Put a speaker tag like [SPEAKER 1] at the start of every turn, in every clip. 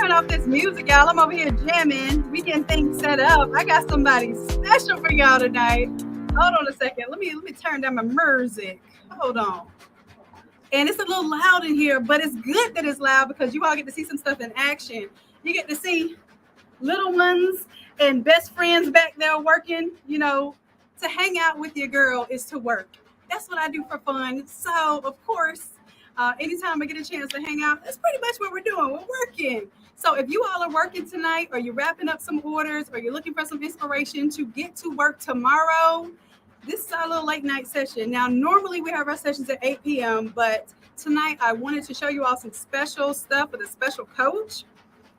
[SPEAKER 1] turn off this music, y'all. I'm over here jamming. We getting things set up. I got somebody special for y'all tonight. Hold on a second. Let me turn down my music. Hold on. And it's a little loud in here, but it's good that it's loud because you all get to see some stuff in action. You get to see little ones and best friends back there working. To hang out with your girl is to work. That's what I do for fun. So, of course, anytime I get a chance to hang out, that's pretty much what we're doing. We're working. So if you all are working tonight, or you're wrapping up some orders, or you're looking for some inspiration to get to work tomorrow, this is our little late night session. Now, normally we have our sessions at 8 p.m., but tonight I wanted to show you all some special stuff with a special coach.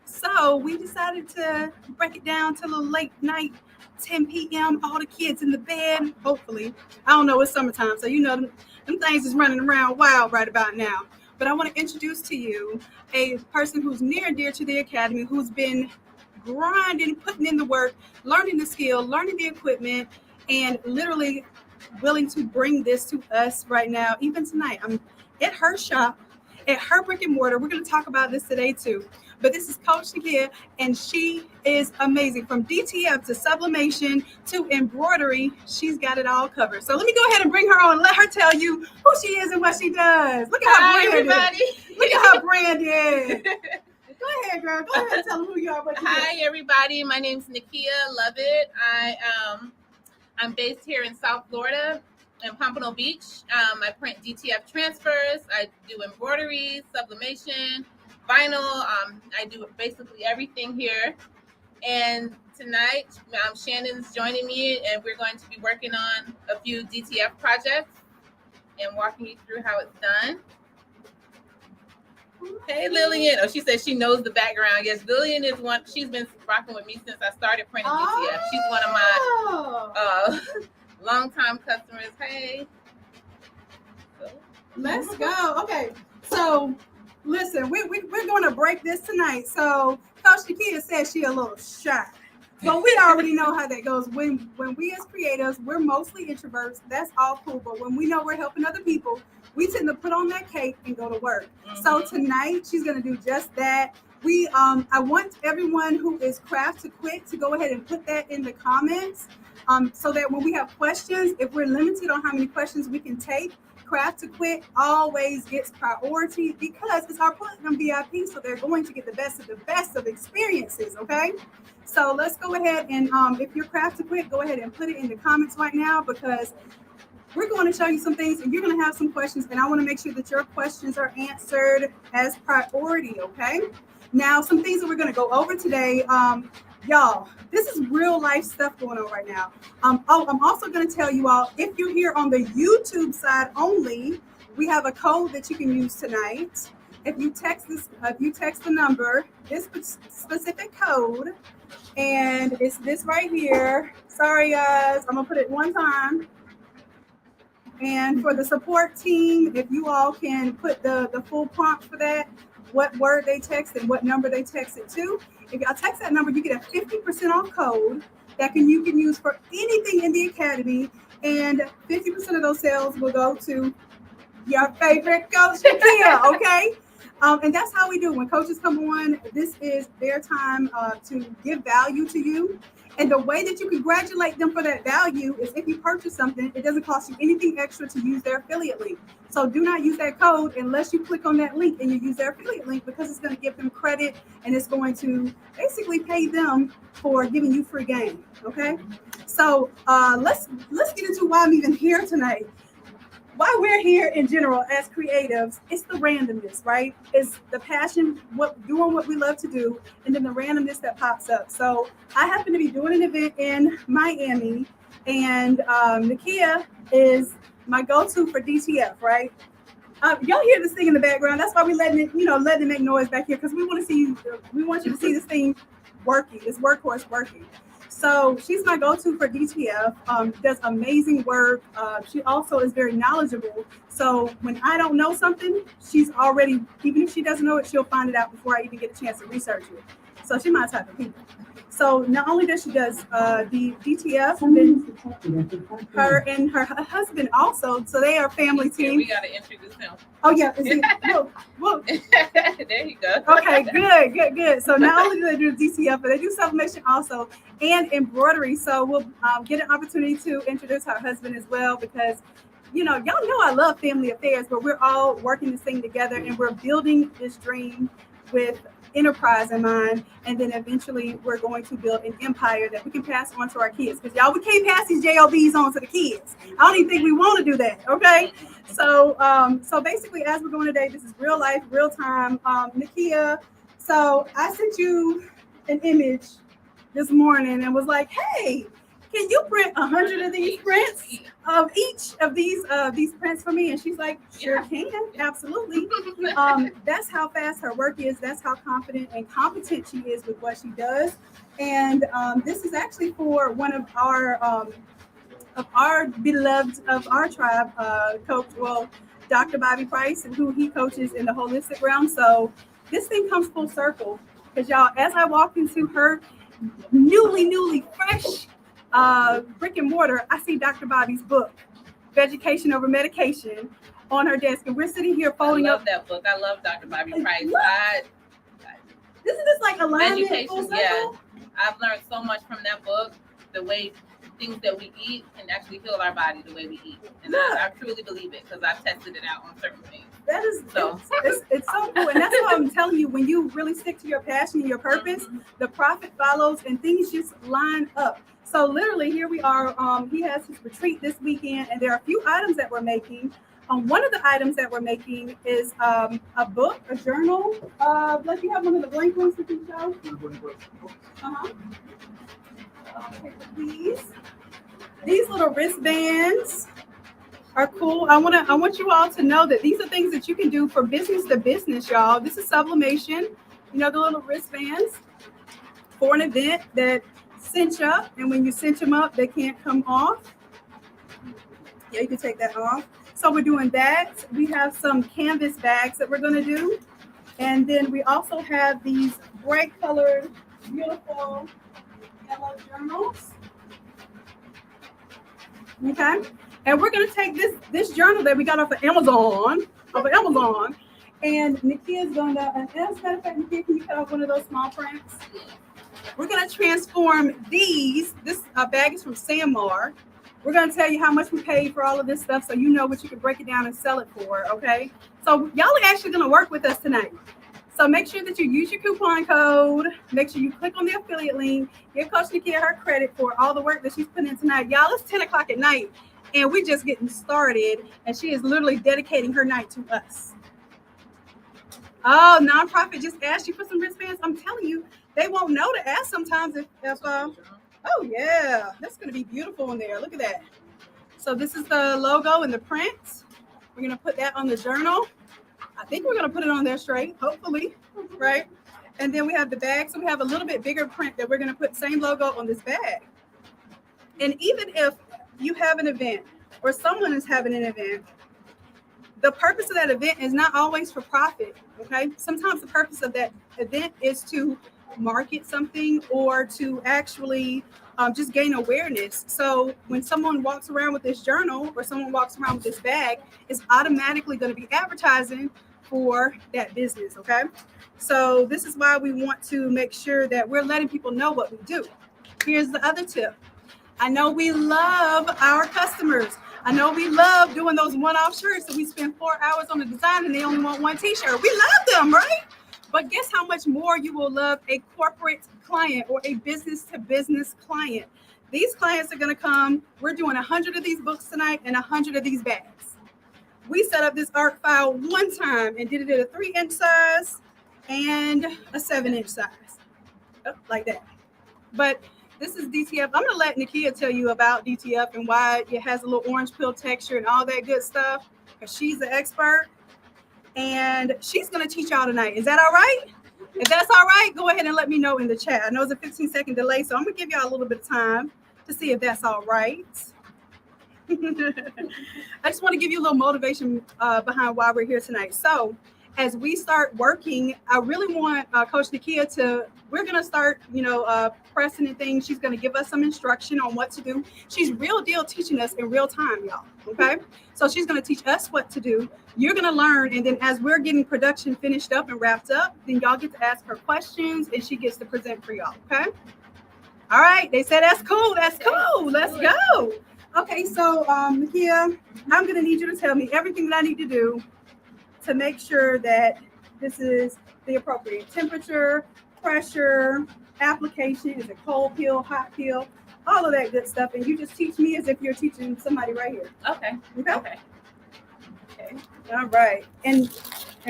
[SPEAKER 1] So we decided to break it down to a little late night, 10 p.m., all the kids in the bed, hopefully. I don't know, it's summertime, so them things is running around wild right about now. But I want to introduce to you a person who's near and dear to the Academy, who's been grinding, putting in the work, learning the skill, learning the equipment, and literally willing to bring this to us right now. Even tonight, I'm at her shop, at her brick and mortar. We're going to talk about this today too. But this is Coach Nikkia, and she is amazing. From DTF to sublimation to embroidery, she's got it all covered. So let me go ahead and bring her on and let her tell you who she is and what she does. Look at her brand.
[SPEAKER 2] Everybody.
[SPEAKER 1] Look at her brand is. Go ahead, girl. Go ahead and tell them who you are.
[SPEAKER 2] Hi, everybody. My name's Nikkia Lovett. I'm based here in South Florida in Pompano Beach. I print DTF transfers. I do embroidery, sublimation, vinyl. I do basically everything here. And tonight, Shanon's joining me, and we're going to be working on a few DTF projects and walking you through how it's done. Hey, Lillian. Oh, she says she knows the background. Yes, Lillian is one. She's been rocking with me since I started printing DTF. She's one of my longtime customers. Hey.
[SPEAKER 1] Let's go. Okay. So, listen, we're going to break this tonight. So, Coach Nikkia says she a little shy. But we already know how that goes. When we as creatives, we're mostly introverts. That's all cool. But when we know we're helping other people, we tend to put on that cape and go to work. Mm-hmm. So tonight, she's going to do just that. I want everyone who is craft to quit to go ahead and put that in the comments so that when we have questions, if we're limited on how many questions we can take, Craft to Quit always gets priority because it's our Platinum VIP, so they're going to get the best of experiences, okay? So let's go ahead and if you're Craft to Quit, go ahead and put it in the comments right now because we're going to show you some things and you're going to have some questions, and I want to make sure that your questions are answered as priority, okay? Now, some things that we're going to go over today, y'all, this is real life stuff going on right now. I'm also going to tell you all, if you're here on the YouTube side only, we have a code that you can use tonight. If you text the number, this specific code, and it's this right here. Sorry, guys, I'm going to put it one time. And for the support team, if you all can put the full prompt for that, what word they text and what number they text it to. If y'all text that number, you get a 50% off code that you can use for anything in the Academy, and 50% of those sales will go to your favorite Coach Nikkia, okay? And that's how we do. When coaches come on, this is their time to give value to you. And the way that you congratulate them for that value is if you purchase something, it doesn't cost you anything extra to use their affiliate link. So do not use that code unless you click on that link and you use their affiliate link, because it's going to give them credit and it's going to basically pay them for giving you free game. Okay. So let's get into why I'm even here tonight. Why we're here in general as creatives, it's the randomness, right? It's the passion, doing what we love to do, and then the randomness that pops up. So I happen to be doing an event in Miami, and Nikkia is my go-to for DTF, right? Y'all hear this thing in the background. That's why we letting it make noise back here, because we want you to see this thing working, this workhorse working. So she's my go-to for DTF, does amazing work. She also is very knowledgeable. So when I don't know something, she's already, even if she doesn't know it, she'll find it out before I even get a chance to research it. So she's my type of people. So not only does she does the DTF, and then her and her husband also. So they are a family team.
[SPEAKER 2] We got to introduce him.
[SPEAKER 1] Oh yeah, is he, whoa.
[SPEAKER 2] There you go.
[SPEAKER 1] Okay, good. So not only do they do DTF, but they do sublimation also and embroidery. So we'll get an opportunity to introduce her husband as well, because y'all know I love family affairs, but we're all working this thing together and we're building this dream with enterprise in mind, and then eventually we're going to build an empire that we can pass on to our kids, because y'all, we can't pass these JOBs on to the kids. I don't even think we want to do that. Okay, so basically, as we're going today, this is real life, real time. Nikkia, so I sent you an image this morning and was like, hey, can you print 100 of these prints of each of these prints for me? And she's like, sure can, absolutely. That's how fast her work is. That's how confident and competent she is with what she does. And this is actually for one of our beloved of our tribe coach, Dr. Bobby Price, and who he coaches in the holistic realm. So this thing comes full circle, because y'all, as I walk into her newly fresh brick and mortar, I see Dr. Bobby's book, Education Over Medication, on her desk, and we're sitting here folding up.
[SPEAKER 2] I love that book. I love Dr. Bobby Price.
[SPEAKER 1] Isn't this like alignment?
[SPEAKER 2] Education, yeah. I've learned so much from that book. The way things that we eat can actually heal our body the way we eat, and I truly believe it, because I've tested it out on certain things.
[SPEAKER 1] That is so. It's so cool, and that's why I'm telling you, when you really stick to your passion and your purpose, the profit follows, and things just line up. So literally, here we are. He has his retreat this weekend, and there are a few items that we're making. One of the items that we're making is a book, a journal. Like, you have one of the blank ones that you show. These little wristbands are cool. I want you all to know that these are things that you can do for business to business, y'all. This is sublimation. The little wristbands for an event that cinch up, and when you cinch them up, they can't come off. Yeah, you can take that off. So we're doing that. We have some canvas bags that we're going to do, and then we also have these bright colored, beautiful yellow journals. Okay, and we're going to take this journal that we got off of Amazon, and Nikkia is going to, as a matter of fact, Nikkia, can you cut off one of those small prints? We're going to transform these. This bag is from Samar. We're going to tell you how much we paid for all of this stuff, so you know what you can break it down and sell it for, okay? So y'all are actually going to work with us tonight. So make sure that you use your coupon code. Make sure you click on the affiliate link. Give Coach Nikkia her credit for all the work that she's put in tonight. Y'all, it's 10 o'clock at night, and we're just getting started, and she is literally dedicating her night to us. Oh, nonprofit just asked you for some wristbands. I'm telling you, they won't know to ask sometimes if oh yeah, that's going to be beautiful in there. Look at that. So this is the logo and the print. We're going to put that on the journal. I think we're going to put it on there straight, hopefully, right? And then we have the bag. So we have a little bit bigger print that we're going to put same logo on this bag. And even if you have an event or someone is having an event, the purpose of that event is not always for profit, okay? Sometimes the purpose of that event is to market something or to actually just gain awareness. So when someone walks around with this journal or someone walks around with this bag, it's automatically going to be advertising for that business, okay? So this is why we want to make sure that we're letting people know what we do. Here's the other tip. I know we love our customers. I know we love doing those one-off shirts that we spend 4 hours on the design and they only want one t-shirt. We love them, right? But guess how much more you will love a corporate client or a business-to-business client. These clients are going to come. We're doing 100 of these books tonight and 100 of these bags. We set up this art file one time and did it at a 3-inch size and a 7-inch size, like that. But this is DTF. I'm going to let Nikkia tell you about DTF and why it has a little orange peel texture and all that good stuff, because she's the expert. And she's going to teach y'all tonight. Is that all right? If that's all right, go ahead and let me know in the chat. I know it's a 15-second delay, so I'm going to give y'all a little bit of time to see if that's all right. I just want to give you a little motivation behind why we're here tonight. So as we start working, I really want Coach Nikkia we're going to start, pressing and things. She's going to give us some instruction on what to do. She's real deal teaching us in real time, y'all. Okay. So she's going to teach us what to do. You're going to learn. And then as we're getting production finished up and wrapped up, then y'all get to ask her questions and she gets to present for y'all. Okay. All right. They said that's cool. That's cool. Let's go. Okay. So, Nikkia, I'm going to need you to tell me everything that I need to do to make sure that this is the appropriate temperature, pressure, application. Is it cold peel, hot peel, all of that good stuff. And you just teach me as if you're teaching somebody right here.
[SPEAKER 2] Okay.
[SPEAKER 1] Okay. All right. And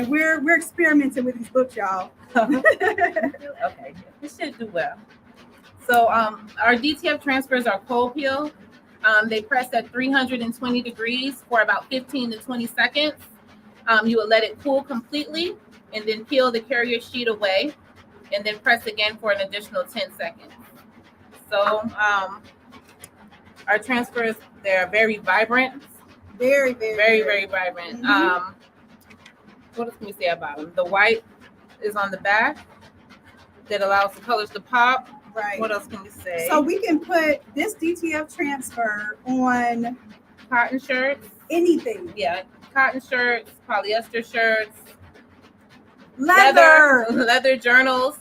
[SPEAKER 1] we're experimenting with these books, y'all.
[SPEAKER 2] Okay. This should do well. So our DTF transfers are cold peel. They press at 320 degrees for about 15 to 20 seconds. You will let it cool completely and then peel the carrier sheet away and then press again for an additional 10 seconds. So our transfers, they're very vibrant.
[SPEAKER 1] Very, very,
[SPEAKER 2] very, very vibrant.
[SPEAKER 1] Mm-hmm.
[SPEAKER 2] What else can we say about them? The white is on the back that allows the colors to pop.
[SPEAKER 1] Right.
[SPEAKER 2] What else can we say?
[SPEAKER 1] So we can put this DTF transfer on
[SPEAKER 2] cotton shirts.
[SPEAKER 1] Anything.
[SPEAKER 2] Yeah, cotton shirts, polyester shirts,
[SPEAKER 1] leather
[SPEAKER 2] journals.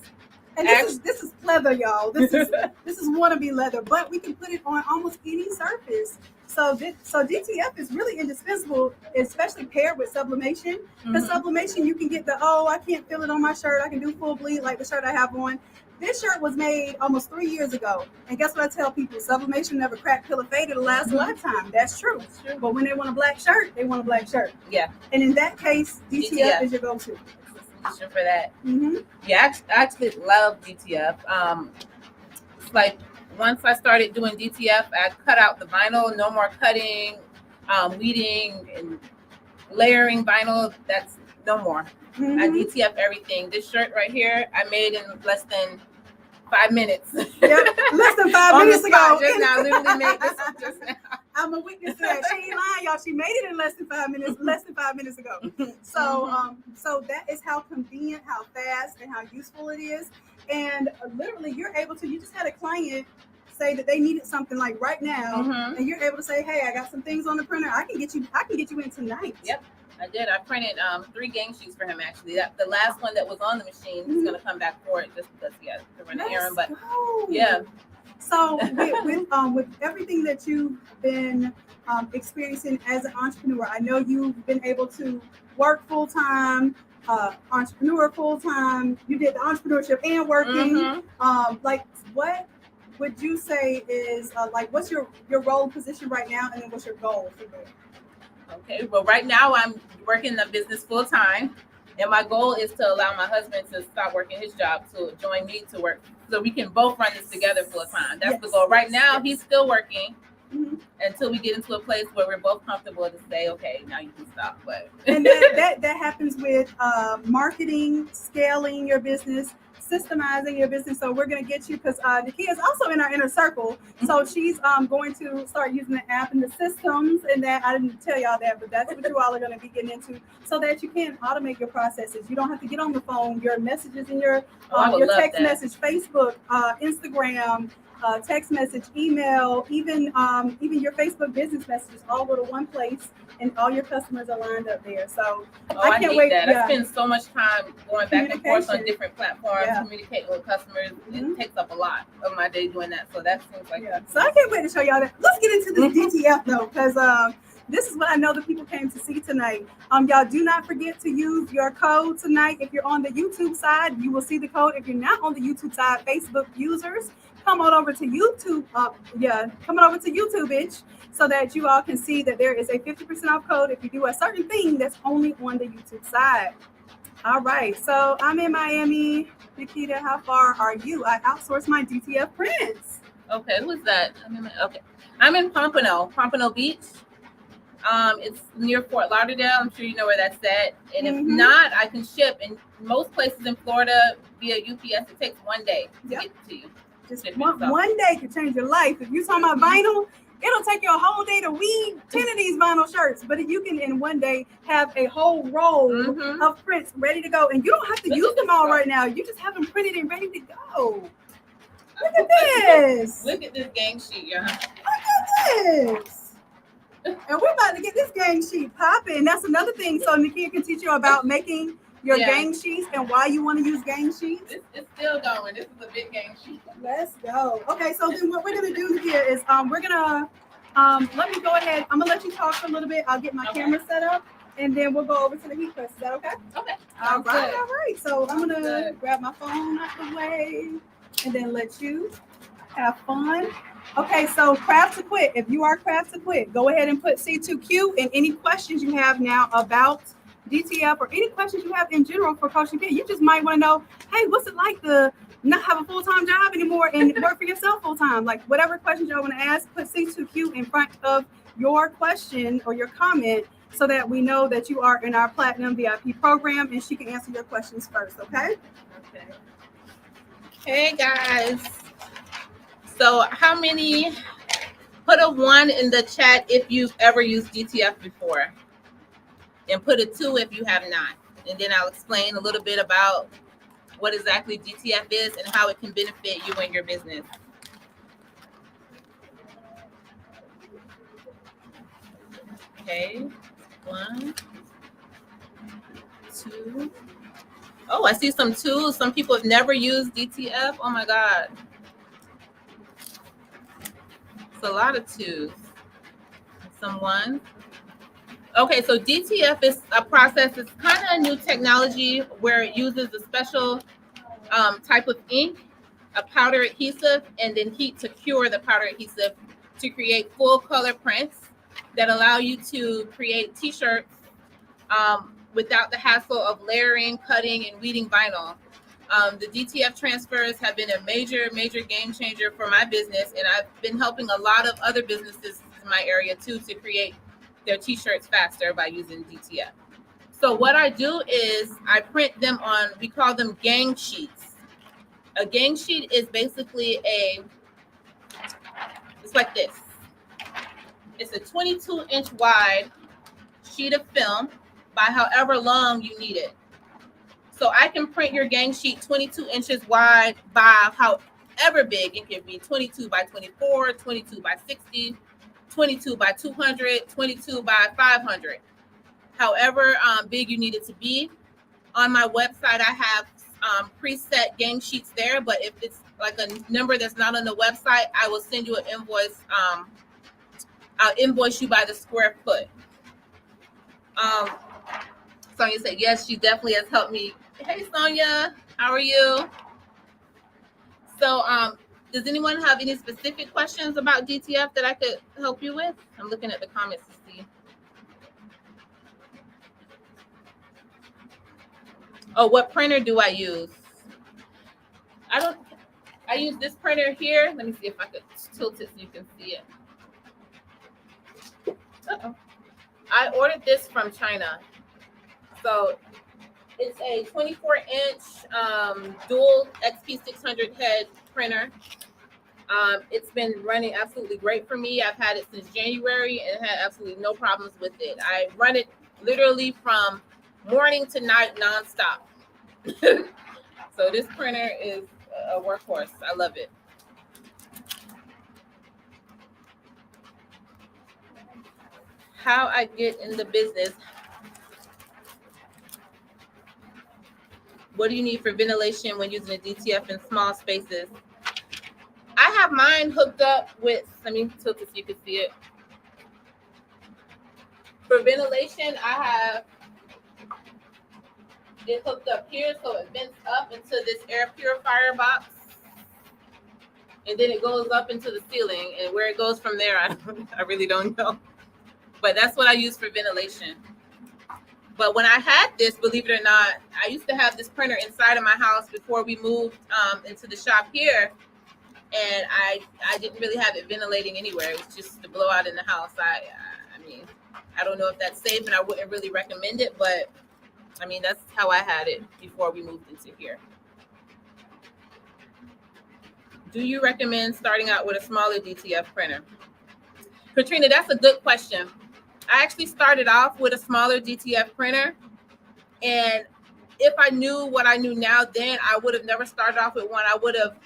[SPEAKER 1] And this is leather, y'all. This is wannabe leather, but we can put it on almost any surface. So DTF is really indispensable, especially paired with sublimation. Because sublimation, you can get I can't feel it on my shirt. I can do full bleed like the shirt I have on. This shirt was made almost 3 years ago. And guess what I tell people? Sublimation never crack, peel, or fade. It'll last a lifetime. That's true. But when they want a black shirt, they want a black shirt.
[SPEAKER 2] Yeah.
[SPEAKER 1] And in that case, DTF is your go-to.
[SPEAKER 2] For that. Yeah, I actually love DTF. It's like once I started doing DTF, I cut out the vinyl. No more cutting, weeding, and layering vinyl. That's no more. I DTF everything. This shirt right here, I made in less than 5 minutes.
[SPEAKER 1] Yep, less than 5 minutes ago.
[SPEAKER 2] Just now, literally made this just now.
[SPEAKER 1] I'm a witness to that. She ain't lying, y'all. She made it in less than 5 minutes. Less than 5 minutes ago. So, so that is how convenient, how fast, and how useful it is. And literally, you're able to. You just had a client say that they needed something like right now, and you're able to say, "Hey, I got some things on the printer. I can get you in tonight."
[SPEAKER 2] Yep. I did. I printed 3 gang sheets for him, actually. The last one that was on the machine, he's going to come back for it just because he has to run an errand. But yeah.
[SPEAKER 1] So with everything that you've been experiencing as an entrepreneur, I know you've been able to work full-time, entrepreneur full-time. You did the entrepreneurship and working. Like, what would you say is, what's your role position right now, and then what's your goal for that?
[SPEAKER 2] Okay, well, right now I'm working the business full time, and my goal is to allow my husband to stop working his job to join me to work, so we can both run this together full time. That's the goal. Right now, he's still working until we get into a place where we're both comfortable to say, okay, now you can stop. But
[SPEAKER 1] and that happens with marketing, scaling your business, systemizing your business. So we're going to get you, because Nikkia is also in our inner circle. So she's going to start using the app and the systems, and that I didn't tell y'all that, but that's what you all are going to be getting into, so that you can automate your processes. You don't have to get on the phone. Your messages in your text message, Facebook, Instagram, text message, email, even your Facebook business messages all go to one place, and all your customers are lined up there. So I can't wait.
[SPEAKER 2] That. I spend so much time going back and forth on different platforms, communicating with customers. It takes up a lot of my day doing that. So that seems like
[SPEAKER 1] So I can't wait to show y'all that. Let's get into this DTF though, because this is what I know that people came to see tonight. Y'all do not forget to use your code tonight. If you're on the YouTube side, you will see the code. If you're not on the YouTube side, Facebook users, come on over to YouTube. Come on over to YouTube, bitch, so that you all can see that there is a 50% off code if you do a certain thing that's only on the YouTube side. All right, so I'm in Miami. Nikkia, how far are you? I outsource my DTF prints.
[SPEAKER 2] Okay, who's that? I'm in Pompano Beach. It's near Fort Lauderdale. I'm sure you know where that's at. And if not, I can ship. In most places in Florida via UPS, it takes 1 day to get to you.
[SPEAKER 1] Just one day could change your life. If you're talking about vinyl, It'll take you a whole day to weave 10 of these vinyl shirts, but you can in one day have a whole roll of prints ready to go. And you don't have to use them all right now. You just have them printed and ready to go. Look at this.
[SPEAKER 2] Look at this gang sheet, y'all.
[SPEAKER 1] Look at this. And we're about to get this gang sheet popping. That's another thing. So Nikkia can teach you about making your gang sheets and why you want to use gang sheets.
[SPEAKER 2] It's still going. This is a big gang sheet.
[SPEAKER 1] Let's go. Okay, so then what we're gonna do here is we're gonna let me go ahead. I'm gonna let you talk for a little bit. I'll get my camera set up and then we'll go over to the heat press. Is that okay?
[SPEAKER 2] Okay.
[SPEAKER 1] All right. So I'm gonna grab my phone out the way and then let you have fun. Okay, so craft to quit. If you are craft to quit, go ahead and put C2Q and any questions you have now about DTF or any questions you have in general for Coach Nikkia. You just might want to know, hey, what's it like to not have a full-time job anymore and work for yourself full-time? Like whatever questions y'all want to ask, put C2Q in front of your question or your comment so that we know that you are in our Platinum VIP program and she can answer your questions first, okay?
[SPEAKER 2] Okay. Hey guys. So how many, put a 1 in the chat if you've ever used DTF before. And put a 2 if you have not. And then I'll explain a little bit about what exactly DTF is and how it can benefit you and your business. Okay, 1, 2. Oh, I see some 2s. Some people have never used DTF. Oh my God. It's a lot of 2s. Some 1s. Okay, so DTF is a process. It's kind of a new technology where it uses a special type of ink, a powder adhesive, and then heat to cure the powder adhesive to create full color prints that allow you to create t-shirts without the hassle of layering, cutting, and weeding vinyl. The DTF transfers have been a major game changer for my business, and I've been helping a lot of other businesses in my area too to create their t-shirts faster by using DTF. So what I do is I print them on, we call them gang sheets. A gang sheet is basically it's like this. It's a 22-inch wide sheet of film by however long you need it. So I can print your gang sheet 22 inches wide by however big. It can be 22 by 24, 22 by 60, 22 by 200, 22 by 500. However big you need it to be. On my website, I have preset gang sheets there, but if it's like a number that's not on the website, I will send you an invoice. I'll invoice you by the square foot. Sonia said, yes, she definitely has helped me. Hey, Sonia, how are you? So does anyone have any specific questions about DTF that I could help you with? I'm looking at the comments to see. Oh, what printer do I use? I use this printer here. Let me see if I could tilt it so you can see it. Uh-oh. I ordered this from China. So it's a 24-inch dual XP600 head printer. It's been running absolutely great for me. I've had it since January and had absolutely no problems with it. I run it literally from morning to night nonstop. So this printer is a workhorse. I love it. How I get in the business. What do you need for ventilation when using a DTF in small spaces? I have mine hooked up with, let me tilt it so you can see it. For ventilation, I have it hooked up here so it vents up into this air purifier box. And then it goes up into the ceiling. And where it goes from there, I really don't know. But that's what I use for ventilation. But when I had this, believe it or not, I used to have this printer inside of my house before we moved into the shop here. And I didn't really have it ventilating anywhere. It was just to blow out in the house. I mean, I don't know if that's safe and I wouldn't really recommend it, but I mean, that's how I had it before we moved into here. Do you recommend starting out with a smaller DTF printer? Katrina, that's a good question. I actually started off with a smaller DTF printer, and if I knew what I knew now then, I would have never started off with one. I would have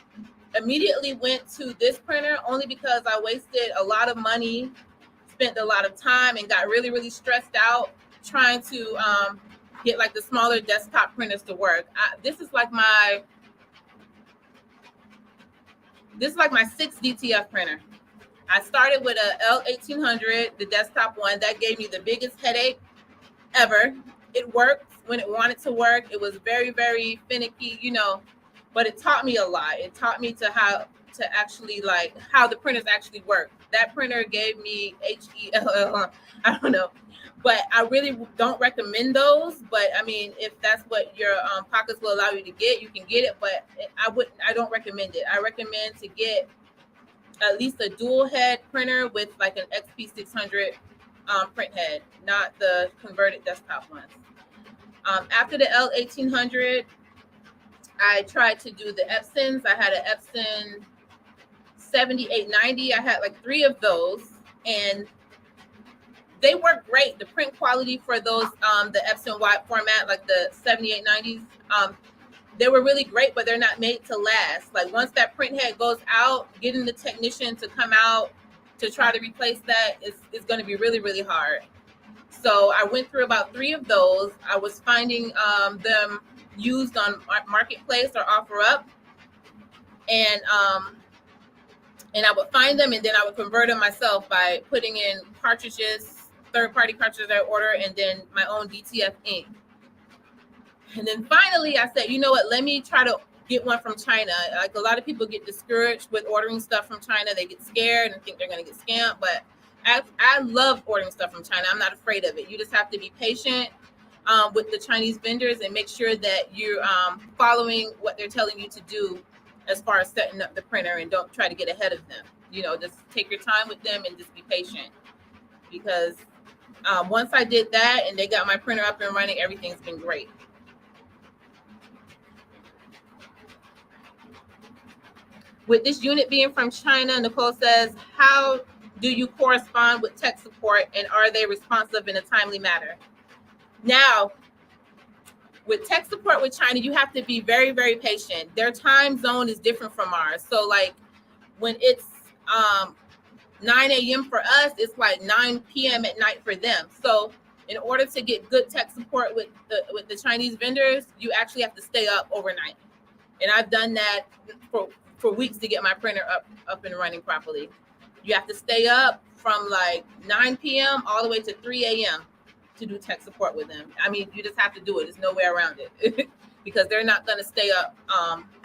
[SPEAKER 2] immediately went to this printer only because I wasted a lot of money, spent a lot of time, and got really, really stressed out trying to get like the smaller desktop printers to work. This is like my 6th DTF printer. I started with a L1800, the desktop one. That gave me the biggest headache ever. It worked when it wanted to work. It was very, very finicky, you know, but it taught me a lot. It taught me to how to actually like how the printers actually work. That printer gave me HELL, I don't know, but I really don't recommend those. But I mean, if that's what your pockets will allow you to get, you can get it. But I don't recommend it. I recommend to get at least a dual head printer with like an XP600 print head, not the converted desktop ones. After the L1800, I tried to do the Epsons. I had an Epson 7890. I had like 3 of those, and they work great. The print quality for those, the Epson wide format, like the 7890s, they were really great, but they're not made to last. Like once that print head goes out, getting the technician to come out to try to replace that is going to be really, really hard. So I went through about 3 of those. I was finding them used on Marketplace or OfferUp, and I would find them, and then I would convert them myself by putting in cartridges, third-party cartridges I order, and then my own DTF ink. And then finally, I said, you know what? Let me try to get one from China. Like a lot of people get discouraged with ordering stuff from China. They get scared and think they're going to get scammed. But I love ordering stuff from China. I'm not afraid of it. You just have to be patient with the Chinese vendors and make sure that you're following what they're telling you to do as far as setting up the printer, and don't try to get ahead of them. You know, just take your time with them and just be patient. Because once I did that and they got my printer up and running, everything's been great. With this unit being from China, Nicole says, how do you correspond with tech support, and are they responsive in a timely manner? Now, with tech support with China, you have to be very, very patient. Their time zone is different from ours. So like when it's 9 a.m. for us, it's like 9 p.m. at night for them. So in order to get good tech support with the Chinese vendors, you actually have to stay up overnight. And I've done that for weeks to get my printer up and running properly. You have to stay up from like 9 p.m. all the way to 3 a.m. to do tech support with them. I mean, you just have to do it. There's no way around it because they're not going to stay up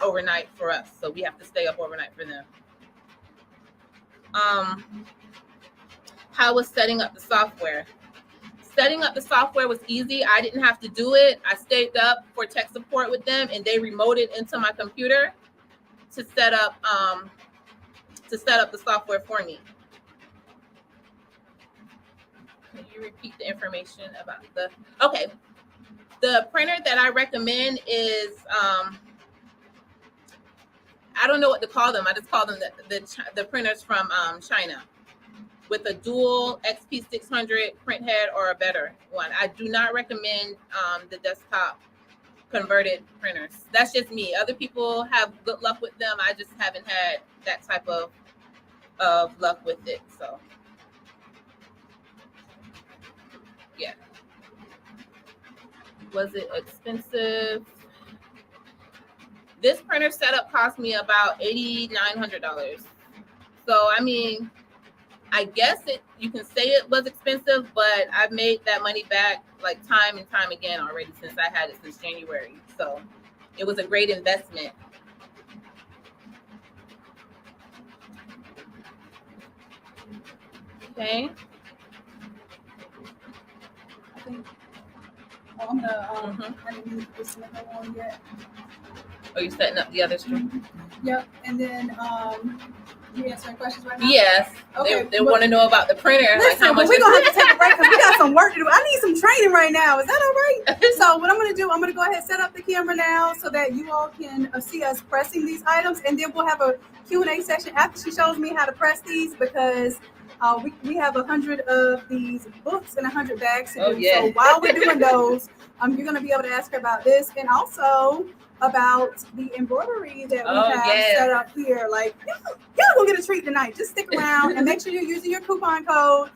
[SPEAKER 2] overnight for us. So we have to stay up overnight for them. How was setting up the software? Setting up the software was easy. I didn't have to do it. I stayed up for tech support with them, and they remoted into my computer to set up the software for me. Can you repeat the information about the printer that I recommend is I don't know what to call them. I just call them the printers from China with a dual XP600 print head or a better one. I do not recommend the desktop converted printers. That's just me. Other people have good luck with them. I just haven't had that type of luck with it. So yeah. Was it expensive? This printer setup cost me about $8,900. So I mean, I guess you can say it was expensive, but I've made that money back like time and time again already since I had it since January. So it was a great investment. Okay.
[SPEAKER 1] I think, I'm gonna, I didn't use this one yet.
[SPEAKER 2] Oh, you're setting up the other stream?
[SPEAKER 1] Yep. And then, you answering questions right now?
[SPEAKER 2] Yes.
[SPEAKER 1] Okay.
[SPEAKER 2] They want to know about the printer.
[SPEAKER 1] Listen,
[SPEAKER 2] like how much
[SPEAKER 1] we're going to have to take a break because we got some work to do. I need some training right now. Is that all right? So what I'm going to do, I'm going to go ahead and set up the camera now so that you all can see us pressing these items. And then we'll have a Q&A session after she shows me how to press these, because We have 100 of these books and 100 bags to do.
[SPEAKER 2] Yeah.
[SPEAKER 1] So while we're doing those, you're going to be able to ask her about this and also about the embroidery that we have set up here. Like, y'all will get a treat tonight. Just stick around and make sure you're using your coupon code.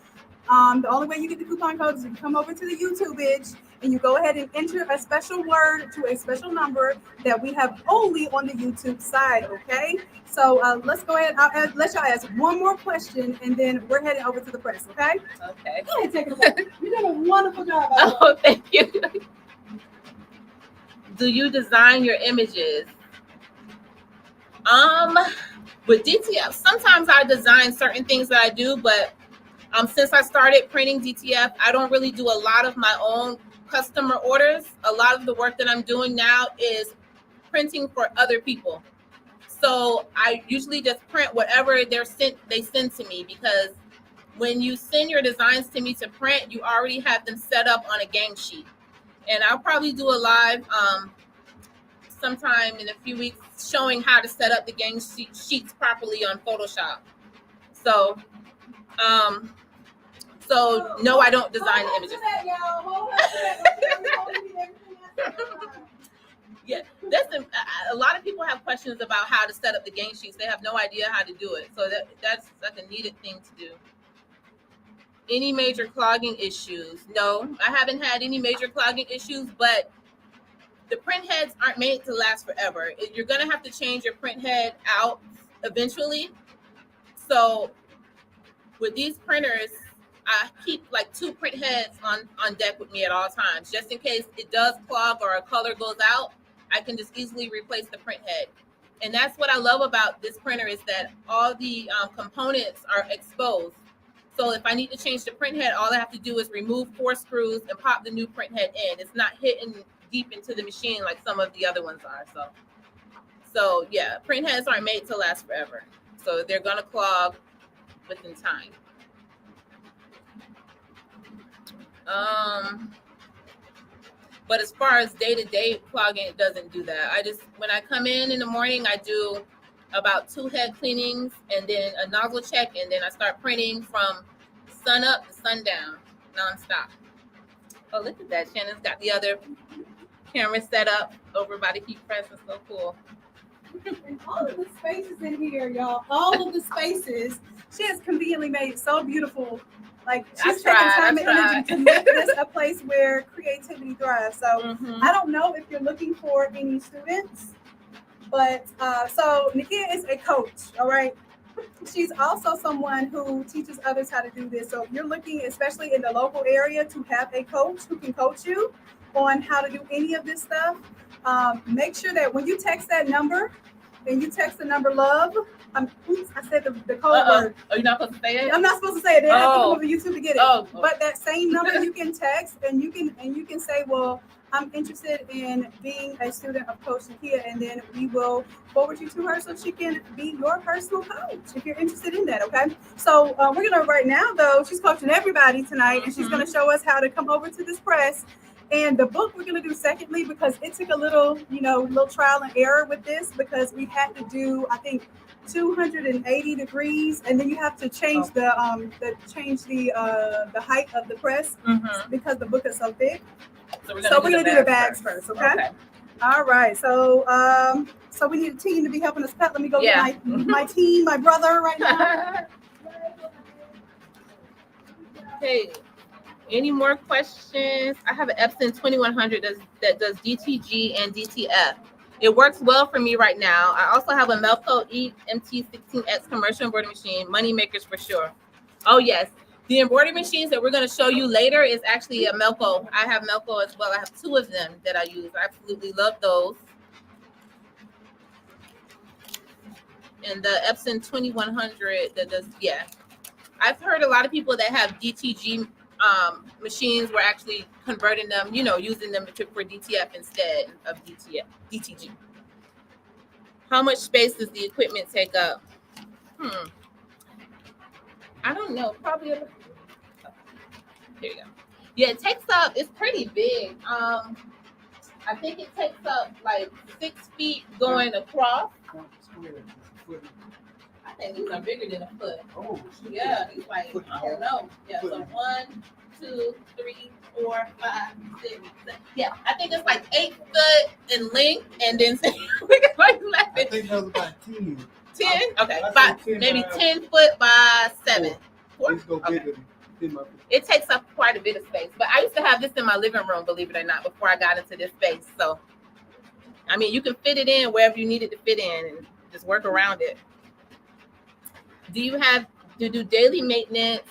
[SPEAKER 1] The only way you get the coupon code is you come over to the YouTube page and you go ahead and enter a special word to a special number that we have only on the YouTube side, okay? So let's go ahead. I'll let y'all ask one more question and then we're heading over to the press, okay?
[SPEAKER 2] Okay.
[SPEAKER 1] Go ahead, take it away. You're doing a wonderful job.
[SPEAKER 2] Oh, thank you. Do you design your images? With DTF, sometimes I design certain things that I do, but since I started printing DTF, I don't really do a lot of my own customer orders. A lot of the work that I'm doing now is printing for other people. So I usually just print whatever they send to me, because when you send your designs to me to print, you already have them set up on a gang sheet. And I'll probably do a live sometime in a few weeks showing how to set up the gang sheets properly on Photoshop. So no, I don't design the images. Yeah, a lot of people have questions about how to set up the gang sheets. They have no idea how to do it. So that's like a needed thing to do. Any major clogging issues? No, I haven't had any major clogging issues, but the print heads aren't made to last forever. You're going to have to change your print head out eventually. So with these printers, I keep like 2 print heads on deck with me at all times, just in case it does clog or a color goes out. I can just easily replace the print head. And that's what I love about this printer, is that all the components are exposed. So if I need to change the print head, all I have to do is remove 4 screws and pop the new print head in. It's not hitting deep into the machine like some of the other ones are. So yeah, print heads aren't made to last forever. So they're gonna clog within time. But as far as day-to-day clogging, it doesn't do that. When I come in the morning, I do about 2 head cleanings and then a nozzle check, and then I start printing from sun up to sundown, nonstop. Oh, look at that. Shannon's got the other camera set up over by the heat press. It's so cool.
[SPEAKER 1] And all of the spaces in here, y'all, all of the spaces, she has conveniently made so beautiful. Like, she's taking time and energy to make this a place where creativity thrives. So I don't know if you're looking for any students, but so Nikkia is a coach, all right? She's also someone who teaches others how to do this. So if you're looking, especially in the local area, to have a coach who can coach you on how to do any of this stuff, make sure that when you text that number, and you text the number love, oops, I said the code word.
[SPEAKER 2] Are you not supposed to say it?
[SPEAKER 1] I'm not supposed to say it. They have to come over YouTube to get it.
[SPEAKER 2] Oh.
[SPEAKER 1] But that same number you can text, and you can say, well, I'm interested in being a student of Coach Nikkia, and then we will forward you to her so she can be your personal coach if you're interested in that, okay? So we're gonna, right now though, she's coaching everybody tonight, and she's gonna show us how to come over to this press. And the book we're gonna do secondly, because it took a little trial and error with this, because we had to do, I think, 280 degrees, and then you have to change the height of the press because the book is so thick. So we're gonna do the bags first, okay? All right. So so we need a team to be helping us cut. Let me go get my team, my brother right now.
[SPEAKER 2] Okay. Any more questions? I have an Epson 2100 that does DTG and DTF. It works well for me right now. I also have a Melco MT16X commercial embroidery machine. Money makers for sure. Oh yes, the embroidery machines that we're going to show you later is actually a Melco. I have Melco as well. I have 2 of them that I use. I absolutely love those. And the Epson 2100 that does, I've heard a lot of people that have DTG machines were actually converting them, using them for DTF instead of DTG. How much space does the equipment take up? I don't know. Probably. Here you go. Yeah, it takes up. It's pretty big. I think it takes up like 6 feet going across. I Okay, these are bigger than a foot.
[SPEAKER 3] Oh,
[SPEAKER 2] Yeah, these like, I don't know. Yeah, so 1, 2, 3, 4, 5, 6, 7. Yeah, I think it's like 8 foot in length, and then we can like
[SPEAKER 3] I think that was about 10.
[SPEAKER 2] 10. Okay,
[SPEAKER 3] I said 10
[SPEAKER 2] maybe
[SPEAKER 3] by
[SPEAKER 2] 10 foot by 7. 4.
[SPEAKER 3] Let's go bigger than 10 by 4.
[SPEAKER 2] It takes up quite a bit of space, but I used to have this in my living room, believe it or not, before I got into this space. So, I mean, you can fit it in wherever you need it to fit in, and just work around it. Do you have to do daily maintenance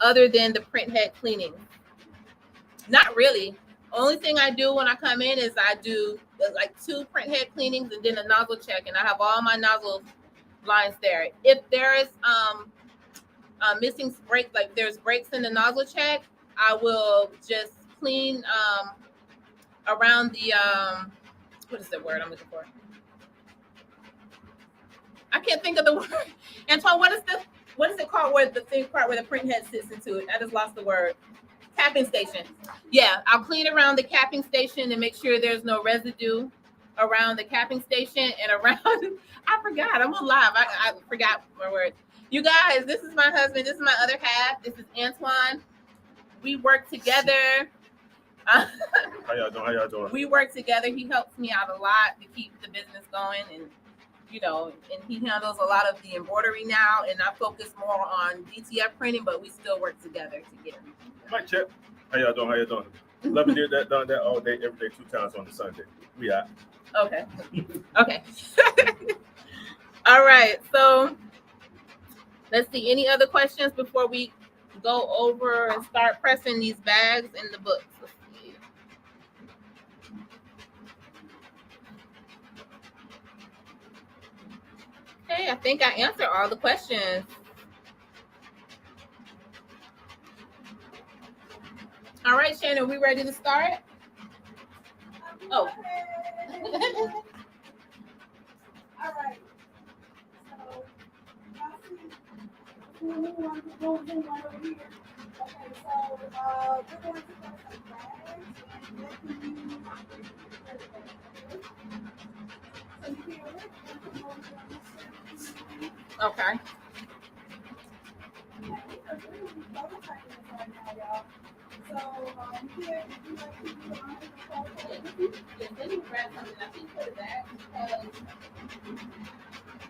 [SPEAKER 2] other than the print head cleaning? Not really. Only thing I do when I come in is I do like 2 print head cleanings and then a nozzle check, and I have all my nozzle lines there. If there is missing break, like there's breaks in the nozzle check, I will just clean around the what is the word I'm looking for? I can't think of the word. Antoine, what is it called where the thing part where the print head sits into it? I just lost the word. Capping station. Yeah, I'll clean around the capping station and make sure there's no residue around the capping station and around. I forgot. I'm alive. I forgot my word. You guys, this is my husband. This is my other half. This is Antoine. We work together.
[SPEAKER 3] How y'all doing?
[SPEAKER 2] We work together. He helps me out a lot to keep the business going, and and he handles a lot of the embroidery now, and I focus more on DTF printing, but we still work together to get everything done.
[SPEAKER 3] Mike check. How y'all doing? Lovett did that, done that all day, every day, 2 times on the Sunday. We out.
[SPEAKER 2] Okay. All right. So let's see. Any other questions before we go over and start pressing these bags in the books? Let's see. Okay, I think I answered all the questions. All right, Shannon, we ready to start? Oh.
[SPEAKER 1] All right. So, we're going to go over here. Okay, so we're going to put some bags and
[SPEAKER 2] Okay.
[SPEAKER 1] So, here, if you like to do the honors of
[SPEAKER 2] Let me grab something. I think for that because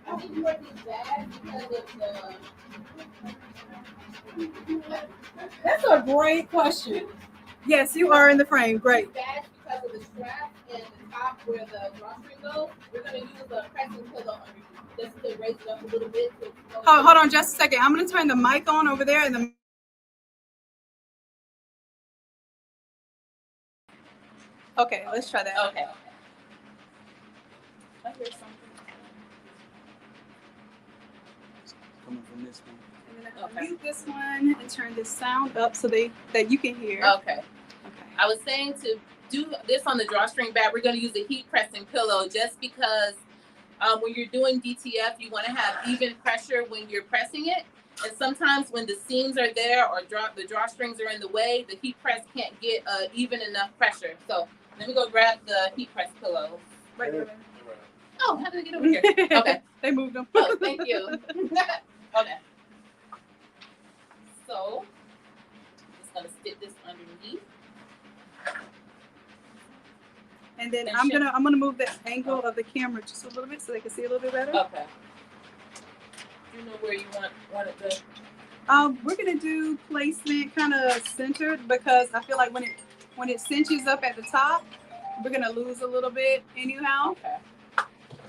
[SPEAKER 2] I think you wear these bags because of
[SPEAKER 1] That's a great question. Yes, you are in the frame. Great.
[SPEAKER 2] bags because of the strap and the top where the drawstring goes. We're gonna use a pressing pillow underneath just to raise it up a little bit.
[SPEAKER 1] Hold on just a second. I'm going to turn the mic on over there. Okay, let's try that.
[SPEAKER 2] Okay. I hear something.
[SPEAKER 3] Coming from this one.
[SPEAKER 2] Okay.
[SPEAKER 1] Mute this one and turn this sound up so that you can hear.
[SPEAKER 2] Okay. I was saying to do this on the drawstring bag, we're going to use a heat pressing pillow just because when you're doing DTF, you want to have even pressure when you're pressing it. And sometimes when the seams are there or the drawstrings are in the way, the heat press can't get even enough pressure. So let me go grab the heat press pillow.
[SPEAKER 1] Wait.
[SPEAKER 2] Oh, how did I get over here? Okay.
[SPEAKER 1] They moved them.
[SPEAKER 2] Oh, thank you. Okay. So I'm just going to stick this underneath.
[SPEAKER 1] And then I'm gonna move the angle of the camera just a little bit so they can see a little bit better.
[SPEAKER 2] Okay. You know where you want it to?
[SPEAKER 1] We're gonna do placement kind of centered because I feel like when it cinches up at the top, we're gonna lose a little bit anyhow.
[SPEAKER 2] Okay.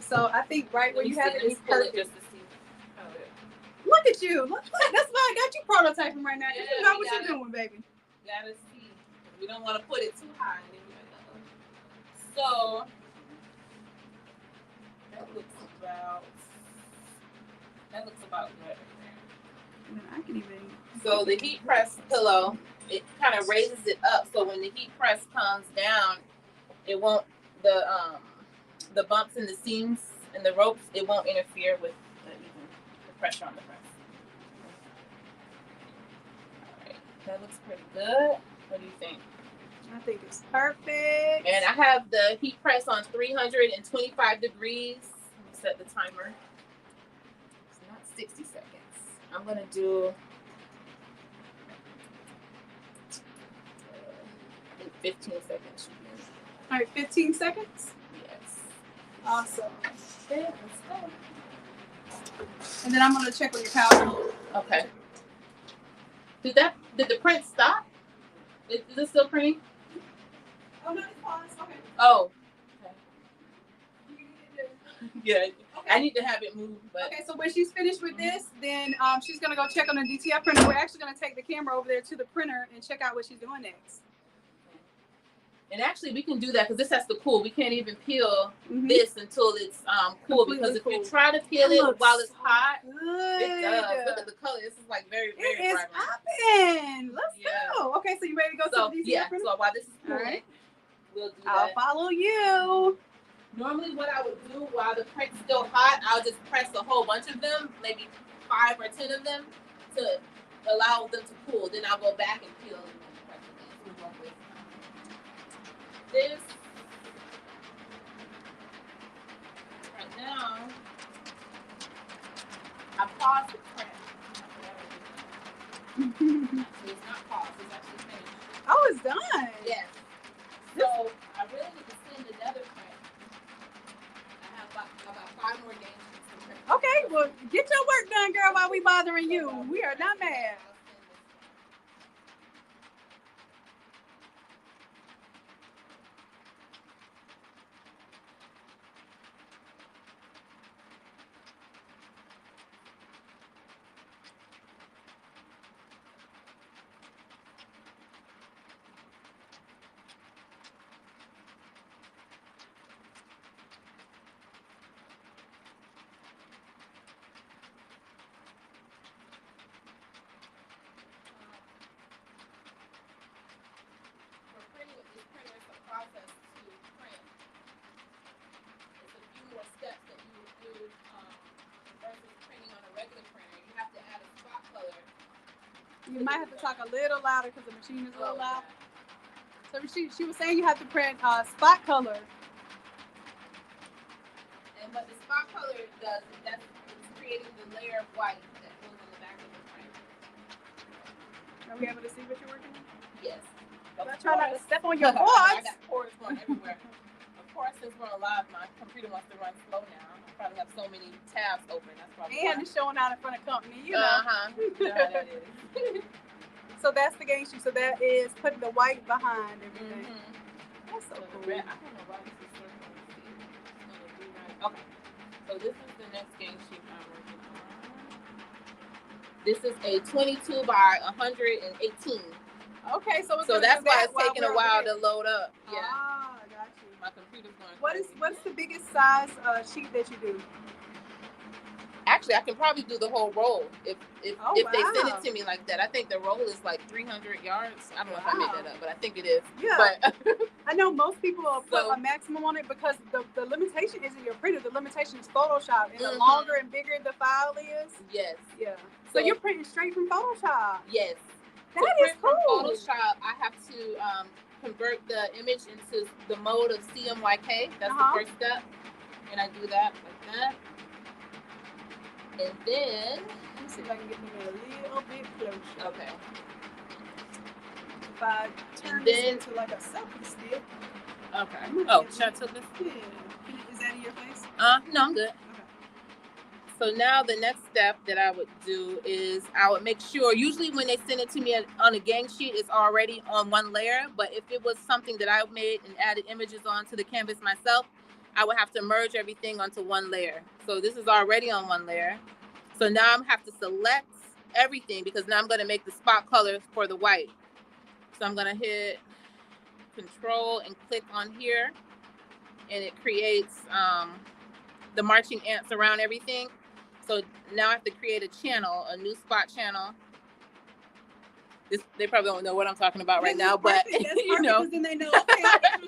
[SPEAKER 1] So I think right where you have it is perfect.
[SPEAKER 2] Just to see how it.
[SPEAKER 1] Look at you. Look, that's why I got you prototyping right now. You know what you're doing, baby.
[SPEAKER 2] Gotta see. We don't want to put it too high. So that looks about good.
[SPEAKER 1] And then I can even.
[SPEAKER 2] So the heat press pillow, it kind of raises it up. So when the heat press comes down, it won't the bumps in the seams and the ropes. It won't interfere with the pressure on the press. All right, that looks pretty good. What do you think?
[SPEAKER 1] I think it's perfect.
[SPEAKER 2] And I have the heat press on 325 degrees. Let me set the timer. It's not 60 seconds. I'm gonna do I think 15 seconds should be.
[SPEAKER 1] All right, 15 seconds.
[SPEAKER 2] Yes.
[SPEAKER 1] Awesome.
[SPEAKER 2] Okay, let's go.
[SPEAKER 1] And then I'm gonna check on your powder.
[SPEAKER 2] Okay. Did the print stop? Is it still printing?
[SPEAKER 1] Oh no, it's paused. Okay.
[SPEAKER 2] Oh.
[SPEAKER 1] Okay.
[SPEAKER 2] Yeah. I need to have it moved, but
[SPEAKER 1] Okay, so when she's finished with this, then she's gonna go check on the DTF printer. We're actually gonna take the camera over there to the printer and check out what she's doing next.
[SPEAKER 2] and actually we can do that because this has to cool. We can't even peel this until it's cool, because if you try to peel it while it's hot, it does. Look at the color. This is like very, very
[SPEAKER 1] It is
[SPEAKER 2] bright.
[SPEAKER 1] popping. Let's go. Okay, so you ready to go to the DTF printer?
[SPEAKER 2] So while this is cooling,
[SPEAKER 1] All right.
[SPEAKER 2] we'll do
[SPEAKER 1] I'll
[SPEAKER 2] that.
[SPEAKER 1] follow you.
[SPEAKER 2] Normally what I would do while the print's still hot, I'll just press a whole bunch of them, maybe 5 or 10 of them, to allow them to cool. Then I'll go back and peel and then press it. This right now, I paused the print. Actually, it's not paused, it's actually finished.
[SPEAKER 1] Oh, it's done.
[SPEAKER 2] Yes. So I really need to send another print. I have about 5 more games to print.
[SPEAKER 1] Okay, well, get your work done, girl, while we bothering you. We are not mad. You might have to talk a little louder because the machine is a little loud. So she was saying you have to print spot color.
[SPEAKER 2] And what the spot color does is that's creating the layer of white that goes on the back of the print.
[SPEAKER 1] Are we able to see what you're working on?
[SPEAKER 2] Yes.
[SPEAKER 1] I'm not trying not to step on your
[SPEAKER 2] I
[SPEAKER 1] boards.
[SPEAKER 2] got pores going everywhere. Of course, since we're on live, my computer wants to run slow now. I probably have so many tabs open. That's probably
[SPEAKER 1] And it's showing out in front of company, you know.
[SPEAKER 2] You know how that is.
[SPEAKER 1] So that's the game shoot. So that is putting the white behind everything. That's so cool.
[SPEAKER 2] I don't know why this is circling. Okay. So this is the next game sheet I'm working on. This is a 22 by 118.
[SPEAKER 1] Okay, so
[SPEAKER 2] that's why it's taking a while to load up. Yeah.
[SPEAKER 1] Ah, I got you.
[SPEAKER 2] My computer's going
[SPEAKER 1] crazy. What's the biggest size sheet that you do?
[SPEAKER 2] Actually, I can probably do the whole roll if they send it to me like that. I think the roll is like 300 yards. I don't know if I made that up, but I think it is.
[SPEAKER 1] Yeah.
[SPEAKER 2] But
[SPEAKER 1] I know most people will put a maximum on it because the limitation isn't your printer. The limitation is Photoshop. And the longer and bigger the file is.
[SPEAKER 2] Yes.
[SPEAKER 1] Yeah. So you're printing straight from Photoshop.
[SPEAKER 2] Yes.
[SPEAKER 1] That is cool.
[SPEAKER 2] From Photoshop, I have to convert the image into the mode of CMYK. That's the first step. And I do that like that. And then,
[SPEAKER 1] let me see if I can get them a little bit closer.
[SPEAKER 2] Okay.
[SPEAKER 1] If I turn this into like a selfie stick.
[SPEAKER 2] Okay. Oh, should I tilt this?
[SPEAKER 1] Yeah. Is that in your face?
[SPEAKER 2] No, I'm good. Okay. So now the next step that I would do is I would make sure, usually when they send it to me on a gang sheet, it's already on one layer. But if it was something that I made and added images onto the canvas myself, I would have to merge everything onto one layer. So this is already on one layer. So now I'm have to select everything because now I'm going to make the spot color for the white. So I'm going to hit Control and click on here, and it creates the marching ants around everything. So now I have to create a channel, a new spot channel. They probably don't know what I'm talking about right now, but you know.
[SPEAKER 1] Because then they know, okay,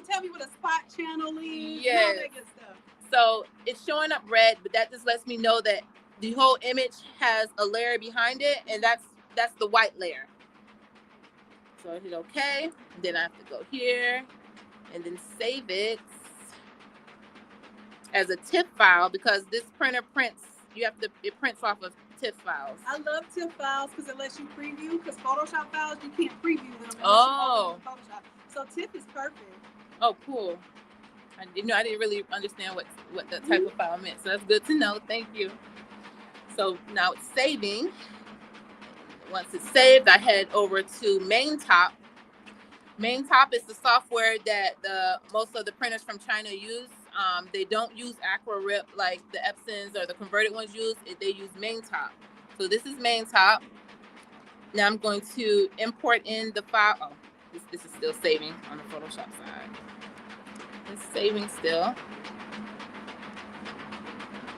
[SPEAKER 1] tell me what a spot channel is.
[SPEAKER 2] Yes.
[SPEAKER 1] All that good stuff.
[SPEAKER 2] So it's showing up red, but that just lets me know that the whole image has a layer behind it, and that's the white layer. So I hit OK. Then I have to go here and then save it as a TIFF file because this printer prints it prints off of TIFF files.
[SPEAKER 1] I love TIFF files because it lets you preview. Because Photoshop files, you can't preview them unless
[SPEAKER 2] Oh.
[SPEAKER 1] you open them in Photoshop. So TIFF is perfect.
[SPEAKER 2] Oh, cool. I didn't really understand what the type of file meant. So that's good to know. Thank you. So now it's saving. Once it's saved, I head over to MainTop. MainTop is the software that most of the printers from China use. They don't use AquaRip like the Epsons or the converted ones use. They use MainTop. So this is MainTop. Now I'm going to import in the file. Oh, this is still saving on the Photoshop side. It's saving still.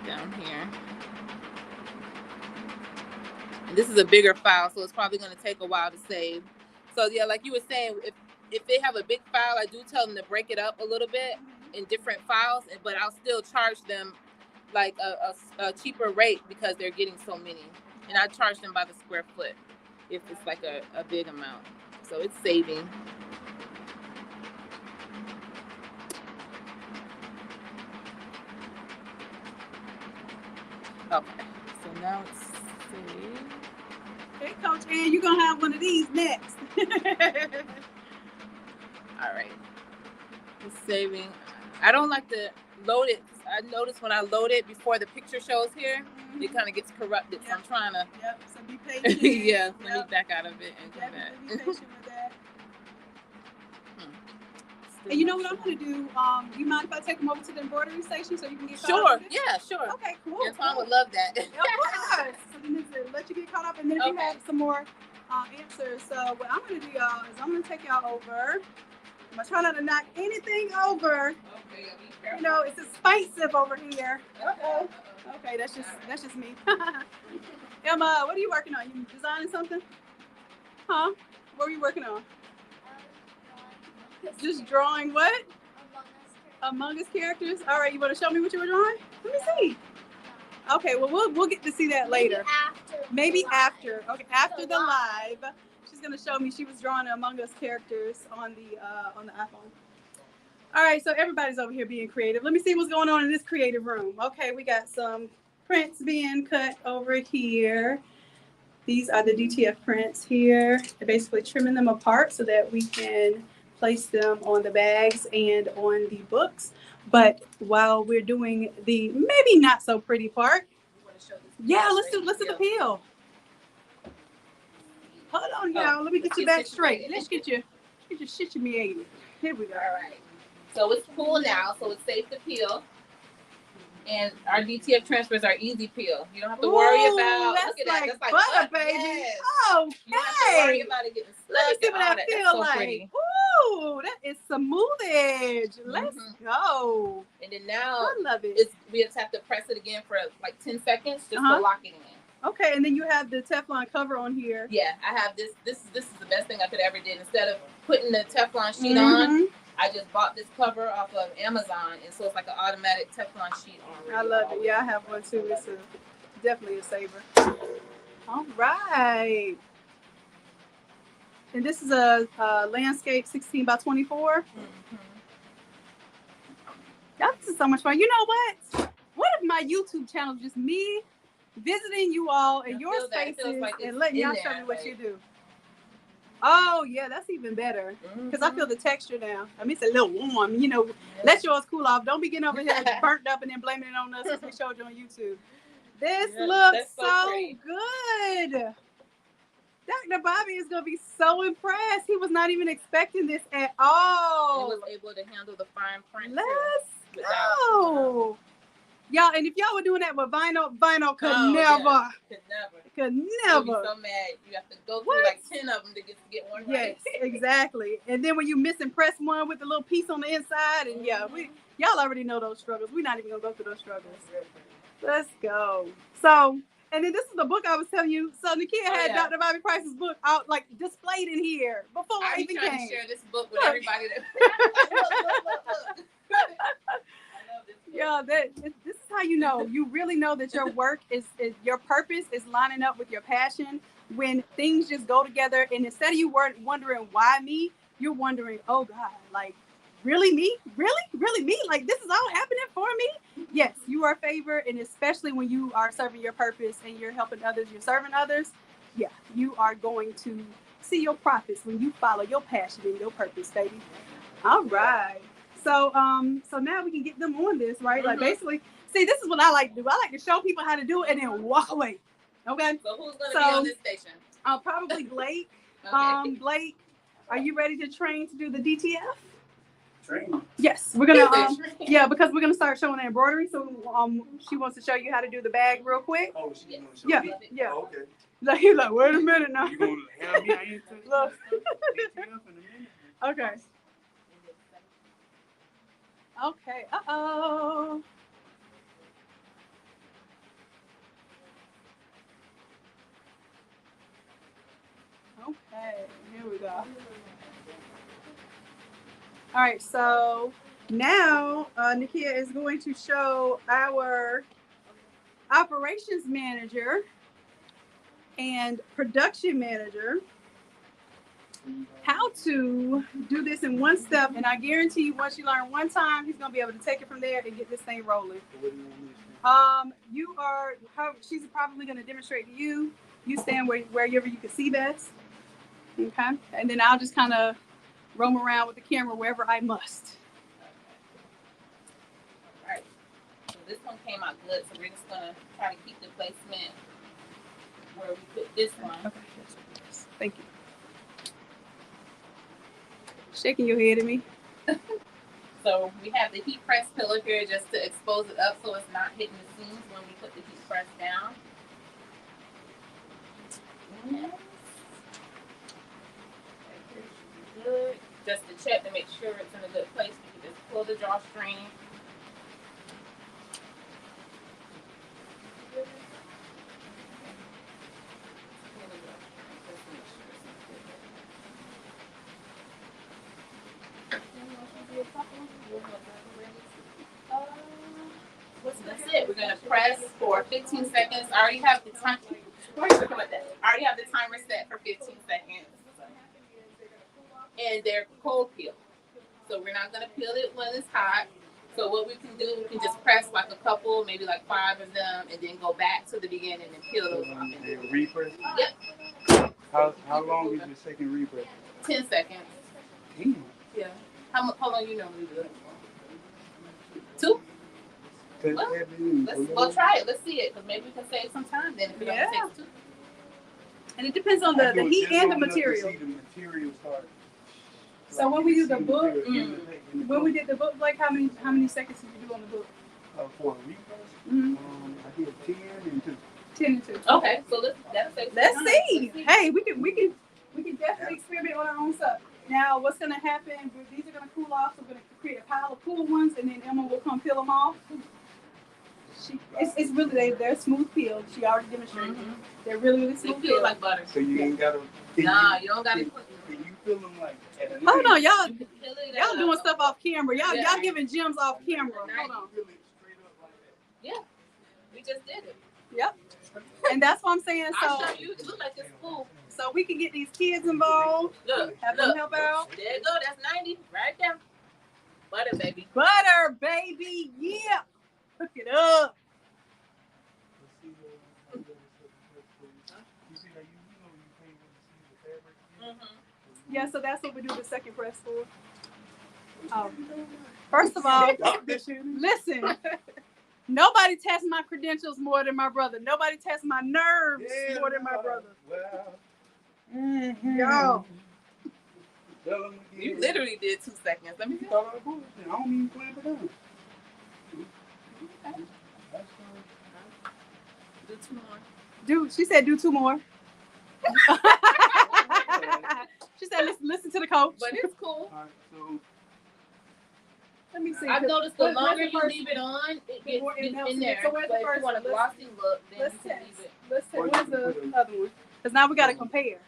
[SPEAKER 2] Down here. And this is a bigger file, so it's probably going to take a while to save. So yeah, like you were saying, if they have a big file, I do tell them to break it up a little bit in different files, but I'll still charge them like a cheaper rate because they're getting so many. And I charge them by the square foot if it's like a big amount. So it's saving. Okay, so now it's saved.
[SPEAKER 1] Okay, Coach Ann, you're going to have one of these next.
[SPEAKER 2] All right. It's saving. I don't like to load it. I notice when I load it before the picture shows here, it kind of gets corrupted. So I'm trying to.
[SPEAKER 1] Yep, so be patient.
[SPEAKER 2] Yeah, let me back out of it and come back.
[SPEAKER 1] Be patient with that. And you know what I'm going to do? You mind if I take them over to the embroidery station so you can get caught
[SPEAKER 2] Sure.
[SPEAKER 1] up?
[SPEAKER 2] Yeah, sure.
[SPEAKER 1] Okay, cool.
[SPEAKER 2] Antoine would love that.
[SPEAKER 1] Of course. So then let you get caught up, and then if you have some more answers. So what I'm going to do, y'all, is I'm going to take y'all over. I'm going to try not to knock anything over.
[SPEAKER 2] Okay,
[SPEAKER 1] you know, it's expensive over here. Uh-oh. Okay, that's just me. Emma, what are you working on? You designing something? Huh? What are you working on? Just drawing what? Among Us characters. All right, you want to show me what you were drawing? Let me see. Okay, well we'll get to see that later. Maybe after. Okay, after the live, she's gonna show me. She was drawing Among Us characters on the iPhone. All right, so everybody's over here being creative. Let me see what's going on in this creative room. Okay, we got some prints being cut over here. These are the DTF prints here. They're basically trimming them apart so that we can place them on the bags and on the books. But while we're doing the maybe not so pretty part, let's do the peel. Hold on, y'all. Let me get you back straight. Let's get you situated. Here we go.
[SPEAKER 2] All right. So it's cool now, so it's safe to peel. And our DTF transfers are easy peel. You don't have to worry about.
[SPEAKER 1] That's
[SPEAKER 2] look at that.
[SPEAKER 1] like
[SPEAKER 2] That's like
[SPEAKER 1] butter, baby.
[SPEAKER 2] Yes.
[SPEAKER 1] Okay.
[SPEAKER 2] You don't have to worry about it getting stuck.
[SPEAKER 1] Let me see what that feels like.
[SPEAKER 2] Pretty.
[SPEAKER 1] Ooh, that is smoothage. Let's go.
[SPEAKER 2] And then now
[SPEAKER 1] I love it.
[SPEAKER 2] We just have to press it again for like 10 seconds just to lock it in.
[SPEAKER 1] Okay, and then you have the Teflon cover on here.
[SPEAKER 2] Yeah, I have this. This is the best thing I could ever did. Instead of putting the Teflon sheet on, I just bought this cover off of Amazon, and so it's like an automatic Teflon sheet already.
[SPEAKER 1] I love it. Yeah, I have one too. It's definitely a saver. All right. And this is a landscape 16 by 24. Y'all, this is so much fun. You know what? What if my YouTube channel is just me visiting you all in your spaces and letting y'all show me what you do? Oh, yeah, that's even better. Because I feel the texture now. I mean, it's a little warm. You know, let yours cool off. Don't be getting over here burnt up and then blaming it on us as we showed you on YouTube. This looks so good. Dr. Bobby is going to be so impressed. He was not even expecting this at all.
[SPEAKER 2] He was able to handle the fine print.
[SPEAKER 1] Let's go. Y'all, and if y'all were doing that with vinyl could never.
[SPEAKER 2] Yeah.
[SPEAKER 1] Could never.
[SPEAKER 2] I'd be so mad. You have to go through like 10 of them to get one right.
[SPEAKER 1] Yes, exactly. And then when you misimpress one with the little piece on the inside, and y'all already know those struggles. We're not even gonna go through those struggles. Let's go. So, and then this is the book I was telling you. So Nikkia had Dr. Bobby Price's book out, like displayed in here before I even came.
[SPEAKER 2] I'm trying to share this book with everybody. Look.
[SPEAKER 1] Yeah, this is how you know. You really know that your work is your purpose is lining up with your passion. When things just go together, and instead of you wondering why me, you're wondering, oh God, like really me? Really me? Like this is all happening for me? Yes, you are favored, and especially when you are serving your purpose and you're helping others, you're serving others. Yeah, you are going to see your profits when you follow your passion and your purpose, baby. All right. So so now we can get them on this, right? Like basically, see, this is what I like to do. I like to show people how to do it and then walk away. Okay.
[SPEAKER 2] So who's gonna be on this station?
[SPEAKER 1] Probably Blake.
[SPEAKER 2] Okay.
[SPEAKER 1] Blake, are you ready to train to do the DTF?
[SPEAKER 3] Train.
[SPEAKER 1] Yes, we're gonna yeah, because we're gonna start showing the embroidery. So she wants to show you how to do the bag real quick.
[SPEAKER 3] Oh, she's gonna show
[SPEAKER 1] Yeah,
[SPEAKER 3] me?
[SPEAKER 1] yeah.
[SPEAKER 3] Oh, okay.
[SPEAKER 1] Like he's like, wait a minute now.
[SPEAKER 3] You gonna have me? I ain't touching
[SPEAKER 1] Look.
[SPEAKER 3] DTF in a minute.
[SPEAKER 1] Okay. Okay. Uh-oh. Okay, here we go. All right, so now Nikkia is going to show our operations manager and production manager how to do this in one step. And I guarantee you, once you learn one time, he's gonna be able to take it from there and get this thing rolling. She's probably gonna demonstrate to you. You stand wherever you can see best. Okay, and then I'll just kind of roam around with the camera wherever I must.
[SPEAKER 2] All right. So this one came out good, so we're just gonna try to keep the placement where we put this one.
[SPEAKER 1] Okay, thank you. Shaking your head at me.
[SPEAKER 2] So we have the heat press pillow here just to expose it up so it's not hitting the seams when we put the heat press down. Yes. Good. Just to check to make sure it's in a good place, we can just pull the drawstring. That's it. We're gonna press for 15 seconds. I already have the time. I already have the timer set for 15 seconds. And they're cold peel. So we're not gonna peel it when it's hot. So what we can do, we can just press like a couple, maybe like 5 of them, and then go back to the beginning and peel those off.
[SPEAKER 3] And repress?
[SPEAKER 2] Yep.
[SPEAKER 3] How long is the second repress?
[SPEAKER 2] 10 seconds.
[SPEAKER 3] Damn.
[SPEAKER 2] Yeah. How long you normally do it? 2? Well, try it. Let's see it, because maybe we can save some time then if it only takes 2.
[SPEAKER 1] And it depends on the heat and the material. So when we do the book, when we did the book, like how many seconds did you do on the book?
[SPEAKER 3] For a repress, I did 10 and 2.
[SPEAKER 2] 10 and 2. Okay, so let's
[SPEAKER 1] see. Hey, we can definitely experiment on our own stuff. Now, what's gonna happen? These are gonna cool off. So we're gonna create a pile of cool ones, and then Emma will come peel them off. It's really they're smooth peeled. She already demonstrated. They're really smooth peeled,
[SPEAKER 2] like butter.
[SPEAKER 3] So you ain't gotta.
[SPEAKER 2] You don't gotta.
[SPEAKER 3] Can you feel them like?
[SPEAKER 1] Oh no, y'all doing stuff off camera. Y'all giving gems off camera. Hold on.
[SPEAKER 2] Yeah, we just did it.
[SPEAKER 1] Yep. And that's what I'm saying. So
[SPEAKER 2] I'll show you. It looks like it's cool.
[SPEAKER 1] So we can get these kids involved. Have them help out.
[SPEAKER 2] There you go. That's 90 right there. Butter, baby.
[SPEAKER 1] Butter, baby. Yeah. Hook it up. Yeah, so that's what we do the second press for. First of all, listen. Nobody tests my credentials more than my brother. Nobody tests my nerves more than my brother. Yo.
[SPEAKER 2] You literally did 2 seconds. Let me see.
[SPEAKER 3] I don't even plan for that.
[SPEAKER 2] Do 2 more.
[SPEAKER 1] She said do 2 more. She said listen to the coach.
[SPEAKER 2] But it's cool.
[SPEAKER 3] All right, so
[SPEAKER 1] let me see.
[SPEAKER 2] I've noticed the longer you leave it on, it gets in there.
[SPEAKER 1] So where's the
[SPEAKER 2] but if
[SPEAKER 1] first
[SPEAKER 2] you want a
[SPEAKER 1] one?
[SPEAKER 2] glossy look, then
[SPEAKER 1] Let's
[SPEAKER 2] you can
[SPEAKER 1] test.
[SPEAKER 2] leave it.
[SPEAKER 1] Let's test. Where's the other one? Because now we got to compare.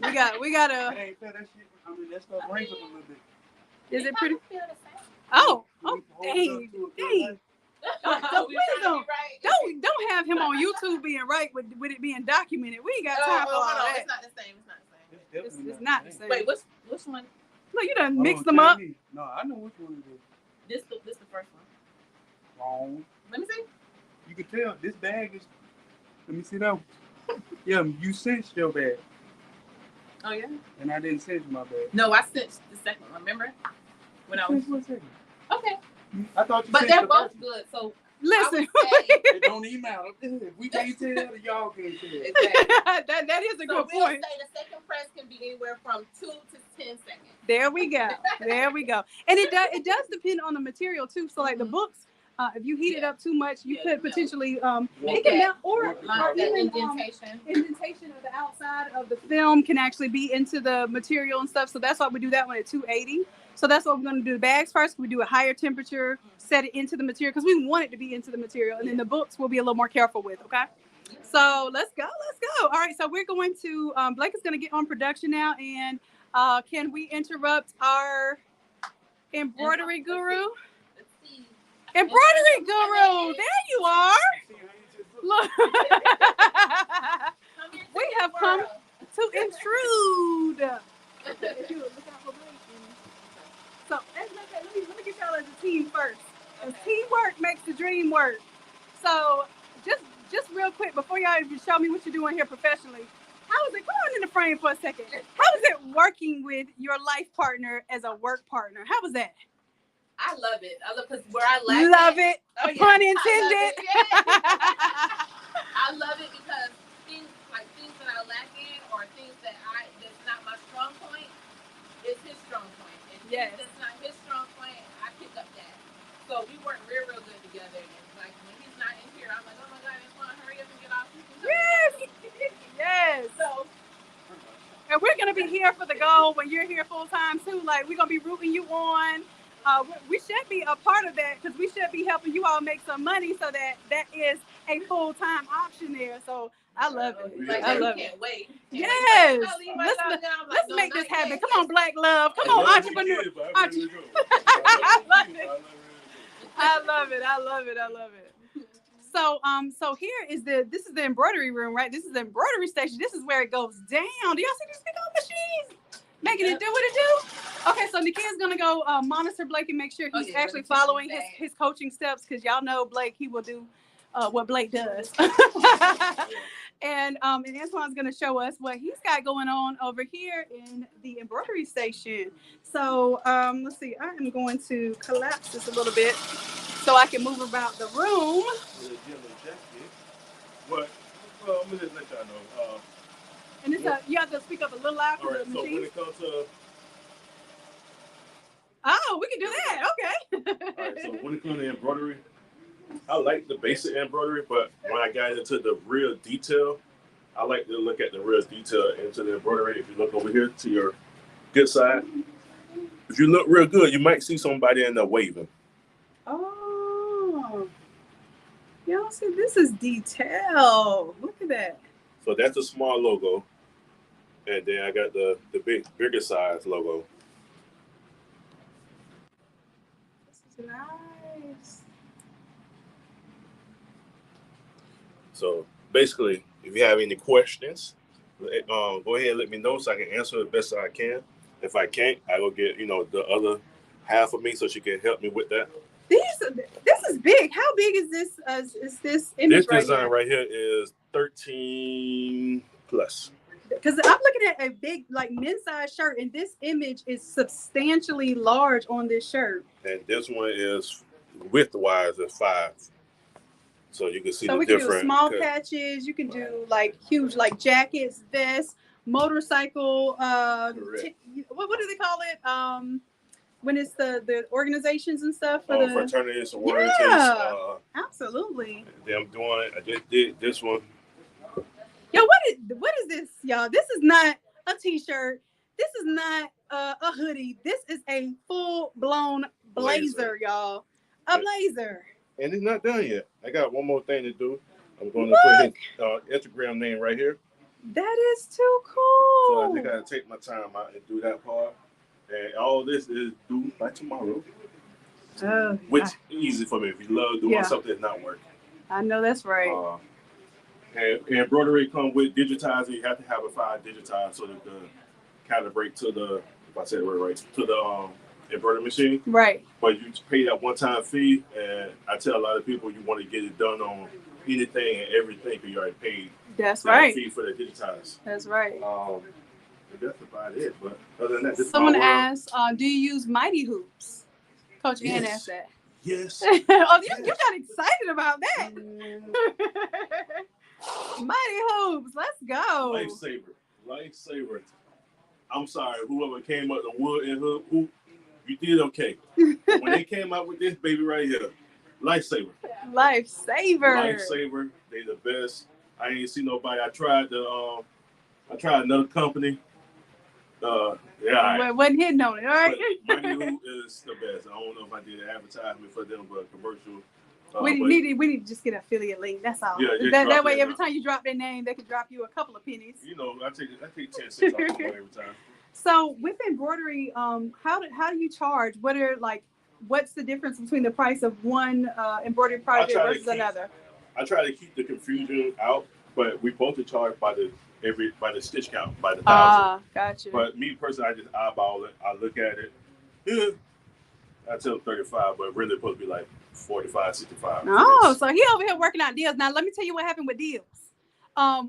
[SPEAKER 1] We got to.
[SPEAKER 3] that ain't fair. That shit. I mean, that stuff brings up a little bit.
[SPEAKER 1] Is it pretty?
[SPEAKER 2] Feel the same.
[SPEAKER 1] Oh,
[SPEAKER 3] Can
[SPEAKER 1] dang.
[SPEAKER 3] we hold it up to a good
[SPEAKER 1] So
[SPEAKER 2] We
[SPEAKER 1] please
[SPEAKER 2] trying to be right.
[SPEAKER 1] don't have him on YouTube being right with it being documented. We ain't got time for all
[SPEAKER 2] Hold on.
[SPEAKER 1] that.
[SPEAKER 2] It's not the same. It's not the same.
[SPEAKER 1] It's not the same.
[SPEAKER 2] Wait, which one?
[SPEAKER 1] Look, you done mix them up.
[SPEAKER 4] No, I know which one it is.
[SPEAKER 2] This the first one.
[SPEAKER 4] Wrong.
[SPEAKER 2] Let me see.
[SPEAKER 4] You can tell this bag is. Let me see that one. Yeah, you cinched your bag.
[SPEAKER 2] Oh yeah.
[SPEAKER 4] And I didn't cinch my bag.
[SPEAKER 2] No, I cinched the second one. Remember when I was? Okay.
[SPEAKER 4] I thought you.
[SPEAKER 2] But they're both good. So
[SPEAKER 1] listen,
[SPEAKER 4] it don't even matter. If we can't tell, y'all can't tell.
[SPEAKER 2] Exactly.
[SPEAKER 1] that is a good
[SPEAKER 2] we'll
[SPEAKER 1] point.
[SPEAKER 2] say the second press can be anywhere from 2 to 10 seconds.
[SPEAKER 1] There we go. There we go. And it does depend on the material too. So like the books, if you heat it up too much, you could potentially it can melt, or even indentation of the outside of the film can actually be into the material and stuff. So that's why we do that one at 280. So that's what we're going to do. The bags first. We do a higher temperature, set it into the material because we want it to be into the material, and then the books we'll be a little more careful with. Okay. So let's go. All right. So we're going to Blake is going to get on production now, and can we interrupt our embroidery guru? Embroidery guru, there you are. Look, we have come to intrude. So let me get y'all as a team first. Because teamwork makes the dream work. So just real quick before y'all even show me what you're doing here professionally, how is it? Come on in the frame for a second. How is it working with your life partner as a work partner? How was that?
[SPEAKER 2] I love it. I love because where I like
[SPEAKER 1] love it.
[SPEAKER 2] Oh, yeah.
[SPEAKER 1] Pun intended.
[SPEAKER 2] I love it because things that I lack in or things that's not my strong point is his strong point. And things that's not his strong point, I pick up that. So we work real good together. And like when he's not in here, I'm like, oh my God, Antoine, hurry up and get off.
[SPEAKER 1] Yes. So, and we're gonna be here for the goal when you're here full time too. Like we're gonna be rooting you on. We should be a part of that because we should be helping you all make some money so that is a full-time option there. So I love it.
[SPEAKER 2] Like,
[SPEAKER 1] I love
[SPEAKER 2] can't
[SPEAKER 1] it.
[SPEAKER 2] wait.
[SPEAKER 1] Yes.
[SPEAKER 2] Let's
[SPEAKER 1] make this happen. Come on, Black Love. Come on, entrepreneur. I love it. So here is this is the embroidery room, right? This is the embroidery station. This is where it goes down. Do y'all see these big old machines? Making it do what it do. Okay, so Nikkia's gonna go monitor Blake and make sure he's actually following his coaching steps because y'all know Blake, he will do what Blake does. And Antoine's gonna show us what he's got going on over here in the embroidery station. So let's see, I am going to collapse this a little bit so I can move about the room.
[SPEAKER 3] Well, I'm gonna just let y'all know.
[SPEAKER 1] And it's you have to speak up a little loud for the machine.
[SPEAKER 3] So when it comes to
[SPEAKER 1] we can do that. Okay.
[SPEAKER 3] all right, so when it comes to embroidery, I like the basic embroidery, but when I got into the real detail, I like to look at the real detail into the embroidery. If you look over here to your good side, if you look real good, you might see somebody in there waving.
[SPEAKER 1] Oh, y'all see, this is detail. Look at that.
[SPEAKER 3] So that's a small logo. And then I got the bigger size logo.
[SPEAKER 1] This is nice.
[SPEAKER 3] So basically, if you have any questions, go ahead and let me know so I can answer the best I can. If I can't, I will get the other half of me so she can help me with that.
[SPEAKER 1] This is big. How big is this? Is this image?
[SPEAKER 3] This design right here is 13 plus.
[SPEAKER 1] Because I'm looking at a big, like, men's size shirt, and this image is substantially large on this shirt. And
[SPEAKER 3] this one is width-wise is 5. So you can see the difference.
[SPEAKER 1] So we can do small patches. You can do, like, huge, like, jackets, vests, motorcycle. What do they call it? When it's the organizations and stuff for the
[SPEAKER 3] fraternities, sororities.
[SPEAKER 1] Yeah, absolutely.
[SPEAKER 3] I just did this one.
[SPEAKER 1] Yo, what is this, y'all? This is not a t-shirt. This is not a hoodie. This is a full-blown blazer, y'all. A blazer.
[SPEAKER 3] And it's not done yet. I got one more thing to do. I'm going to put his Instagram name right here.
[SPEAKER 1] That is too cool.
[SPEAKER 3] So I think I gotta take my time out and do that part. And all this is due by tomorrow. Which is easy for me. If you love doing something that's not working.
[SPEAKER 1] I know that's right.
[SPEAKER 3] And embroidery comes with digitizing. You have to have a file digitized so that the calibrate to the if I said it right, to the embroidery machine.
[SPEAKER 1] Right.
[SPEAKER 3] But you pay that one-time fee, and I tell a lot of people you want to get it done on anything and everything because you already paid
[SPEAKER 1] That's
[SPEAKER 3] that
[SPEAKER 1] right.
[SPEAKER 3] fee for the digitize.
[SPEAKER 1] That's right.
[SPEAKER 3] That's about it. But other than that, this
[SPEAKER 1] Someone
[SPEAKER 3] is my world.
[SPEAKER 1] asked, do you use Mighty Hoops? Coach Ann
[SPEAKER 3] Yes.
[SPEAKER 1] asked that.
[SPEAKER 3] Yes.
[SPEAKER 1] Oh, you got excited about that. Mighty Hoops, let's go.
[SPEAKER 3] Lifesaver. I'm sorry, whoever came up with the wood and hoop, you did okay. When they came out with this baby right here, lifesaver. Lifesaver. They the best. I ain't see nobody. I tried another company.
[SPEAKER 1] Wasn't hitting on it, all right?
[SPEAKER 3] But Mighty Hoop is the best. I don't know if I did an advertisement for them, but commercial.
[SPEAKER 1] We need to just get an affiliate link. That's all.
[SPEAKER 3] Yeah,
[SPEAKER 1] that way, every time you drop their name, they can drop you a couple of pennies.
[SPEAKER 3] You know, I take 10 cents off every time.
[SPEAKER 1] So with embroidery, how do you charge? What's the difference between the price of one embroidery project versus another?
[SPEAKER 3] I try to keep the confusion out, but we both are charged by the stitch count, by the 1,000.
[SPEAKER 1] Gotcha.
[SPEAKER 3] But me personally, I just eyeball it. I look at it. Yeah, I tell them 35, but really it's supposed to be like 45, 65.
[SPEAKER 1] Oh, so he over here working out deals. Now let me tell you what happened with deals.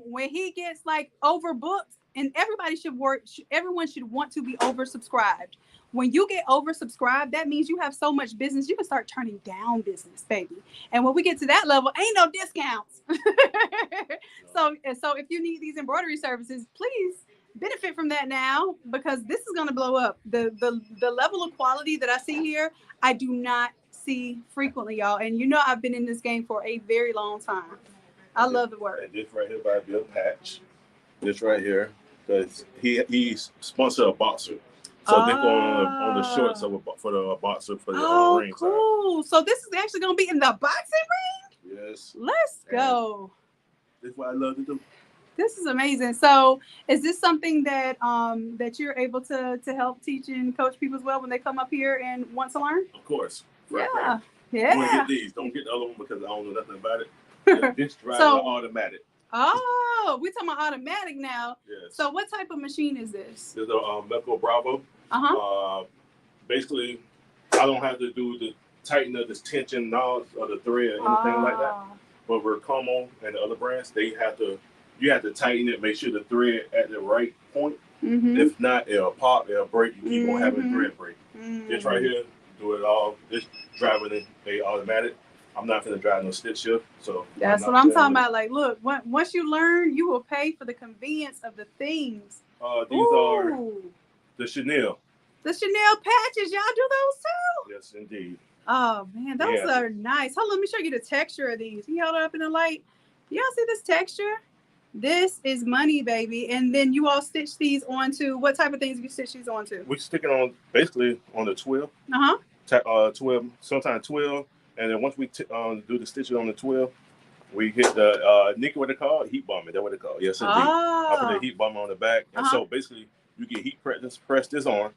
[SPEAKER 1] When he gets like overbooked, and everyone should want to be oversubscribed. When you get oversubscribed, that means you have so much business, you can start turning down business, baby. And when we get to that level, ain't no discounts. So if you need these embroidery services, please benefit from that now, because this is going to blow up. The level of quality that I see here, I do not see frequently, y'all. And you know, I've been in this game for a very long time. I love the work.
[SPEAKER 3] And this right here by Bill Patch. This right here, because he's sponsored a boxer. So they're going on the shorts for the boxer for the ring.
[SPEAKER 1] Cool. So this is actually going to be in the boxing ring?
[SPEAKER 3] Yes.
[SPEAKER 1] Let's go.
[SPEAKER 3] This is what I love to do.
[SPEAKER 1] This is amazing. So is this something that that you're able to help teach and coach people as well when they come up here and want to learn?
[SPEAKER 3] Of course.
[SPEAKER 1] Yeah.
[SPEAKER 3] You want to get these. Don't get the other one because I don't know nothing about it. This drives automatic.
[SPEAKER 1] Oh, we're talking about automatic now.
[SPEAKER 3] Yes.
[SPEAKER 1] So what type of machine is this?
[SPEAKER 3] There's a Meco Bravo. Basically, I don't have to do the tighten of this tension knobs or the thread or anything like that. But with Como and the other brands, you have to tighten it, make sure the thread at the right point. Mm-hmm. If not, it'll pop, it'll break. You keep on having thread break. Mm-hmm. This right here, do it all. This driving a automatic. I'm not gonna drive no stitch shift, so
[SPEAKER 1] that's what I'm talking about. Like, look, once you learn, you will pay for the convenience of the things.
[SPEAKER 3] These are the Chanel.
[SPEAKER 1] The Chanel patches, y'all do those too?
[SPEAKER 3] Yes, indeed.
[SPEAKER 1] Oh man, those are nice. Hold on, let me show you the texture of these. You held it up in the light. Y'all see this texture? This is money, baby. And then you all stitch these onto what type of things you stitch these onto?
[SPEAKER 3] We stick it on basically on the 12. 12, sometimes 12. And then once we do the stitches on the 12, we hit the Nikkia, what they call it? Heat bombing. That's what they call it. Yes, indeed. I put the heat bomber on the back. And so basically, you can heat press this on.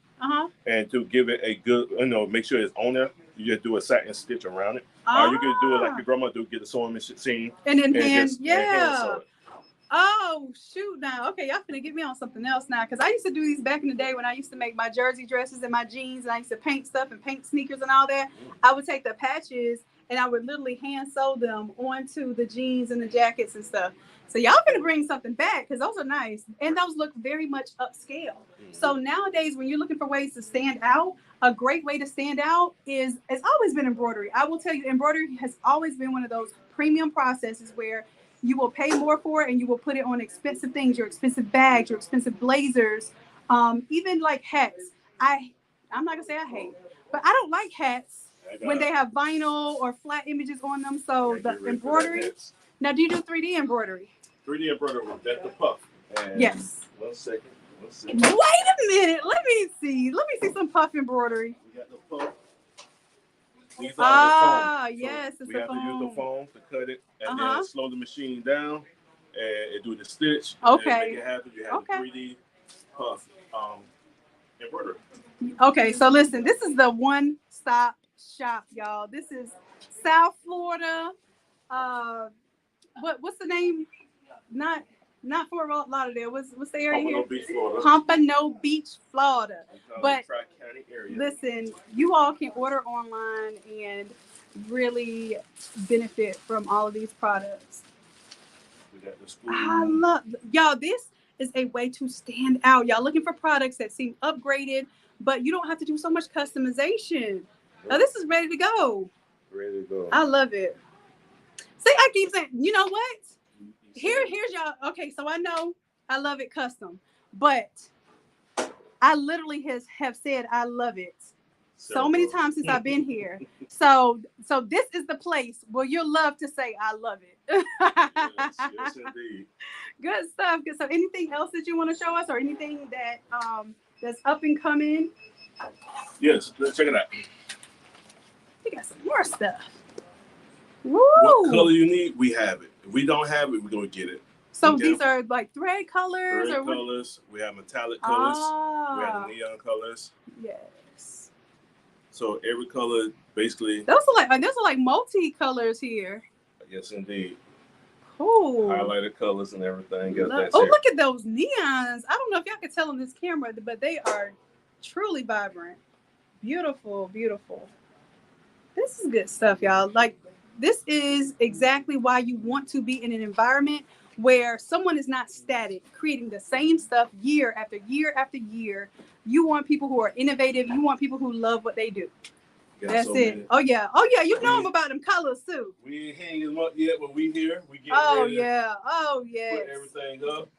[SPEAKER 3] And to give it a good, make sure it's on there, you just do a satin stitch around it. Or you can do it like your grandma do, get a sewing machine.
[SPEAKER 1] And then hand sew it. Oh, shoot now. Okay, y'all finna get me on something else now. Because I used to do these back in the day when I used to make my jersey dresses and my jeans. And I used to paint stuff and paint sneakers and all that. I would take the patches and I would literally hand sew them onto the jeans and the jackets and stuff. So y'all finna bring something back because those are nice. And those look very much upscale. So nowadays, when you're looking for ways to stand out, a great way to stand out it's always been embroidery. I will tell you, embroidery has always been one of those premium processes where you will pay more for it and you will put it on expensive things, your expensive bags, your expensive blazers, even like hats. I'm not gonna say I hate, but I don't like hats when they have vinyl or flat images on them. So the embroidery. Now, do you do 3D embroidery?
[SPEAKER 3] 3D embroidery, that's the puff. And
[SPEAKER 1] yes.
[SPEAKER 3] One second.
[SPEAKER 1] Wait a minute. Let me see some puff embroidery.
[SPEAKER 3] We got the puff. These are the foam.
[SPEAKER 1] Yes, it's
[SPEAKER 3] we
[SPEAKER 1] the
[SPEAKER 3] have
[SPEAKER 1] foam.
[SPEAKER 3] to use the foam to cut it and then slow the machine down and it do the stitch.
[SPEAKER 1] Okay.
[SPEAKER 3] And make it happen. You have the 3D puff embroidery.
[SPEAKER 1] Okay, so listen, this is the one-stop shop, y'all. This is South Florida. What's the name? Not Not Fort Lauderdale. What's the area here?
[SPEAKER 3] Pompano Beach, Florida.
[SPEAKER 1] Pompano Beach, Florida. But
[SPEAKER 3] Tri-County area.
[SPEAKER 1] listen, you all can order online and really benefit from all of these products.
[SPEAKER 3] We got the school.
[SPEAKER 1] I love y'all. This is a way to stand out. Y'all looking for products that seem upgraded, but you don't have to do so much customization. Now this is ready to go.
[SPEAKER 3] Ready to go.
[SPEAKER 1] I love it. See, I keep saying, you know what? Here's y'all. Okay, so I know I love it custom, but I literally have said I love it so many times since I've been here. So this is the place where you'll love to say I love it.
[SPEAKER 3] Yes, indeed.
[SPEAKER 1] Good stuff. Good stuff. Anything else that you want to show us, or anything that that's up and coming?
[SPEAKER 3] Yes, let's check it out.
[SPEAKER 1] We got some more stuff. Woo!
[SPEAKER 3] What color you need, we have it. If we don't have it, we're gonna get it.
[SPEAKER 1] So these are like thread colors,
[SPEAKER 3] Thread
[SPEAKER 1] or what?
[SPEAKER 3] colors. We have metallic colors. We have
[SPEAKER 1] Ah,
[SPEAKER 3] neon colors.
[SPEAKER 1] yes.
[SPEAKER 3] So every color, basically.
[SPEAKER 1] Those are like multi-colors here.
[SPEAKER 3] Yes, indeed.
[SPEAKER 1] Cool.
[SPEAKER 3] Highlighted colors and everything. Yes, that's
[SPEAKER 1] Oh,
[SPEAKER 3] it.
[SPEAKER 1] look at those neons. I don't know if y'all can tell on this camera, but they are truly vibrant. Beautiful, beautiful. This is good stuff, y'all. Like, this is exactly why you want to be in an environment where someone is not static, creating the same stuff year after year after year. You want people who are innovative. You want people who love what they do. That's
[SPEAKER 3] so
[SPEAKER 1] it.
[SPEAKER 3] many.
[SPEAKER 1] Oh yeah. You know them about them colors too.
[SPEAKER 3] We ain't hanging them up yet, but we here. We get
[SPEAKER 1] Oh
[SPEAKER 3] ready to
[SPEAKER 1] yeah.
[SPEAKER 3] put everything up.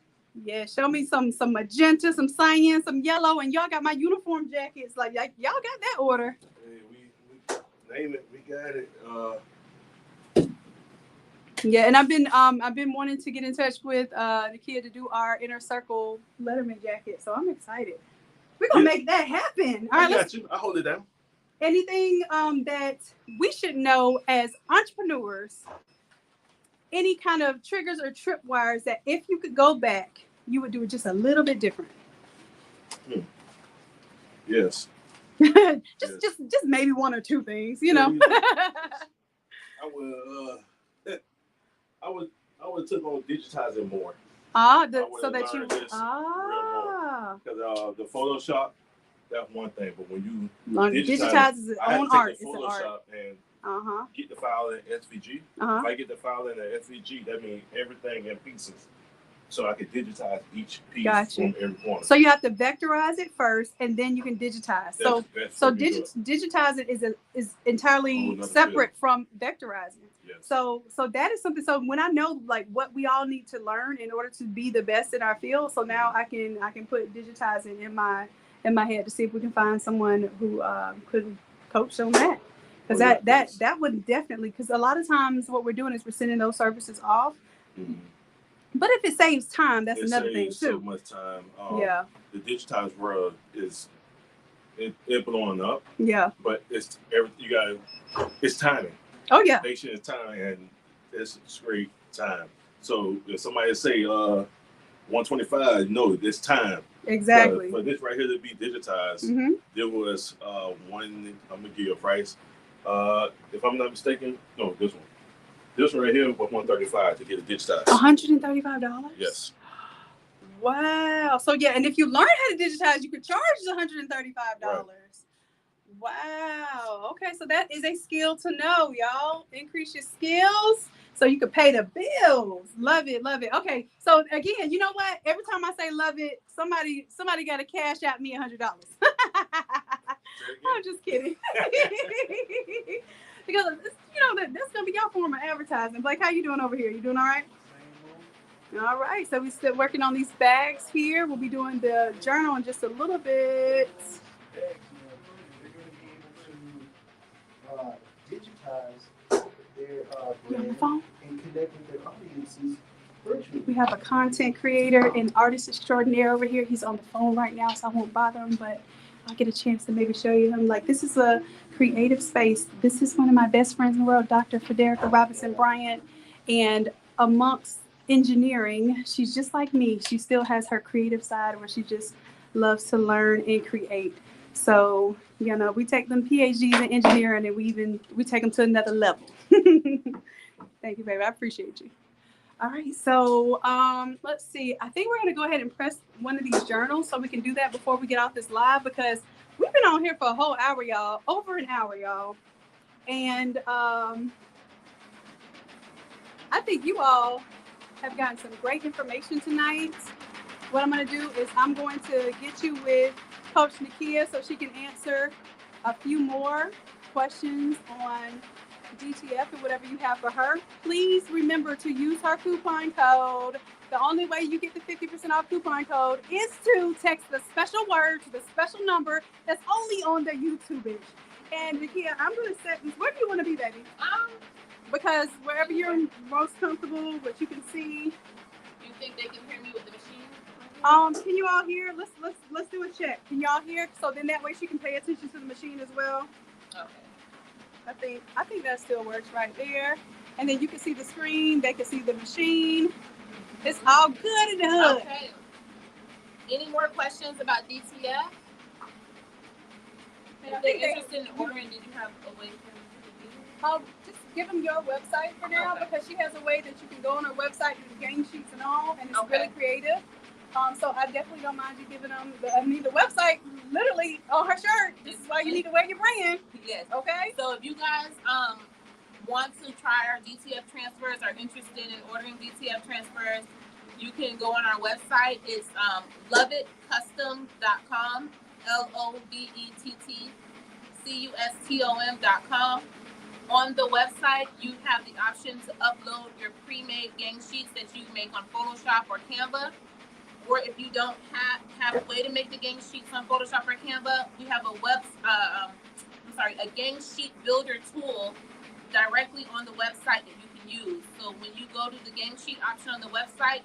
[SPEAKER 1] Yeah, show me some magenta, some cyan, some yellow, and y'all got my uniform jackets. Like y'all got that order.
[SPEAKER 3] Hey, we name it. We got it.
[SPEAKER 1] Yeah, and I've been wanting to get in touch with Nikkia to do our inner circle Letterman jacket, so I'm excited. We're gonna make that happen. All right,
[SPEAKER 3] I got you. I hold it down.
[SPEAKER 1] anything that we should know as entrepreneurs, any kind of triggers or tripwires that if you could go back, you would do it just a little bit different.
[SPEAKER 3] Yes.
[SPEAKER 1] just maybe one or two things, you know.
[SPEAKER 3] I would took on digitizing more.
[SPEAKER 1] So that you
[SPEAKER 3] because the Photoshop, that's one thing, but when you
[SPEAKER 1] digitize is its own art. It's an art.
[SPEAKER 3] Photoshop and get the file in SVG. If I get the file in the SVG, that means everything in pieces. So I can digitize each piece from every corner.
[SPEAKER 1] So you have to vectorize it first, and then you can digitize. Digitizing is entirely separate from vectorizing.
[SPEAKER 3] Yes.
[SPEAKER 1] So that is something. So when I know like what we all need to learn in order to be the best in our field, so now I can put digitizing in my head to see if we can find someone who could coach on that. Because that would definitely, because a lot of times what we're doing is we're sending those services off. Mm-hmm. But if it saves time, that's another thing too.
[SPEAKER 3] So much time. The digitized world is it blowing up. Yeah. But it's timing.
[SPEAKER 1] Oh yeah.
[SPEAKER 3] Patient is time, and it's straight time. So if somebody say 125, no, it's time.
[SPEAKER 1] Exactly.
[SPEAKER 3] For this right here to be digitized, there was one. I'm gonna give you a price. If I'm not mistaken, no, this one. This one right here was $135 to get it digitized.
[SPEAKER 1] $135?
[SPEAKER 3] Yes.
[SPEAKER 1] Wow. So yeah, and if you learn how to digitize, you could charge $135. Right. Wow. Okay, so that is a skill to know, y'all. Increase your skills so you can pay the bills. Love it, love it. Okay, so again, you know what? Every time I say love it, somebody got to cash out me $100. I'm just kidding. Because that's gonna be your form of advertising. Blake, how you doing over here? You doing all right? All right. So we're still working on these bags here. We'll be doing the journal in just a little bit.
[SPEAKER 5] They're going to be able to digitize their brand and connect with their audiences virtually.
[SPEAKER 1] We have a content creator and artist extraordinaire over here. He's on the phone right now, so I won't bother him, but I'll get a chance to maybe show you him. Like, this is a creative space. This is one of my best friends in the world, Dr. Federica Robinson Bryant. And amongst engineering, she's just like me. She still has her creative side where she just loves to learn and create. So, we take them PhDs in engineering and we take them to another level. Thank you, baby. I appreciate you. All right, so let's see. I think we're gonna go ahead and press one of these journals so we can do that before we get off this live, because we've been on here for a whole hour, y'all, over an hour, y'all. And I think you all have gotten some great information tonight. What I'm gonna do is I'm going to get you with Coach Nikkia so she can answer a few more questions on DTF and whatever you have for her. Please remember to use her coupon code. The only way you get the 50% off coupon code is to text the special word to the special number that's only on the YouTube. And Nikkia, I'm going to set this. Where do you want to be, baby? Because wherever you're most comfortable, what you can see.
[SPEAKER 2] You think they can hear me with the machine?
[SPEAKER 1] Can you all hear? Let's do a check. Can y'all hear? So then that way she can pay attention to the machine as well.
[SPEAKER 2] Okay.
[SPEAKER 1] I think that still works right there. And then you can see the screen. They can see the machine. It's all good in the hood.
[SPEAKER 2] Okay. Any more questions about DTF? If they're interested in ordering, did you have a way for them to do?
[SPEAKER 1] Just give them your website for now,
[SPEAKER 2] Okay.
[SPEAKER 1] because she has a way that you can go on her website and do game sheets and all, and it's
[SPEAKER 2] Okay.
[SPEAKER 1] really creative. So I definitely don't mind you giving them the website literally on her shirt. This is why you need to wear your brand.
[SPEAKER 2] Yes.
[SPEAKER 1] Okay.
[SPEAKER 2] So if you guys want to try our DTF transfers, are interested in ordering DTF transfers, you can go on our website. It's lovettcustom.com, LOVETTCUSTOM.com. On the website, you have the option to upload your pre-made gang sheets that you make on Photoshop or Canva. Or if you don't have a way to make the gang sheets on Photoshop or Canva, we have a gang sheet builder tool directly on the website that you can use. So when you go to the gang sheet option on the website,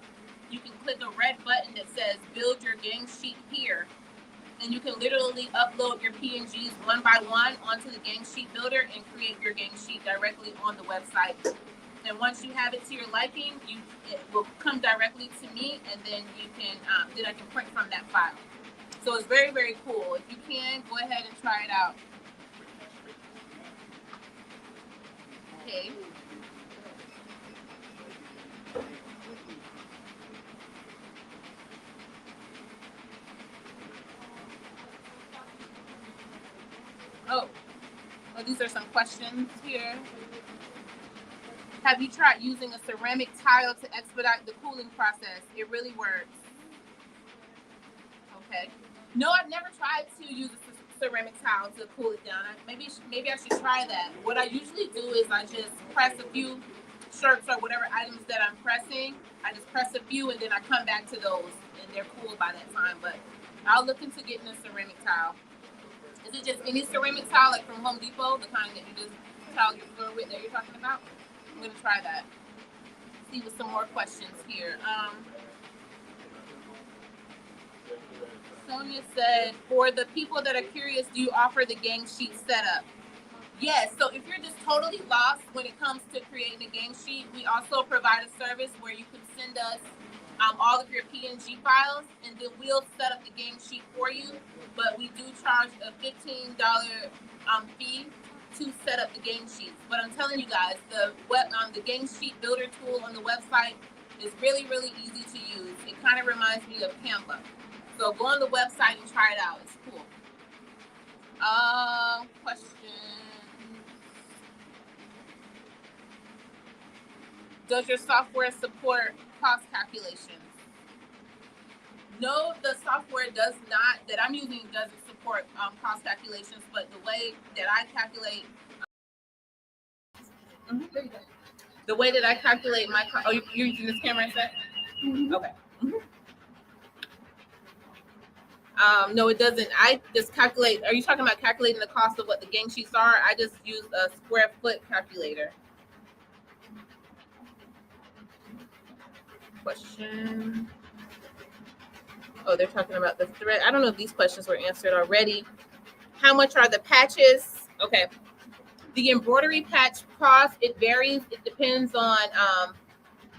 [SPEAKER 2] you can click a red button that says build your gang sheet here. And you can literally upload your PNGs one by one onto the gang sheet builder and create your gang sheet directly on the website. And once you have it to your liking, it will come directly to me, and then you can then I can print from that file. So it's very, very cool. If you can, go ahead and try it out. Okay. Oh, these are some questions here. Have you tried using a ceramic tile to expedite the cooling process? It really works. Okay. No, I've never tried to use a ceramic tile to cool it down. Maybe I should try that. What I usually do is I just press a few shirts or whatever items that I'm pressing. I just press a few and then I come back to those and they're cool by that time. But I'll look into getting a ceramic tile. Is it just any ceramic tile, like from Home Depot, the kind that you just tile your floor with that you're talking about? I'm gonna try that. See with some more questions here. Sonia said, for the people that are curious, do you offer the gang sheet setup? Yes, so if you're just totally lost when it comes to creating a gang sheet, we also provide a service where you can send us all of your PNG files, and then we'll set up the gang sheet for you. But we do charge a $15 fee to set up the gang sheets. But I'm telling you guys, the gang sheet builder tool on the website is really, really easy to use. It kind of reminds me of Canva. So go on the website and try it out. It's cool. Question. Does your software support cost calculations? No, the software does not, that I'm using doesn't support cost calculations, but the way that I calculate, the way that I calculate my, you're using this camera set? Mm-hmm. Okay. Mm-hmm. No, it doesn't. I just calculate, are you talking about calculating the cost of what the gang sheets are? I just use a square foot calculator. Question. Oh, they're talking about the thread. I don't know if these questions were answered already. How much are the patches? Okay. The embroidery patch cost, it varies. It depends on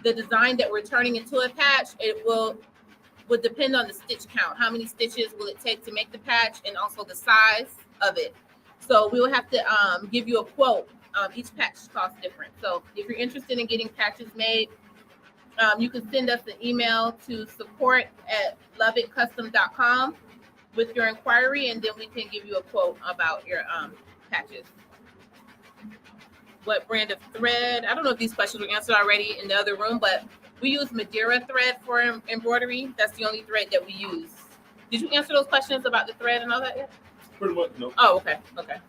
[SPEAKER 2] the design that we're turning into a patch. It would depend on the stitch count. How many stitches will it take to make the patch, and also the size of it. So we will have to give you a quote. Each patch costs different. So if you're interested in getting patches made, You can send us an email to support@loveitcustom.com with your inquiry, and then we can give you a quote about your patches. What brand of thread? I don't know if these questions were answered already in the other room, but we use Madeira thread for embroidery. That's the only thread that we use. Did you answer those questions about the thread and all that yet?
[SPEAKER 3] Pretty much, no.
[SPEAKER 2] Oh, okay. Okay.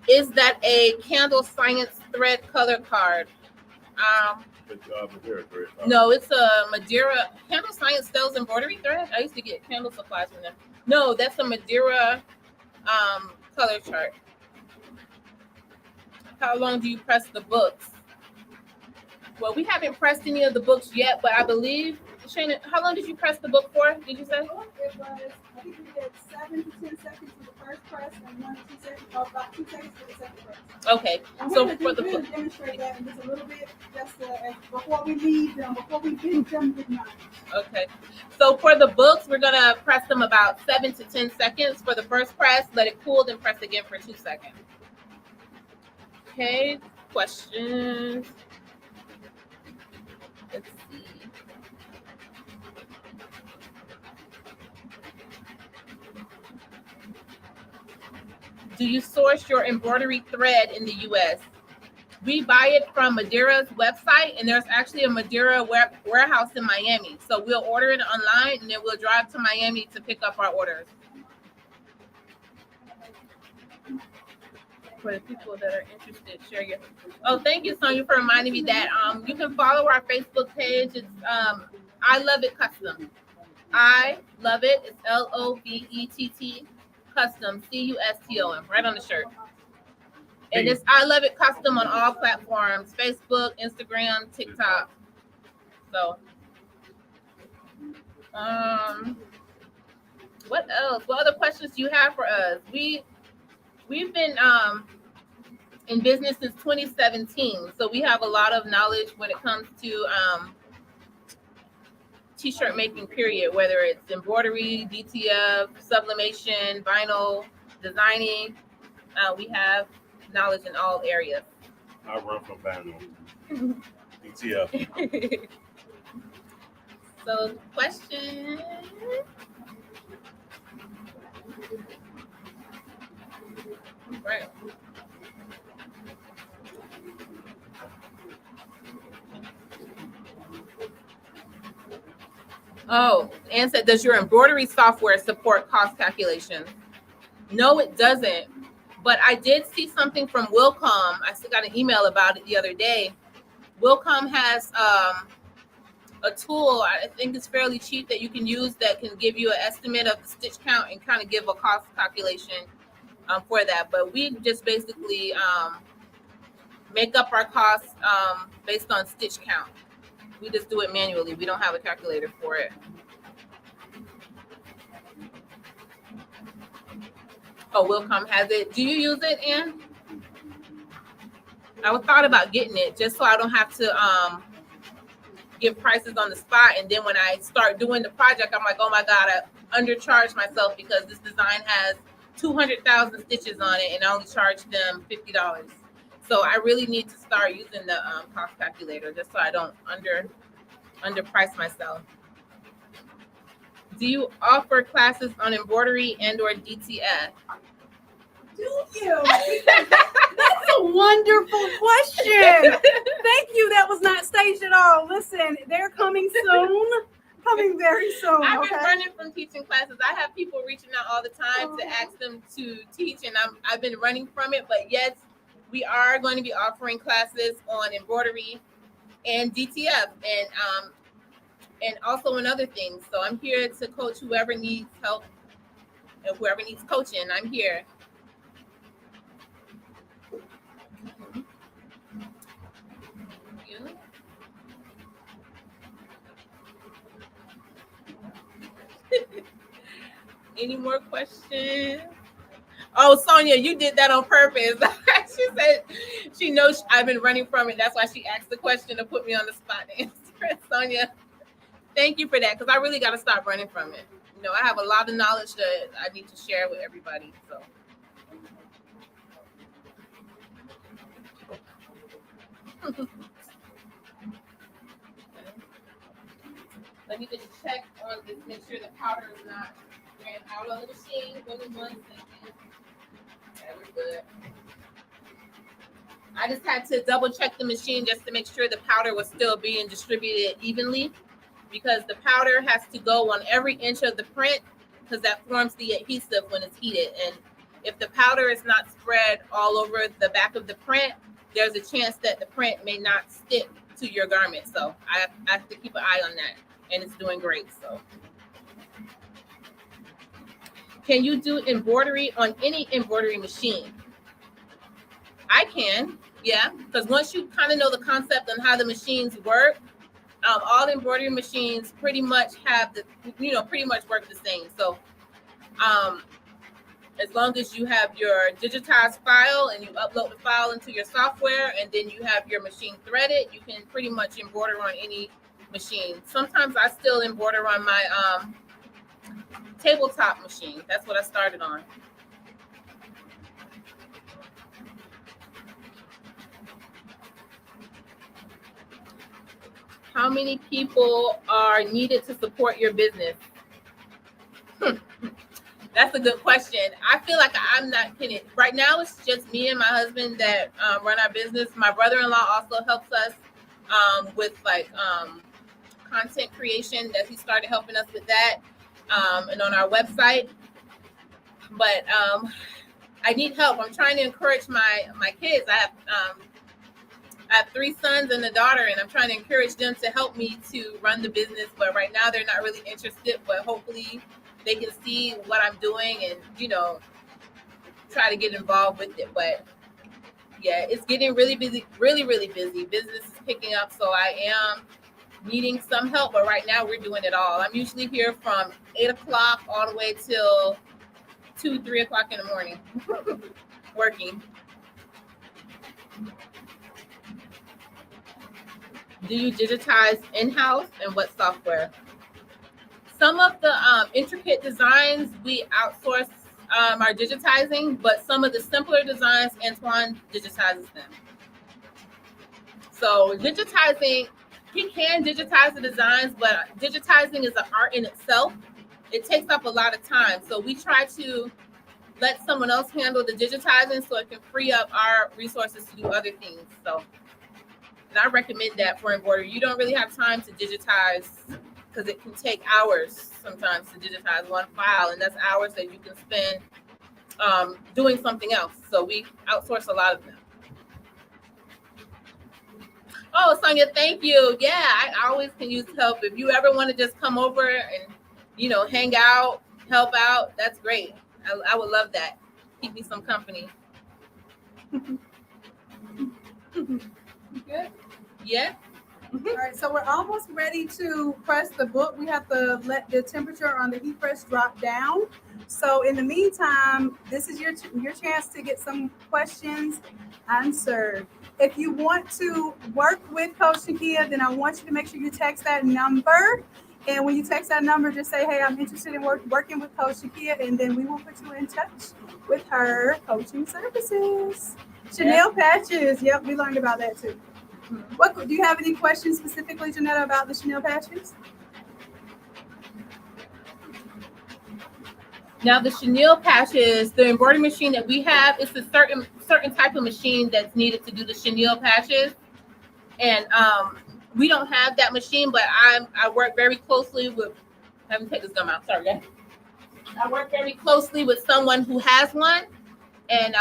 [SPEAKER 2] Is that a Candle Science thread color card?
[SPEAKER 3] Madeira thread.
[SPEAKER 2] No, it's a Madeira. Candle Science sells embroidery thread. I used to get candle supplies from them. No, that's a Madeira color chart. How long do you press the books? Well, we haven't pressed any of the books yet, but I believe, Shanon, how long did you press the book for? Did you say?
[SPEAKER 1] It was, I think we did 7 to 10 seconds for the first press and 1 to 2 seconds, or about 2 seconds for the second press.
[SPEAKER 2] Okay,
[SPEAKER 1] And
[SPEAKER 2] so
[SPEAKER 1] we're
[SPEAKER 2] for the
[SPEAKER 1] going
[SPEAKER 2] book.
[SPEAKER 1] to demonstrate that in just a little bit, just before we leave them, before we beat them good night.
[SPEAKER 2] Okay, so for the books, we're gonna press them about 7 to 10 seconds for the first press. Let it cool, then press again for 2 seconds. Okay, questions. Let's see. Do you source your embroidery thread in the U.S.? We buy it from Madeira's website, and there's actually a Madeira warehouse in Miami. So we'll order it online, and then we'll drive to Miami to pick up our orders. For the people that are interested, share your. Oh, thank you, Sonia, for reminding me that you can follow our Facebook page. It's I Love It Custom. I Love It. It's LOVETT Custom CUSTOM right on the shirt. And it's I Love It Custom on all platforms: Facebook, Instagram, TikTok. So, what else? What other questions do you have for us? We've been in business since 2017, so we have a lot of knowledge when it comes to t-shirt making, period, whether it's embroidery, DTF, sublimation, vinyl, designing. We have knowledge in all areas.
[SPEAKER 3] I run from vinyl. DTF.
[SPEAKER 2] So, question. Right. Oh, Ann said, does your embroidery software support cost calculations? No, it doesn't. But I did see something from Wilcom. I still got an email about it the other day. Wilcom has a tool, I think it's fairly cheap, that you can use that can give you an estimate of the stitch count and kind of give a cost calculation for that. But we just basically make up our costs based on stitch count. We just do it manually. We don't have a calculator for it. Oh, Wilcom has it. Do you use it, Ann? I thought about getting it just so I don't have to give prices on the spot. And then when I start doing the project, I'm like, oh my God, I undercharged myself because this design has 200,000 stitches on it and I only charged them $50. So I really need to start using the cost calculator just so I don't underprice myself. Do you offer classes on embroidery and or DTF?
[SPEAKER 1] Do you? That's a wonderful question. Thank you. That was not staged at all. Listen, they're coming soon. Coming very soon.
[SPEAKER 2] I've been running from teaching classes. I have people reaching out all the time to ask them to teach, and I've been running from it. But yes, we are going to be offering classes on embroidery and DTF, and also in other things. So I'm here to coach whoever needs help and whoever needs coaching. I'm here. Any more questions? Oh, Sonia, you did that on purpose. She said she knows I've been running from it. That's why she asked the question to put me on the spot to answer it. Sonia, thank you for that, because I really got to stop running from it. You know, I have a lot of knowledge that I need to share with everybody. So. Let me just check on this, make sure the powder is not ran out on the machine. Give me 1 second. That was good. I just had to double check the machine just to make sure the powder was still being distributed evenly, because the powder has to go on every inch of the print, because that forms the adhesive when it's heated. And if the powder is not spread all over the back of the print, there's a chance that the print may not stick to your garment. So I have to keep an eye on that, and it's doing great. So can you do embroidery on any embroidery machine? I can, yeah, because once you kind of know the concept on how the machines work, all the embroidery machines pretty much have pretty much work the same. So as long as you have your digitized file and you upload the file into your software, and then you have your machine threaded, you can pretty much embroider on any machine. Sometimes I still embroider on my tabletop machine. That's what I started on. How many people are needed to support your business? That's a good question. I feel like I'm not kidding. Right now, it's just me and my husband that run our business. My brother-in-law also helps us with content creation. That he started helping us with that, and on our website. But I need help. I'm trying to encourage my kids. I have 3 sons and a daughter, and I'm trying to encourage them to help me to run the business. But right now, they're not really interested. But hopefully, they can see what I'm doing and, try to get involved with it. But yeah, it's getting really busy, really, really busy. Business is picking up. So I am needing some help. But right now, we're doing it all. I'm usually here from 8 o'clock all the way till 2, 3 o'clock in the morning working. Do you digitize in-house, and what software? Some of the intricate designs we outsource our digitizing, but some of the simpler designs, Antoine digitizes them. So digitizing, he can digitize the designs, but digitizing is an art in itself. It takes up a lot of time. So we try to let someone else handle the digitizing so it can free up our resources to do other things. So, and I recommend that for embroidery. You don't really have time to digitize, because it can take hours sometimes to digitize one file, and that's hours that you can spend doing something else. So we outsource a lot of them. Oh, Sonia, thank you. Yeah, I always can use help. If you ever want to just come over and, hang out, help out, that's great. I would love that. Keep me some company. Good? Yeah?
[SPEAKER 1] All right, so we're almost ready to press the book. We have to let the temperature on the heat press drop down. So in the meantime, this is your chance to get some questions answered. If you want to work with Coach Nikkia, then I want you to make sure you text that number. And when you text that number, just say, hey, I'm interested in working with Coach Nikkia, and then we will put you in touch with her coaching services. Chanel patches. Yep, we learned about that too. What do you have any questions specifically, Janetta, about the Chanel patches?
[SPEAKER 2] Now the chenille patches, the embroidery machine that we have, it's a certain type of machine that's needed to do the chenille patches, and we don't have that machine. But I work very closely with. Let me take this gum out. Sorry, guys. I work very closely with someone who has one, and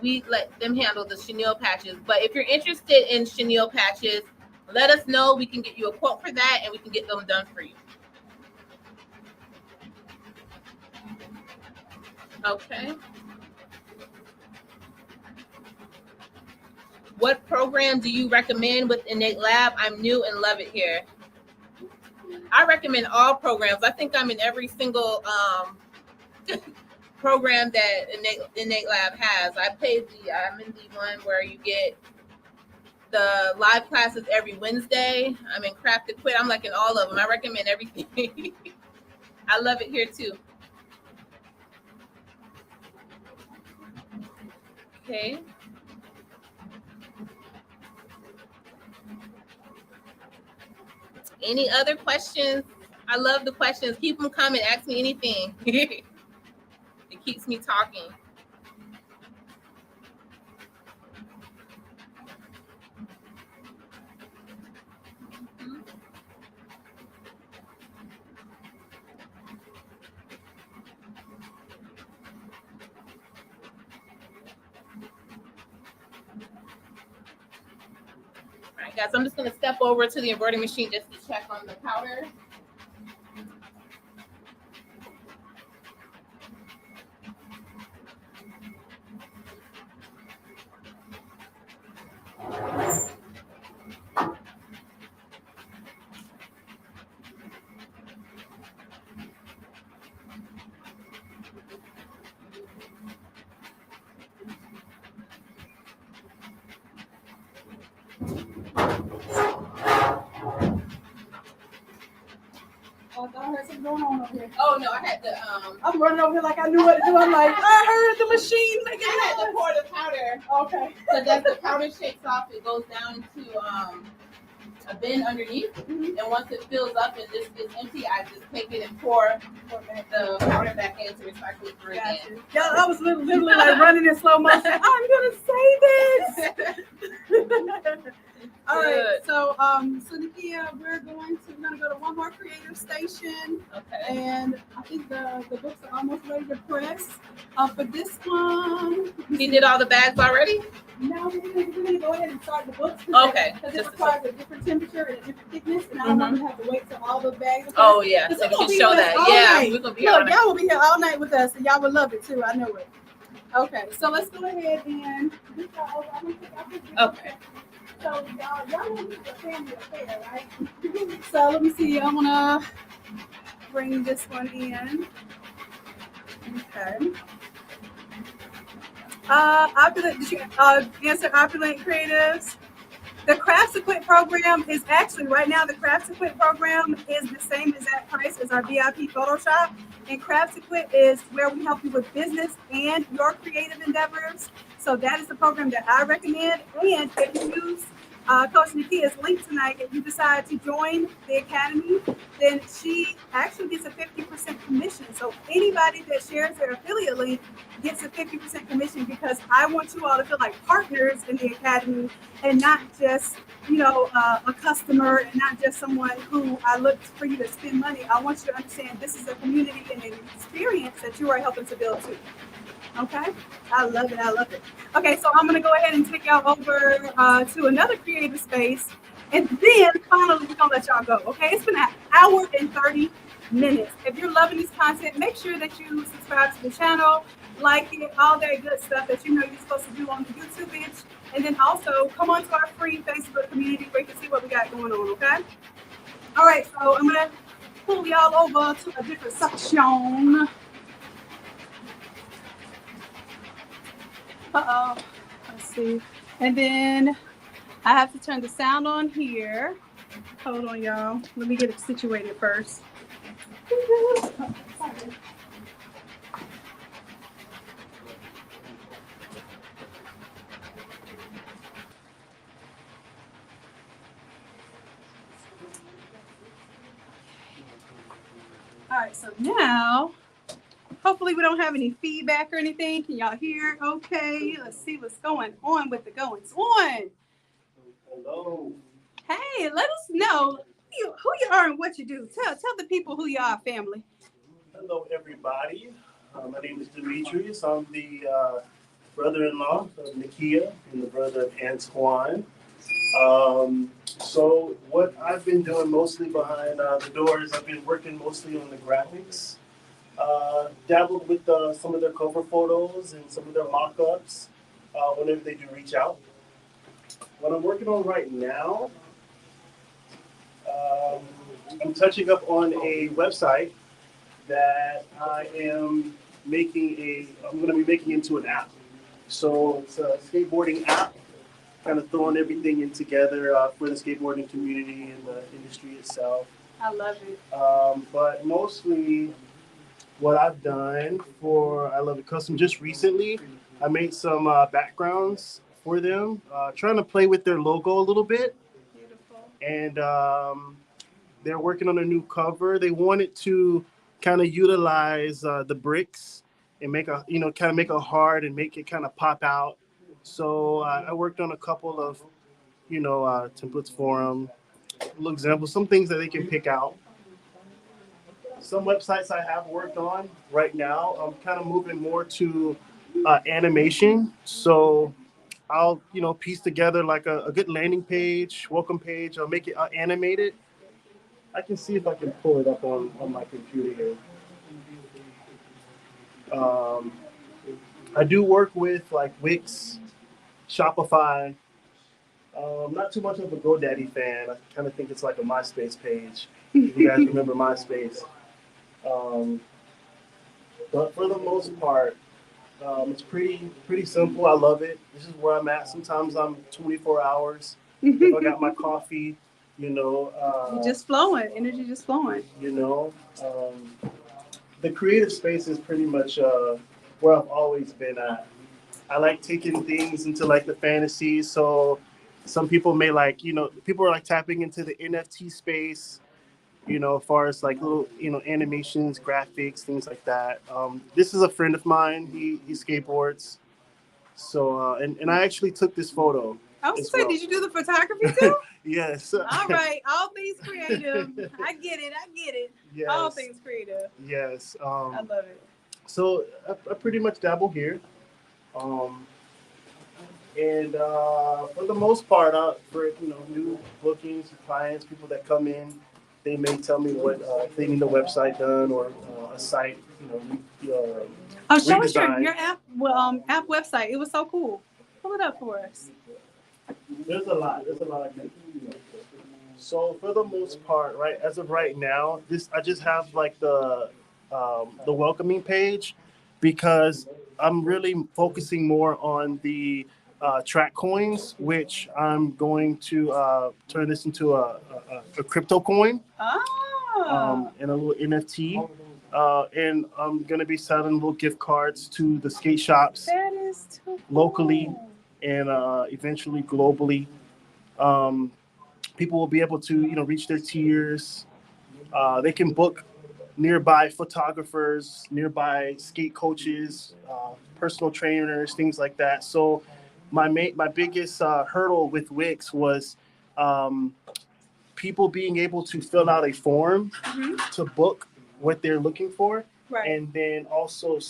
[SPEAKER 2] we let them handle the chenille patches. But if you're interested in chenille patches, let us know. We can get you a quote for that, and we can get them done for you. Okay. What program do you recommend with Innate Lab? I'm new and love it here. I recommend all programs. I think I'm in every single program that Innate Lab has. I'm in the one where you get the live classes every Wednesday. I'm in Craft to Quit. I'm like in all of them. I recommend everything. I love it here too. Okay. Any other questions I love the questions. Keep them coming. Ask me anything. It keeps me talking. All right, guys, I'm just going to step over to the embroidery machine just to check on the powder.
[SPEAKER 1] Oh, I heard something going on over here.
[SPEAKER 2] Oh, no, I had to,
[SPEAKER 1] I'm running over here like I knew what to do. I'm like, I heard the machine making
[SPEAKER 2] I had to
[SPEAKER 1] noise.
[SPEAKER 2] pour the powder.
[SPEAKER 1] Okay.
[SPEAKER 2] So as the powder shakes off, it goes down into a bin underneath. And once it fills up and this is empty, I just take it and pour the powder back in to recycle it for again.
[SPEAKER 1] Yeah, I was literally like running in slow motion. I'm gonna say this. All right, so Nikkia, we're gonna go to one more creative station,
[SPEAKER 2] Okay.
[SPEAKER 1] and I think the books are almost ready to press. For this one,
[SPEAKER 2] He did all the bags already?
[SPEAKER 1] now we're gonna go ahead and start the books.
[SPEAKER 2] Okay.
[SPEAKER 1] Because it requires a different temperature and a different thickness, and I don't want to have to wait till all the bags.
[SPEAKER 2] Oh, yeah.
[SPEAKER 1] Because
[SPEAKER 2] So
[SPEAKER 1] we're
[SPEAKER 2] we
[SPEAKER 1] gonna
[SPEAKER 2] can
[SPEAKER 1] be
[SPEAKER 2] show
[SPEAKER 1] with us
[SPEAKER 2] that.
[SPEAKER 1] all
[SPEAKER 2] Yeah,
[SPEAKER 1] night.
[SPEAKER 2] we're going to be all
[SPEAKER 1] Look,
[SPEAKER 2] night.
[SPEAKER 1] y'all will be here all night with us, and y'all will love it too. I know it. Okay, so let's go ahead and get y'all over. I'm gonna take our pictures.
[SPEAKER 2] Okay.
[SPEAKER 1] So y'all want to be a family affair, right? So let me see. I'm gonna bring this one in. Okay. Opulent, did you answer Opulent Creatives? The Crafts Equip program is actually right now. The Crafts Equip program is the same exact price as our VIP Photoshop. And Crafts Equip is where we help you with business and your creative endeavors. So that is the program that I recommend. And if you use Coach Nikkia's link tonight, if you decide to join the academy, then she actually gets a 50% commission. So anybody that shares their affiliate link gets a 50% commission, because I want you all to feel like partners in the academy and not just, a customer and not just someone who I look for you to spend money. I want you to understand this is a community and an experience that you are helping to build too. Okay? I love it. I love it. Okay, so I'm going to go ahead and take y'all over to another creative space. And then finally, we're going to let y'all go. Okay? It's been an hour and 30 minutes. If you're loving this content, make sure that you subscribe to the channel, like it, all that good stuff that you know you're supposed to do on the YouTube page. And then also come on to our free Facebook community where you can see what we got going on. Okay? All right, so I'm going to pull y'all over to a different section. Let's see. And then I have to turn the sound on here. Hold on, y'all. Let me get it situated first. All right, so now, hopefully we don't have any feedback or anything. Can y'all hear? Okay, let's see what's going on with the goings on.
[SPEAKER 5] Hello.
[SPEAKER 1] Hey, let us know who you are and what you do. Tell the people who you are, family.
[SPEAKER 5] Hello, everybody. My name is Demetrius. I'm the brother-in-law of Nikkia and the brother of Antoine. So what I've been doing mostly behind the doors, I've been working mostly on the graphics. Dabbled with some of their cover photos and some of their mock-ups whenever they do reach out. What I'm working on right now, I'm touching up on a website that I'm going to be making into an app. So it's a skateboarding app, kind of throwing everything in together for the skateboarding community and the industry itself.
[SPEAKER 1] I love it.
[SPEAKER 5] But mostly what I've done for I Love It Custom, just recently, I made some backgrounds for them, trying to play with their logo a little bit.
[SPEAKER 1] Beautiful.
[SPEAKER 5] And They're working on a new cover. They wanted to kind of utilize the bricks and make a, kind of make it hard and make it kind of pop out. So I worked on a couple of, templates for them, little examples, some things that they can pick out. Some websites I have worked on right now, I'm kind of moving more to animation. So I'll, piece together like a good landing page, welcome page. I'll make it animated. I can see if I can pull it up on my computer here. I do work with like Wix, Shopify. Not too much of a GoDaddy fan. I kind of think it's like a MySpace page. If you guys remember MySpace. But for the most part, it's pretty simple. I love it. This is where I'm at. Sometimes I'm 24 hours. If I got my coffee,
[SPEAKER 1] just flowing, energy just flowing.
[SPEAKER 5] The creative space is pretty much where I've always been at. I like taking things into like the fantasy. So some people may like, people are like tapping into the NFT space, as far as like little, animations, graphics, things like that. This is a friend of mine. He skateboards. So, and I actually took this photo.
[SPEAKER 1] I was saying, did you do the photography too?
[SPEAKER 5] Yes.
[SPEAKER 1] All right. All things creative. I get it.
[SPEAKER 5] Yes.
[SPEAKER 1] All things creative.
[SPEAKER 5] Yes.
[SPEAKER 1] I love it.
[SPEAKER 5] So I pretty much dabble here. And for the most part, for new bookings, clients, people that come in, they may tell me what if they need a website done or a site,
[SPEAKER 1] show us your app website. It was so cool. Pull it up for us.
[SPEAKER 5] There's a lot of things. So for the most part, right, as of right now, I just have like the welcoming page because I'm really focusing more on the track coins, which I'm going to turn this into a crypto coin and a little NFT. And I'm going to be selling little gift cards to the skate shops locally and eventually globally. People will be able to, reach their tiers. They can book nearby photographers, nearby skate coaches, personal trainers, things like that. So my biggest hurdle with Wix was people being able to fill out a form to book what they're looking for, and then also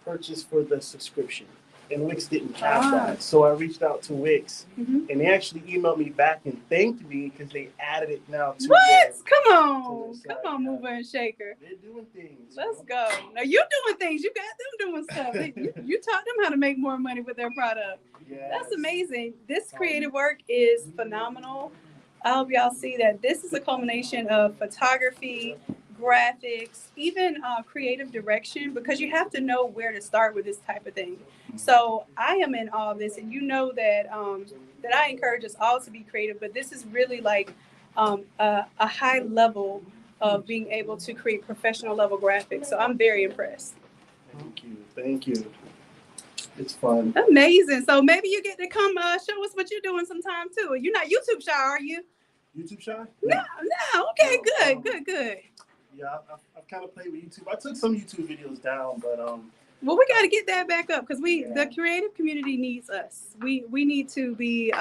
[SPEAKER 5] purchase for the subscription. And Wix didn't have that. So I reached out to Wix, and they actually emailed me back and thanked me because they added it now to
[SPEAKER 1] what? Come on, Mover and Shaker.
[SPEAKER 5] They're doing things.
[SPEAKER 1] Let's go. Now you're doing things. You got them doing stuff. You taught them how to make more money with their product.
[SPEAKER 5] Yes.
[SPEAKER 1] That's amazing. This creative work is phenomenal. I hope y'all see that this is a culmination of photography, graphics, even creative direction, because you have to know where to start with this type of thing. So I am in all of this, and you know that that I encourage us all to be creative, but this is really like a high level of being able to create professional level graphics. So I'm very impressed.
[SPEAKER 5] Thank you. It's fun.
[SPEAKER 1] Amazing. So maybe you get to come show us what you're doing sometime too. You're not YouTube shy, are you?
[SPEAKER 5] YouTube shy?
[SPEAKER 1] No. Okay, good.
[SPEAKER 5] Yeah, I've kind of played with YouTube. I took some YouTube videos down, but
[SPEAKER 1] well, we got to get that back up because the creative community needs us. We need to be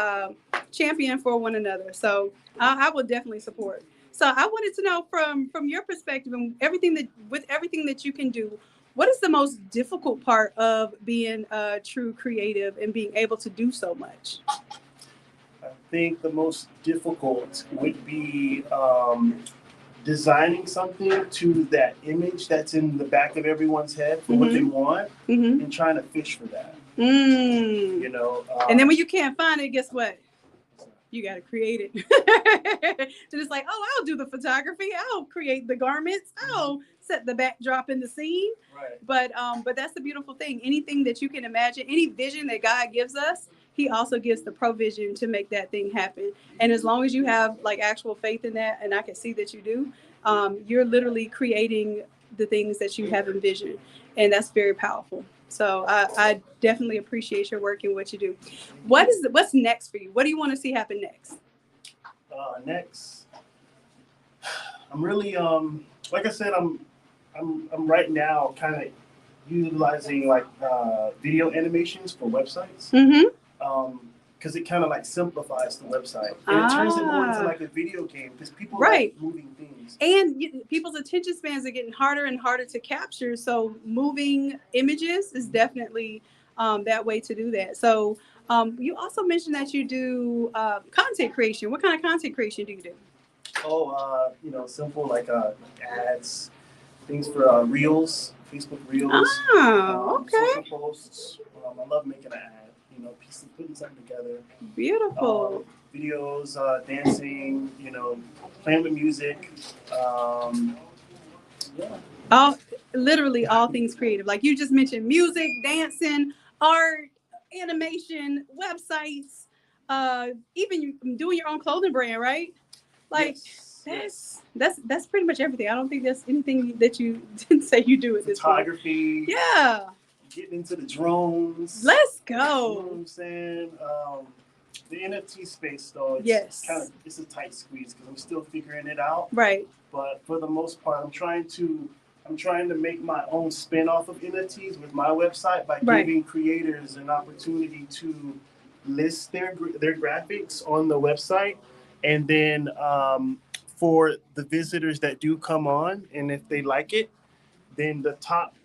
[SPEAKER 1] champion for one another. So I will definitely support. So I wanted to know from your perspective and everything that you can do, what is the most difficult part of being a true creative and being able to do so much?
[SPEAKER 5] I think the most difficult would be designing something to that image that's in the back of everyone's head for what they want and trying to fish for that. And
[SPEAKER 1] then when you can't find it, guess what? You got to create it. So it's like, I'll do the photography. I'll create the garments. I'll set the backdrop in the scene.
[SPEAKER 5] Right.
[SPEAKER 1] But that's the beautiful thing. Anything that you can imagine, any vision that God gives us, He also gives the provision to make that thing happen. And as long as you have like actual faith in that, and I can see that you do, you're literally creating the things that you have envisioned. And that's very powerful. So I definitely appreciate your work and what you do. What's next for you? What do you want to see happen next?
[SPEAKER 5] Next, I'm really like I said, I'm right now kind of utilizing like video animations for websites. Because it kind of like simplifies the website and it turns it more into like a video game because people like moving things.
[SPEAKER 1] And people's attention spans are getting harder and harder to capture. So moving images is definitely that way to do that. So you also mentioned that you do content creation. What kind of content creation do you do?
[SPEAKER 5] Oh, simple like ads, things for Reels, Facebook Reels.
[SPEAKER 1] Oh, okay.
[SPEAKER 5] Social posts. I love making an ad. Putting something together.
[SPEAKER 1] Beautiful.
[SPEAKER 5] Videos, dancing, playing with music.
[SPEAKER 1] Literally all things creative. Like you just mentioned, music, dancing, art, animation, websites, even doing your own clothing brand, right? Like that's pretty much everything. I don't think there's anything that you didn't say you do at this point.
[SPEAKER 5] Photography.
[SPEAKER 1] Yeah.
[SPEAKER 5] Getting into the drones.
[SPEAKER 1] Let's go.
[SPEAKER 5] You know what I'm saying? The NFT space, though, it's a tight squeeze because I'm still figuring it out.
[SPEAKER 1] Right.
[SPEAKER 5] But for the most part, I'm trying to make my own spin off of NFTs with my website by giving creators an opportunity to list their graphics on the website, and then for the visitors that do come on, and if they like it, then the top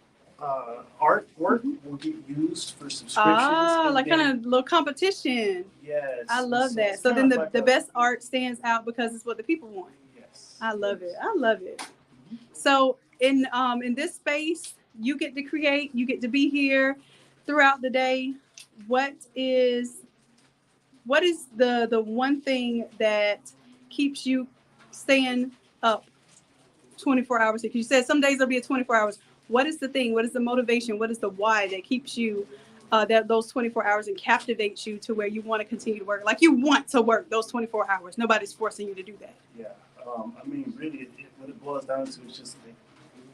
[SPEAKER 5] artwork will get used for subscriptions.
[SPEAKER 1] Like kind of little competition.
[SPEAKER 5] Yes.
[SPEAKER 1] I love that. So then the best art stands out because it's what the people want.
[SPEAKER 5] Yes.
[SPEAKER 1] I love it. I love it. So in this space, you get to create, you get to be here throughout the day. What is the one thing that keeps you staying up 24 hours? Because you said some days there'll be 24 hours. What is the thing? What is the motivation? What is the why that keeps you those 24 hours and captivates you to where you want to continue to work? Like you want to work those 24 hours. Nobody's forcing you to do that.
[SPEAKER 5] Yeah. Really, what it boils down to is just like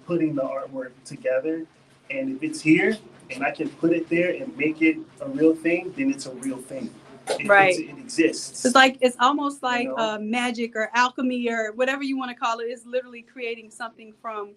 [SPEAKER 5] putting the artwork together. And if it's here and I can put it there and make it a real thing, then it's a real thing. It exists.
[SPEAKER 1] It's almost like magic or alchemy or whatever you want to call it. It's literally creating something from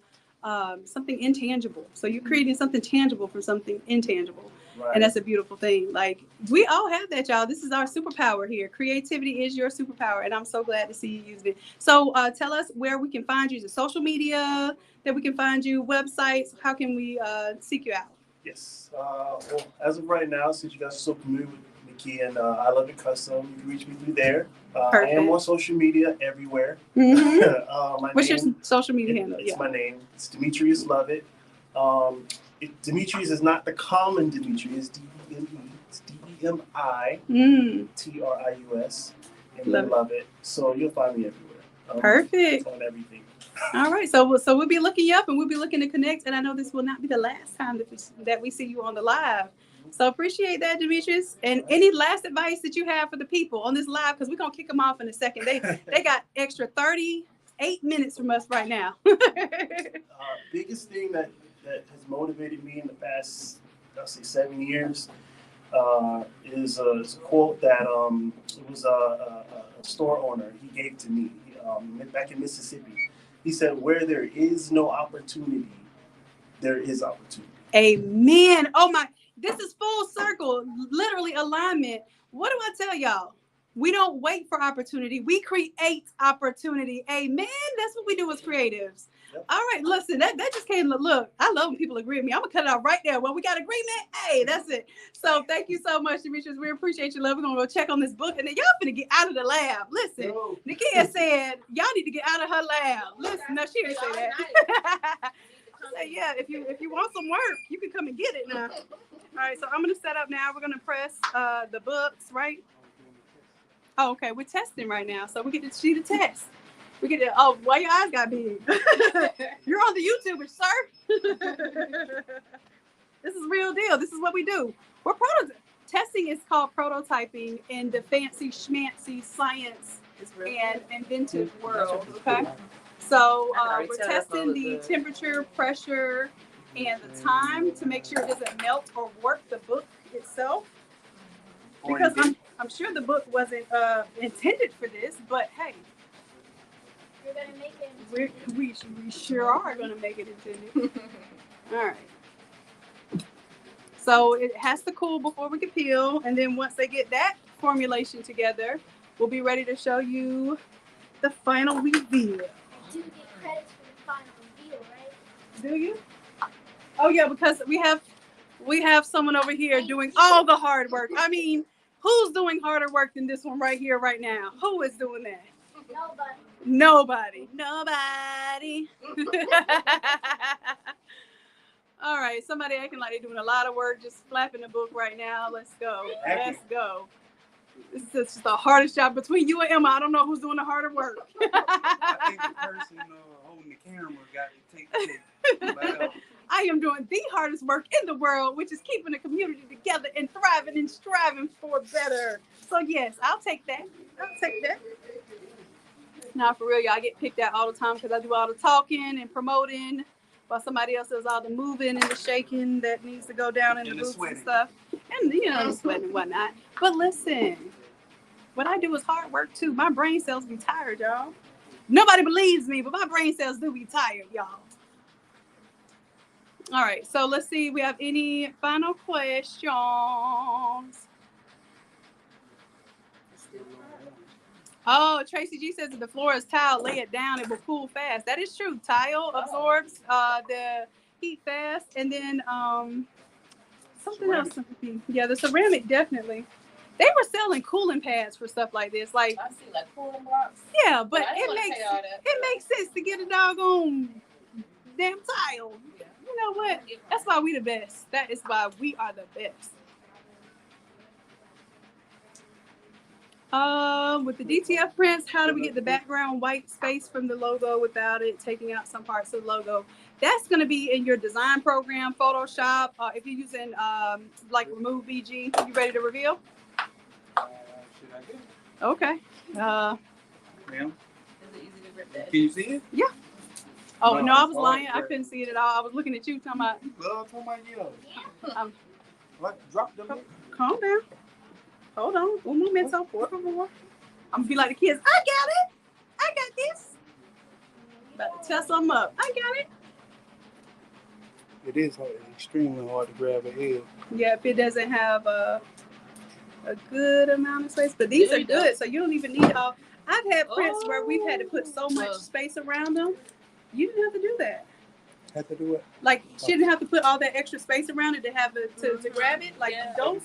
[SPEAKER 1] something intangible. So you're creating something tangible from something intangible. Right. And that's a beautiful thing. Like we all have that, y'all. This is our superpower here. Creativity is your superpower. And I'm so glad to see you using it. So tell us where we can find you. The social media that we can find you, websites. How can we seek you out?
[SPEAKER 5] Yes. Well, as of right now, since you guys are so familiar with Nikkia and I Love It Custom, you can reach me through there. I am on social media everywhere.
[SPEAKER 1] Mm-hmm. What's your social media handle?
[SPEAKER 5] It's my name. It's Demetrius Lovett. Demetrius is not the common Demetrius. D-E-M-E. It's D-E-M-I-T-R-I-U-S. And then Lovett. So you'll find me everywhere.
[SPEAKER 1] Perfect.
[SPEAKER 5] On everything.
[SPEAKER 1] All right. So we'll be looking you up and we'll be looking to connect. And I know this will not be the last time that we see you on the live. So appreciate that, Demetrius. And any last advice that you have for the people on this live, because we're going to kick them off in a second. They got extra 38 minutes from us right now.
[SPEAKER 5] Biggest thing that has motivated me in the past, I'll say 7 years, is a quote that it was a store owner. He gave to me back in Mississippi. He said, "Where there is no opportunity, there is opportunity."
[SPEAKER 1] Amen. Oh my, this is full circle, literally alignment. What do I tell y'all? We don't wait for opportunity. We create opportunity. Amen. That's what we do as creatives. Yep. All right, listen, that just came to look. I love when people agree with me. I'm going to cut it out right there. Well, we got agreement. Hey, that's it. So thank you so much, Demetrius. We appreciate you, love. We're going to go check on this book. And then y'all finna get out of the lab. Listen, Nikkia said, y'all need to get out of her lab. Listen, no, she didn't say that. I said, yeah, if you want some work, you can come and get it now. All right, so I'm going to set up now. We're going to press the books, right? Oh, okay. We're testing right now. So we get to see the test. We get to, why your eyes got big? You're on the YouTuber, sir. This is real deal. This is what we do. We're testing is called prototyping in the fancy schmancy science and inventive world. Okay. So we're testing the temperature, pressure, and the time to make sure it doesn't melt or warp the book itself. Because I'm sure the book wasn't intended for this, but hey.
[SPEAKER 6] gonna make it.
[SPEAKER 1] We sure are going to make it intended. All right. So it has to cool before we can peel. And then once they get that formulation together, we'll be ready to show you the final reveal.
[SPEAKER 6] I do get credits for the final reveal, right?
[SPEAKER 1] Do you? Oh yeah, because we have someone over here doing all the hard work. I mean, who's doing harder work than this one right here, right now? Who is doing that?
[SPEAKER 6] Nobody.
[SPEAKER 1] Nobody. All right, somebody acting like they're doing a lot of work, just flapping the book right now. Let's go. Let's go. This is just the hardest job between you and Emma. I don't know who's doing the harder work.
[SPEAKER 4] I think the person holding the camera got to take the take.
[SPEAKER 1] I am doing the hardest work in the world, which is keeping the community together and thriving and striving for better. So yes, I'll take that. I'll take that. Now, for real, y'all get picked out all the time because I do all the talking and promoting while somebody else does all the moving and the shaking that needs to go down in the booths and stuff. And, the sweating and whatnot. But listen, what I do is hard work too. My brain cells be tired, y'all. Nobody believes me, but my brain cells do be tired, y'all. All right, so let's see. We have any final questions? Oh, Tracy G says if the floor is tiled, lay it down, it will cool fast. That is true. Tile absorbs the heat fast. And then something else. Yeah, the ceramic definitely. They were selling cooling pads for stuff like this. Like
[SPEAKER 2] I see like cooling blocks.
[SPEAKER 1] yeah, but
[SPEAKER 2] I didn't wanna say all that.
[SPEAKER 1] it makes sense to get a doggone damn tile.
[SPEAKER 2] Yeah.
[SPEAKER 1] You know what? That's why we the best. That is why we are the best. With the DTF prints, how do we get the background white space from the logo without it taking out some parts of the logo? That's going to be in your design program, Photoshop. If you're using like Remove BG, you ready to reveal?
[SPEAKER 4] Should I do?
[SPEAKER 1] Okay.
[SPEAKER 4] Ma'am,
[SPEAKER 2] Is it easy to rip that?
[SPEAKER 4] can you see it?
[SPEAKER 1] Yeah. Oh no, I was
[SPEAKER 4] Oh,
[SPEAKER 1] lying. I
[SPEAKER 4] okay.
[SPEAKER 1] couldn't see it at all. I was looking at you talking about.
[SPEAKER 4] Love talking about you. Like drop them.
[SPEAKER 1] Calm down. Hold on. Un momento, por favor. I'm gonna be like the kids. I got it. I got this. About to test them up. I got it.
[SPEAKER 4] It is hard, extremely hard to grab a head.
[SPEAKER 1] Yeah, if it doesn't have a good amount of space, but these
[SPEAKER 2] There
[SPEAKER 1] are
[SPEAKER 2] you go.
[SPEAKER 1] good, so you don't even need all. I've had prints where we've had to put so much
[SPEAKER 2] Oh.
[SPEAKER 1] space around them. You didn't have to do that.
[SPEAKER 4] Have to do it.
[SPEAKER 1] Like she didn't have to put all that extra space around it to have it to grab it. Like
[SPEAKER 2] Yeah.
[SPEAKER 1] those.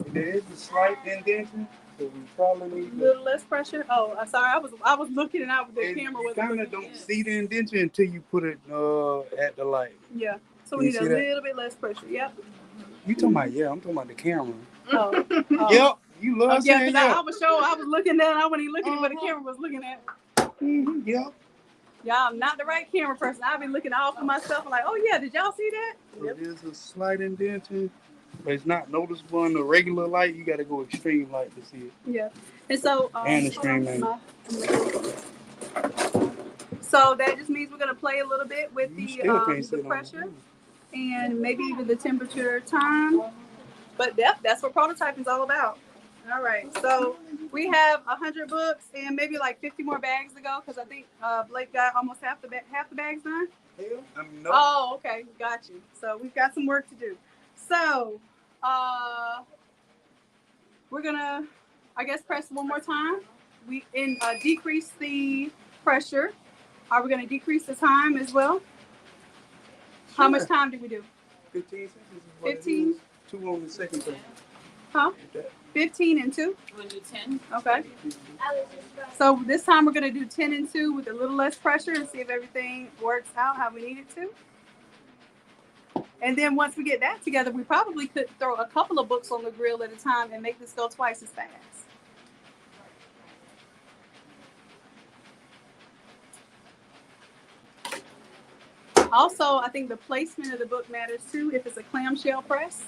[SPEAKER 4] There is a slight indentation, so we probably need
[SPEAKER 1] A little less pressure. Oh, I'm sorry. I was looking and out with the camera.
[SPEAKER 4] You
[SPEAKER 1] Was
[SPEAKER 4] kind of don't see the indentation until you put it at the light.
[SPEAKER 1] yeah. So we
[SPEAKER 4] You
[SPEAKER 1] need a
[SPEAKER 4] see that?
[SPEAKER 1] little bit less pressure. Yep.
[SPEAKER 4] You talking about, yeah, I'm talking about the camera.
[SPEAKER 1] Oh.
[SPEAKER 4] Yep, you love
[SPEAKER 1] Yeah,
[SPEAKER 4] saying
[SPEAKER 1] because
[SPEAKER 4] yeah.
[SPEAKER 1] I was looking at it. I wasn't even looking at what the camera was looking at.
[SPEAKER 4] Yep.
[SPEAKER 1] Y'all, I'm not the right camera person. I've been looking all for myself. I'm like, oh yeah, did y'all see that?
[SPEAKER 4] So there's a slight indentation, but it's not noticeable in the regular light. You got to go extreme light to see it.
[SPEAKER 1] Yeah. And so,
[SPEAKER 4] And the streamline.
[SPEAKER 1] So that just means we're gonna play a little bit with
[SPEAKER 4] You still can't see
[SPEAKER 1] the
[SPEAKER 4] it on
[SPEAKER 1] pressure
[SPEAKER 4] the
[SPEAKER 1] and maybe even the temperature time. But that's what prototyping is all about. All right. So we have 100 books and maybe like 50 more bags to go because I think Blake got almost half the bags done.
[SPEAKER 4] No.
[SPEAKER 1] Oh, okay, got you. So we've got some work to do. So we're gonna, I guess, press one more time. We decrease the pressure. Are we gonna decrease the time as well? How much time did we do?
[SPEAKER 4] 15 seconds. Is what it
[SPEAKER 1] 15?
[SPEAKER 4] is. 2 on the second thing.
[SPEAKER 1] Huh? 15 and 2.
[SPEAKER 2] You want to do 10?
[SPEAKER 1] Okay.
[SPEAKER 6] I was just about
[SPEAKER 1] So this time we're gonna do 10 and 2 with a little less pressure and see if everything works out how we need it to. And then once we get that together, we probably could throw a couple of books on the grill at a time and make this go twice as fast. Also, I think the placement of the book matters too. If it's a clamshell press,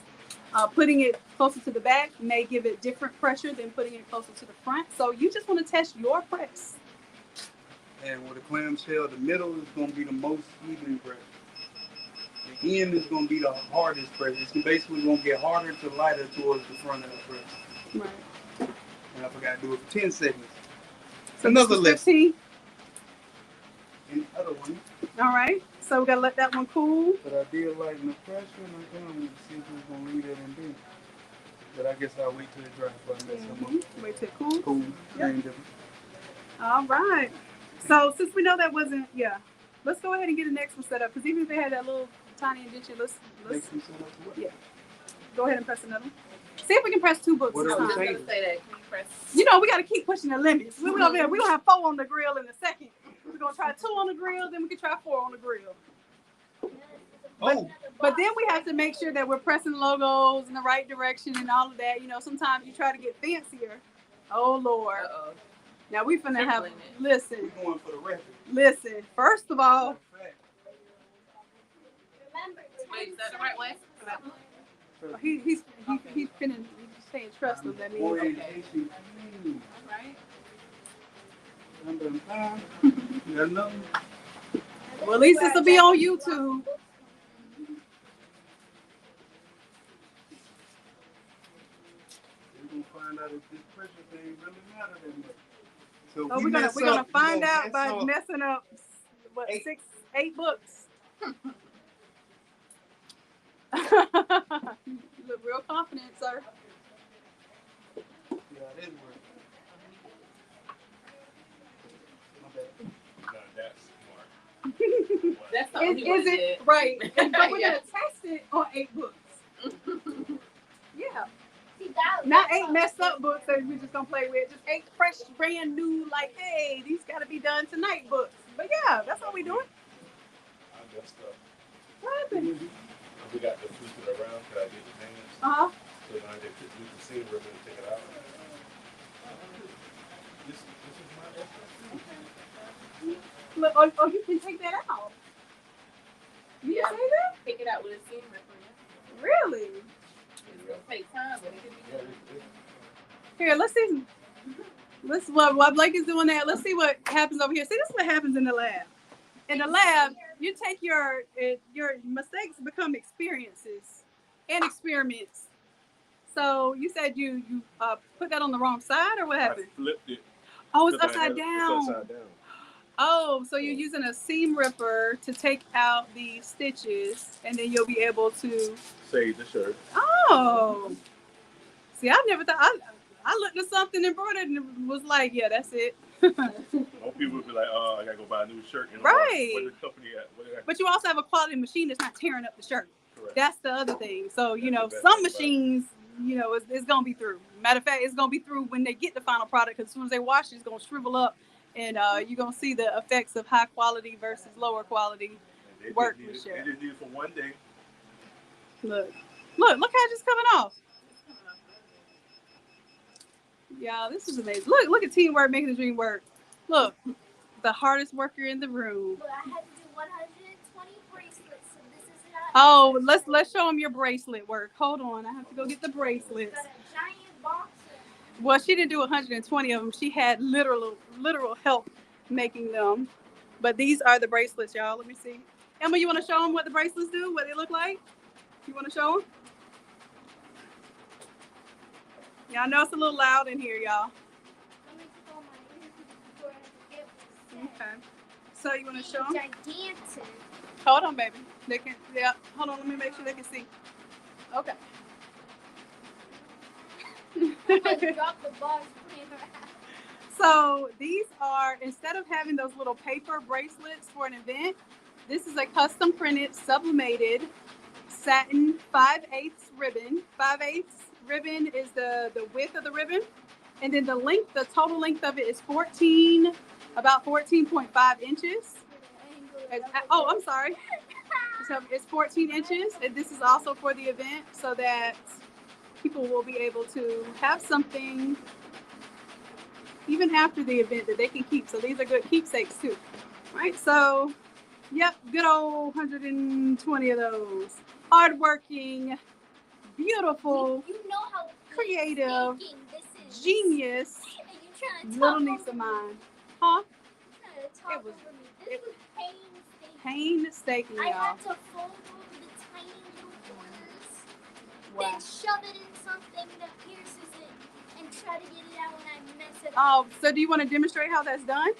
[SPEAKER 1] putting it closer to the back may give it different pressure than putting it closer to the front. So you just want to test your press.
[SPEAKER 4] And with a clamshell, the middle is going to be the most even pressure. The end is going to be the hardest pressure. It's basically going to get harder to lighter towards the front of the press.
[SPEAKER 1] Right.
[SPEAKER 4] And I forgot to do it for 10 seconds.
[SPEAKER 1] So
[SPEAKER 4] Another
[SPEAKER 1] this is
[SPEAKER 4] lesson.
[SPEAKER 1] 15.
[SPEAKER 4] and the other one.
[SPEAKER 1] All right. So we gotta let that one cool.
[SPEAKER 4] But I did lighten the pressure, and I kind of want to see if we're gonna leave that in there. But I guess I'll wait till it dries. But I mess them up.
[SPEAKER 1] Wait till it cools.
[SPEAKER 4] Cool.
[SPEAKER 1] Yep.
[SPEAKER 4] Same difference.
[SPEAKER 1] All right. So since we know that wasn't, let's go ahead and get the next one set up. Because even if they had that little tiny indentation, let's
[SPEAKER 4] Next one set up to what?
[SPEAKER 1] go ahead and press another one. See if we can press 2 books
[SPEAKER 4] What
[SPEAKER 1] this
[SPEAKER 4] are we
[SPEAKER 1] time.
[SPEAKER 2] I was
[SPEAKER 4] saying?
[SPEAKER 2] gonna say that. Can you press?
[SPEAKER 1] You know, we got to keep pushing the limits. We gonna have 4 on the grill in a second. We're gonna try 2 on the grill, then we can try 4 on the grill.
[SPEAKER 4] Oh,
[SPEAKER 1] But then we have to make sure that we're pressing logos in the right direction and all of that. You know, sometimes you try to get fancier. Oh Lord.
[SPEAKER 2] Uh-oh.
[SPEAKER 1] Now we finna have
[SPEAKER 2] Tripling it.
[SPEAKER 1] listen.
[SPEAKER 4] we're going for the record.
[SPEAKER 1] Listen. First of all,
[SPEAKER 4] Fact.
[SPEAKER 6] Remember,
[SPEAKER 2] Wait, is that the right way?
[SPEAKER 1] he's finna saying trust him. That means
[SPEAKER 4] Orientation.
[SPEAKER 2] Right.
[SPEAKER 4] You got nothing?
[SPEAKER 1] well, at least this will be on YouTube.
[SPEAKER 4] We're gonna find out if this pressure thing really matters that much. So if
[SPEAKER 1] Oh,
[SPEAKER 4] we
[SPEAKER 1] we're
[SPEAKER 4] mess
[SPEAKER 1] gonna
[SPEAKER 4] up,
[SPEAKER 1] find
[SPEAKER 4] we gonna
[SPEAKER 1] out
[SPEAKER 4] mess
[SPEAKER 1] by
[SPEAKER 4] up.
[SPEAKER 1] messing up what 8 books. You look real confident, sir.
[SPEAKER 4] Yeah, it is working. My bad.
[SPEAKER 3] Now that's smart.
[SPEAKER 2] That's something he
[SPEAKER 1] Is
[SPEAKER 2] would've
[SPEAKER 1] it
[SPEAKER 2] did.
[SPEAKER 1] right? But we're
[SPEAKER 2] Yeah.
[SPEAKER 1] gonna test it on 8 books. Yeah,
[SPEAKER 6] see that.
[SPEAKER 1] not 8 messed up books that we're just gonna play with. Just 8 fresh, brand new, like, hey, these gotta be done tonight books. But yeah, that's what we doing.
[SPEAKER 3] I messed up.
[SPEAKER 1] What happened?
[SPEAKER 3] We got to flip it around. Could I get the hands?
[SPEAKER 1] Uh huh.
[SPEAKER 3] So now they could use the seam ripper to take it out. This is my essence.
[SPEAKER 1] Look, oh, you can take that out. You
[SPEAKER 2] Yeah.
[SPEAKER 1] can say that?
[SPEAKER 2] Pick it out with a seam ripper.
[SPEAKER 1] Really?
[SPEAKER 2] It's gonna take time, but it can be
[SPEAKER 3] Yeah,
[SPEAKER 2] done.
[SPEAKER 1] Here, let's see. While Blake is doing that, let's see what happens over here. See, this is what happens in the lab. In the lab, you take your mistakes become experiences and experiments. So you said you put that on the wrong side, or what
[SPEAKER 3] I
[SPEAKER 1] happened?
[SPEAKER 3] flipped it.
[SPEAKER 1] Oh, it's
[SPEAKER 3] because I had
[SPEAKER 1] upside
[SPEAKER 3] it-
[SPEAKER 1] down.
[SPEAKER 3] It's upside down.
[SPEAKER 1] Oh, so you're using a seam ripper to take out the stitches, and then you'll be able to.
[SPEAKER 3] Save the shirt.
[SPEAKER 1] Oh, see, I never thought. I looked at something embroidered and was like, yeah, that's it.
[SPEAKER 3] Most people would be like, oh, I gotta go buy a new shirt. And
[SPEAKER 1] Right.
[SPEAKER 3] Where the company at? Where they at?
[SPEAKER 1] But you also have a quality machine that's not tearing up the shirt.
[SPEAKER 3] Correct.
[SPEAKER 1] That's the other thing. So, you know,
[SPEAKER 3] That's the best
[SPEAKER 1] some
[SPEAKER 3] thing about it.
[SPEAKER 1] machines, you know, it's going to be through. Matter of fact, it's going to be through when they get the final product, because as soon as they wash it, it's going to shrivel up, and you're going to see the effects of high quality versus lower quality.
[SPEAKER 3] And they
[SPEAKER 1] workmanship.
[SPEAKER 3] just need it for one day.
[SPEAKER 1] Look how it's just coming off. Y'all, this is amazing. Look at teamwork making the dream work. Look, the hardest worker in the room.
[SPEAKER 6] But I had to do 120 bracelets, so this is not.
[SPEAKER 1] Oh, let's show them your bracelet work. Hold on, I have to go get the bracelets.
[SPEAKER 6] Got a giant box of.
[SPEAKER 1] Well, she didn't do 120 of them. She had literal help making them. But these are the bracelets, y'all. Let me see. Emma, you want to show them what the bracelets do? What they look like? You want to show them? Y'all know it's a little loud in here, y'all.
[SPEAKER 6] Let me pull my ears before I get this set.
[SPEAKER 1] Okay. So you want to show them?
[SPEAKER 6] Gigantic.
[SPEAKER 1] Hold on, baby. They can. Yeah. Hold on. Let me make sure they can see. Okay.
[SPEAKER 6] I dropped the box. Put it around.
[SPEAKER 1] So these are, instead of having those little paper bracelets for an event, this is a custom printed, sublimated satin 5/8 ribbon. 5/8 ribbon is the width of the ribbon, and then the total length of it is about 14.5 inches. Oh, I'm sorry. So it's 14 inches, and this is also for the event, so that people will be able to have something even after the event that they can keep. So these are good keepsakes too, right? So, yep, good old 120 of those. Hardworking, beautiful,
[SPEAKER 6] You know how
[SPEAKER 1] creative,
[SPEAKER 6] painstaking this is.
[SPEAKER 1] genius
[SPEAKER 6] And you trying to
[SPEAKER 1] little
[SPEAKER 6] talk
[SPEAKER 1] niece
[SPEAKER 6] over
[SPEAKER 1] of
[SPEAKER 6] me.
[SPEAKER 1] mine. Huh?
[SPEAKER 6] You trying to talk
[SPEAKER 1] It was-
[SPEAKER 6] over me. This was painstaking.
[SPEAKER 1] Painstaking,
[SPEAKER 6] I
[SPEAKER 1] y'all.
[SPEAKER 6] had to fold over the tiny little corners,
[SPEAKER 1] Wow.
[SPEAKER 6] then shove it in something that pierces it, and try to get it out when I mess it up.
[SPEAKER 1] Oh, so do you want to demonstrate how that's done?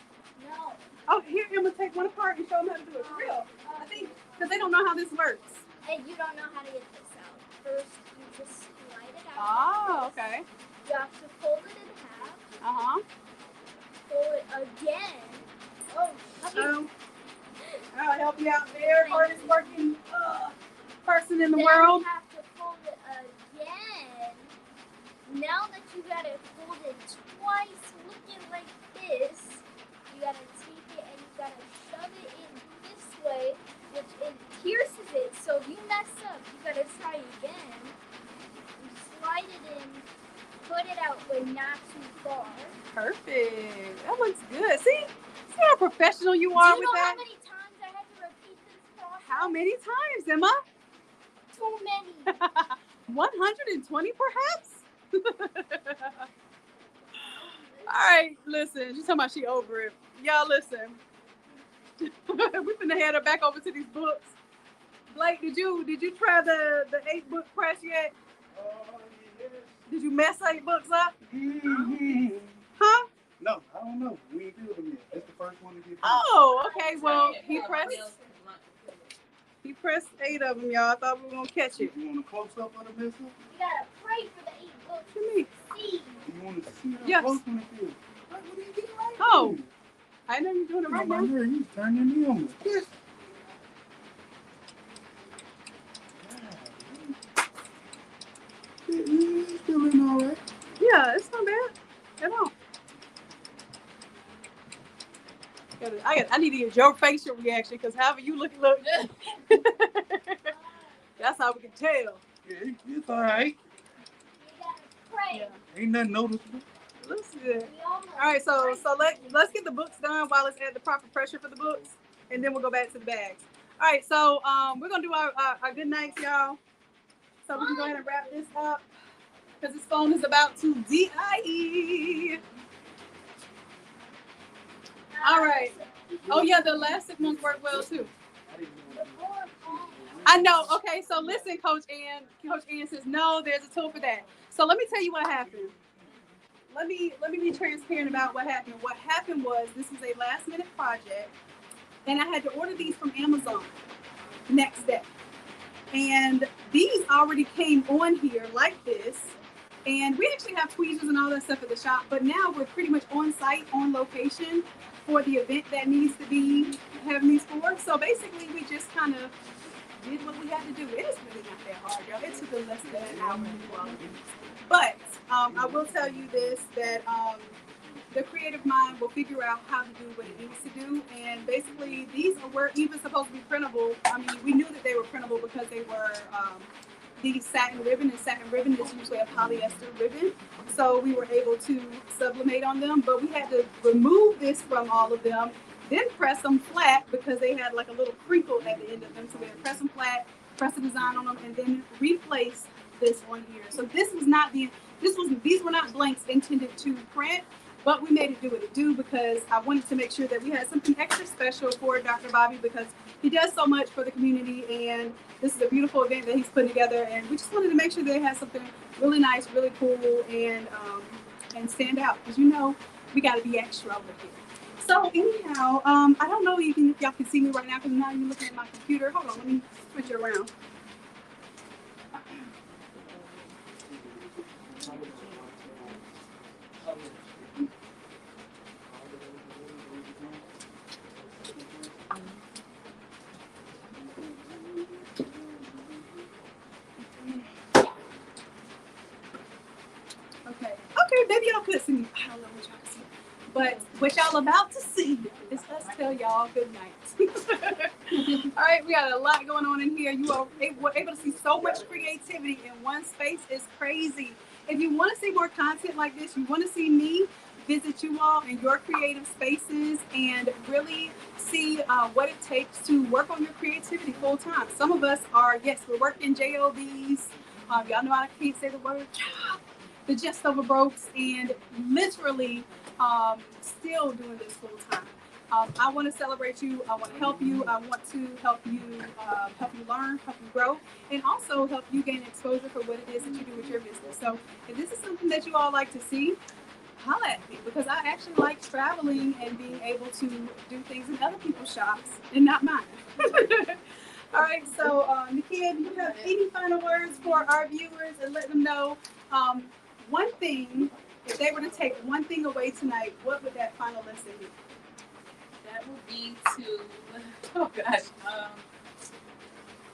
[SPEAKER 6] No.
[SPEAKER 1] Oh, here, Emma, take one apart and show them how to do it for real. I think because they don't know how this works.
[SPEAKER 6] And you don't know how to get this out. First, you just slide it out.
[SPEAKER 1] Oh, okay.
[SPEAKER 6] You have to fold it in half.
[SPEAKER 1] Uh-huh.
[SPEAKER 6] Fold it again. Oh,
[SPEAKER 1] I'll help you out there. Hardest working person in the
[SPEAKER 6] then
[SPEAKER 1] world.
[SPEAKER 6] You have to fold it again. Now that you got it folded twice, looking like this, you gotta take it and you gotta shove it in this way, which it pierces it. So if you mess up, you gotta try again. You slide it in, put it out, but not too far.
[SPEAKER 1] Perfect. That looks good. See how professional you are
[SPEAKER 6] Do you
[SPEAKER 1] with
[SPEAKER 6] know
[SPEAKER 1] that?
[SPEAKER 6] how many times I had to repeat this process?
[SPEAKER 1] How many times, Emma?
[SPEAKER 6] Too many.
[SPEAKER 1] 120 perhaps? All right, listen. She's talking about she over it. Y'all listen. We finna head her back over to these books. Blake, did you try the 8-book press yet?
[SPEAKER 4] Yes.
[SPEAKER 1] Did you mess 8 books up?
[SPEAKER 4] Mm-hmm.
[SPEAKER 1] Huh?
[SPEAKER 4] No, I don't know. We ain't filled them yet. That's the first one to get filled.
[SPEAKER 1] Oh, okay. Well, he pressed 8 of them, y'all. I thought we were gonna catch it.
[SPEAKER 4] You want a close up of the mess up?
[SPEAKER 6] You gotta pray for the 8 books.
[SPEAKER 1] What you mean?
[SPEAKER 6] See.
[SPEAKER 4] You want to see how
[SPEAKER 1] Yes.
[SPEAKER 4] close when it feels? What are you getting right
[SPEAKER 1] Oh,
[SPEAKER 4] now?
[SPEAKER 1] I know you're doing it right
[SPEAKER 4] My
[SPEAKER 1] now.
[SPEAKER 4] mirror, you turning me on. Yes. It's feeling all right.
[SPEAKER 1] Yeah, it's not bad at all. I need to get your facial reaction because however you look. That's how we can tell.
[SPEAKER 4] Yeah, it's all right.
[SPEAKER 6] You gotta pray.
[SPEAKER 1] Yeah,
[SPEAKER 4] Ain't nothing noticeable.
[SPEAKER 1] looks good.
[SPEAKER 6] We all know.
[SPEAKER 1] All right, so let's get the books done while it's at the proper pressure for the books, and then we'll go back to the bags. All right, so we're gonna do our good nights, y'all. So we can go ahead and wrap this up because this phone is about to die. All right. Oh yeah, the elastic ones work well too. I know. Okay, so listen, Coach Ann. Coach Ann says no. There's a tool for that. So let me tell you what happened. Let me be transparent about what happened. What happened was this was a last minute project, and I had to order these from Amazon the next day. And these already came on here like this. And we actually have tweezers and all that stuff at the shop, but now we're pretty much on site, on location for the event that needs to be having these for. So basically, we just kind of did what we had to do. It is really not that hard, y'all. It took us less than an hour to do all of these. But I will tell you this, that the creative mind will figure out how to do what it needs to do. And basically, these were even supposed to be printable. I mean, we knew that they were printable because they were these satin ribbon, and satin ribbon is usually a polyester ribbon. So we were able to sublimate on them, but we had to remove this from all of them, then press them flat because they had like a little crinkle at the end of them. So we had to press them flat, press a design on them, and then replace this on here. So these were not blanks intended to print, but we made it do what it do because I wanted to make sure that we had something extra special for Dr. Bobby because he does so much for the community, and this is a beautiful event that he's putting together, and we just wanted to make sure that it has something really nice, really cool, and stand out because we got to be extra over here. So anyhow, I don't know if y'all can see me right now because now you're looking at my computer. Hold on, let me switch it around. Okay, maybe y'all could see me. I don't know what y'all can see. But what y'all about to see is us tell y'all good night. All right, we got a lot going on in here. You are able to see so much creativity in one space. It's crazy. If you want to see more content like this, you want to see me visit you all in your creative spaces and really see what it takes to work on your creativity full time. Some of us are, yes, we're working jobs. Y'all know I can't say the word job. The just over brokes, and literally still doing this full time. I want to celebrate you. I want to help you. I want to help you learn, help you grow, and also help you gain exposure for what it is that you do with your business. So if this is something that you all like to see, holla at me because I actually like traveling and being able to do things in other people's shops and not mine. All right, so Nikkia, do you have any final words for our viewers and let them know one thing, if they were to take one thing away tonight, what would that final lesson be?
[SPEAKER 2] That would be to, oh gosh,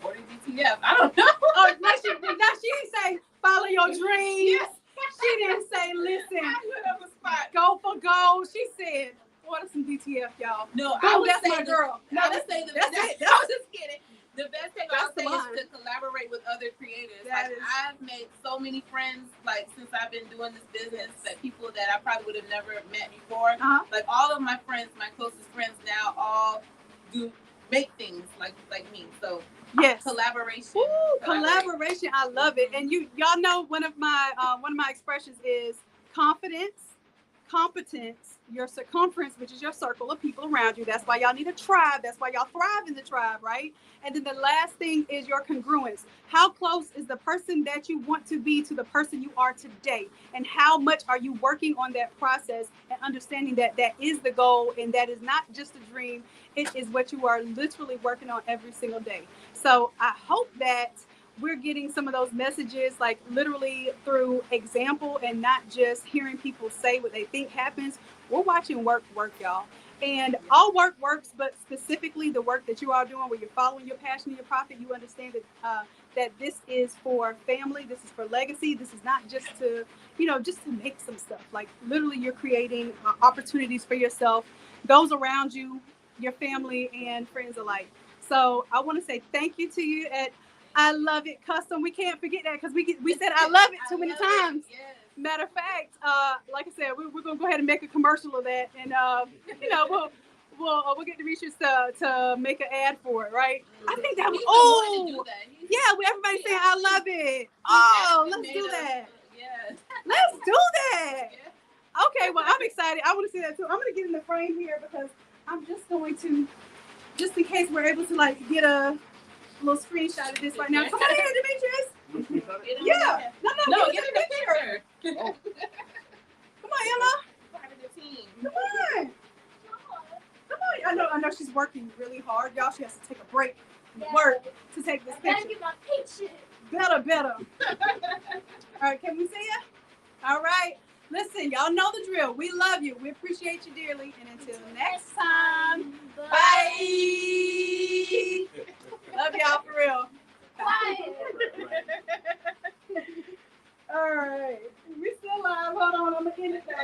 [SPEAKER 2] order DTF. I don't know.
[SPEAKER 1] Oh, no, she didn't say follow your dreams. She didn't say listen,
[SPEAKER 2] I put up a spot.
[SPEAKER 1] go for gold. She said order some DTF, y'all.
[SPEAKER 2] No,
[SPEAKER 1] Oh,
[SPEAKER 2] I would
[SPEAKER 1] that's
[SPEAKER 2] say
[SPEAKER 1] my girl.
[SPEAKER 2] No,
[SPEAKER 1] No,
[SPEAKER 2] I would say the
[SPEAKER 1] that's
[SPEAKER 2] best.
[SPEAKER 1] it.
[SPEAKER 2] I was just kidding. The best thing I would
[SPEAKER 1] That's the
[SPEAKER 2] say
[SPEAKER 1] line.
[SPEAKER 2] is to collaborate with other creators.
[SPEAKER 1] That
[SPEAKER 2] Like
[SPEAKER 1] is-
[SPEAKER 2] I've made so many friends, like since I've been doing this business, that people that I probably would have never met before.
[SPEAKER 1] Uh-huh.
[SPEAKER 2] Like all of my friends, my closest friends now, all do make things like me. So
[SPEAKER 1] Yes.
[SPEAKER 2] collaboration.
[SPEAKER 1] Ooh, collaboration. I love it. And y'all know one of my expressions is confidence, competence, your circumference, which is your circle of people around you. That's why y'all need a tribe. That's why y'all thrive in the tribe, right? And then the last thing is your congruence. How close is the person that you want to be to the person you are today? And how much are you working on that process and understanding that that is the goal and that is not just a dream. It is what you are literally working on every single day. So I hope that we're getting some of those messages like literally through example and not just hearing people say what they think happens. We're watching work, y'all. And all work works, but specifically the work that you are doing where you're following your passion and your profit, you understand that that this is for family, this is for legacy, this is not just to, just to make some stuff. Like literally you're creating opportunities for yourself, those around you, your family and friends alike. So I want to say thank you to you at I Love It Custom. We can't forget that because we said I love it too many times.
[SPEAKER 2] Yes.
[SPEAKER 1] Matter of fact, like I said, we're gonna go ahead and make a commercial of that, and we'll get Demetrius to make an ad for it, right? I think that was everybody's saying I love it. Oh, let's do that.
[SPEAKER 2] Yes.
[SPEAKER 1] Let's do that. Okay, well I'm excited. I want to see that too. I'm gonna get in the frame here because I'm just going to, just in case we're able to like get a little screenshot of this right now. Come on in, Demetrius. Yeah. No, get in the picture.
[SPEAKER 3] Oh.
[SPEAKER 1] Come on, Emma.
[SPEAKER 2] Part of the team.
[SPEAKER 1] Come on. Come on. I know she's working really hard. Y'all, she has to take a break from work to take this
[SPEAKER 6] I gotta
[SPEAKER 1] picture.
[SPEAKER 6] get my picture.
[SPEAKER 1] Better. All right, can we see you? All right. Listen, y'all know the drill. We love you. We appreciate you dearly. And until next time, bye. Love y'all for real.
[SPEAKER 6] Bye.
[SPEAKER 1] All right. We still live. Hold on. I'm going to end it now.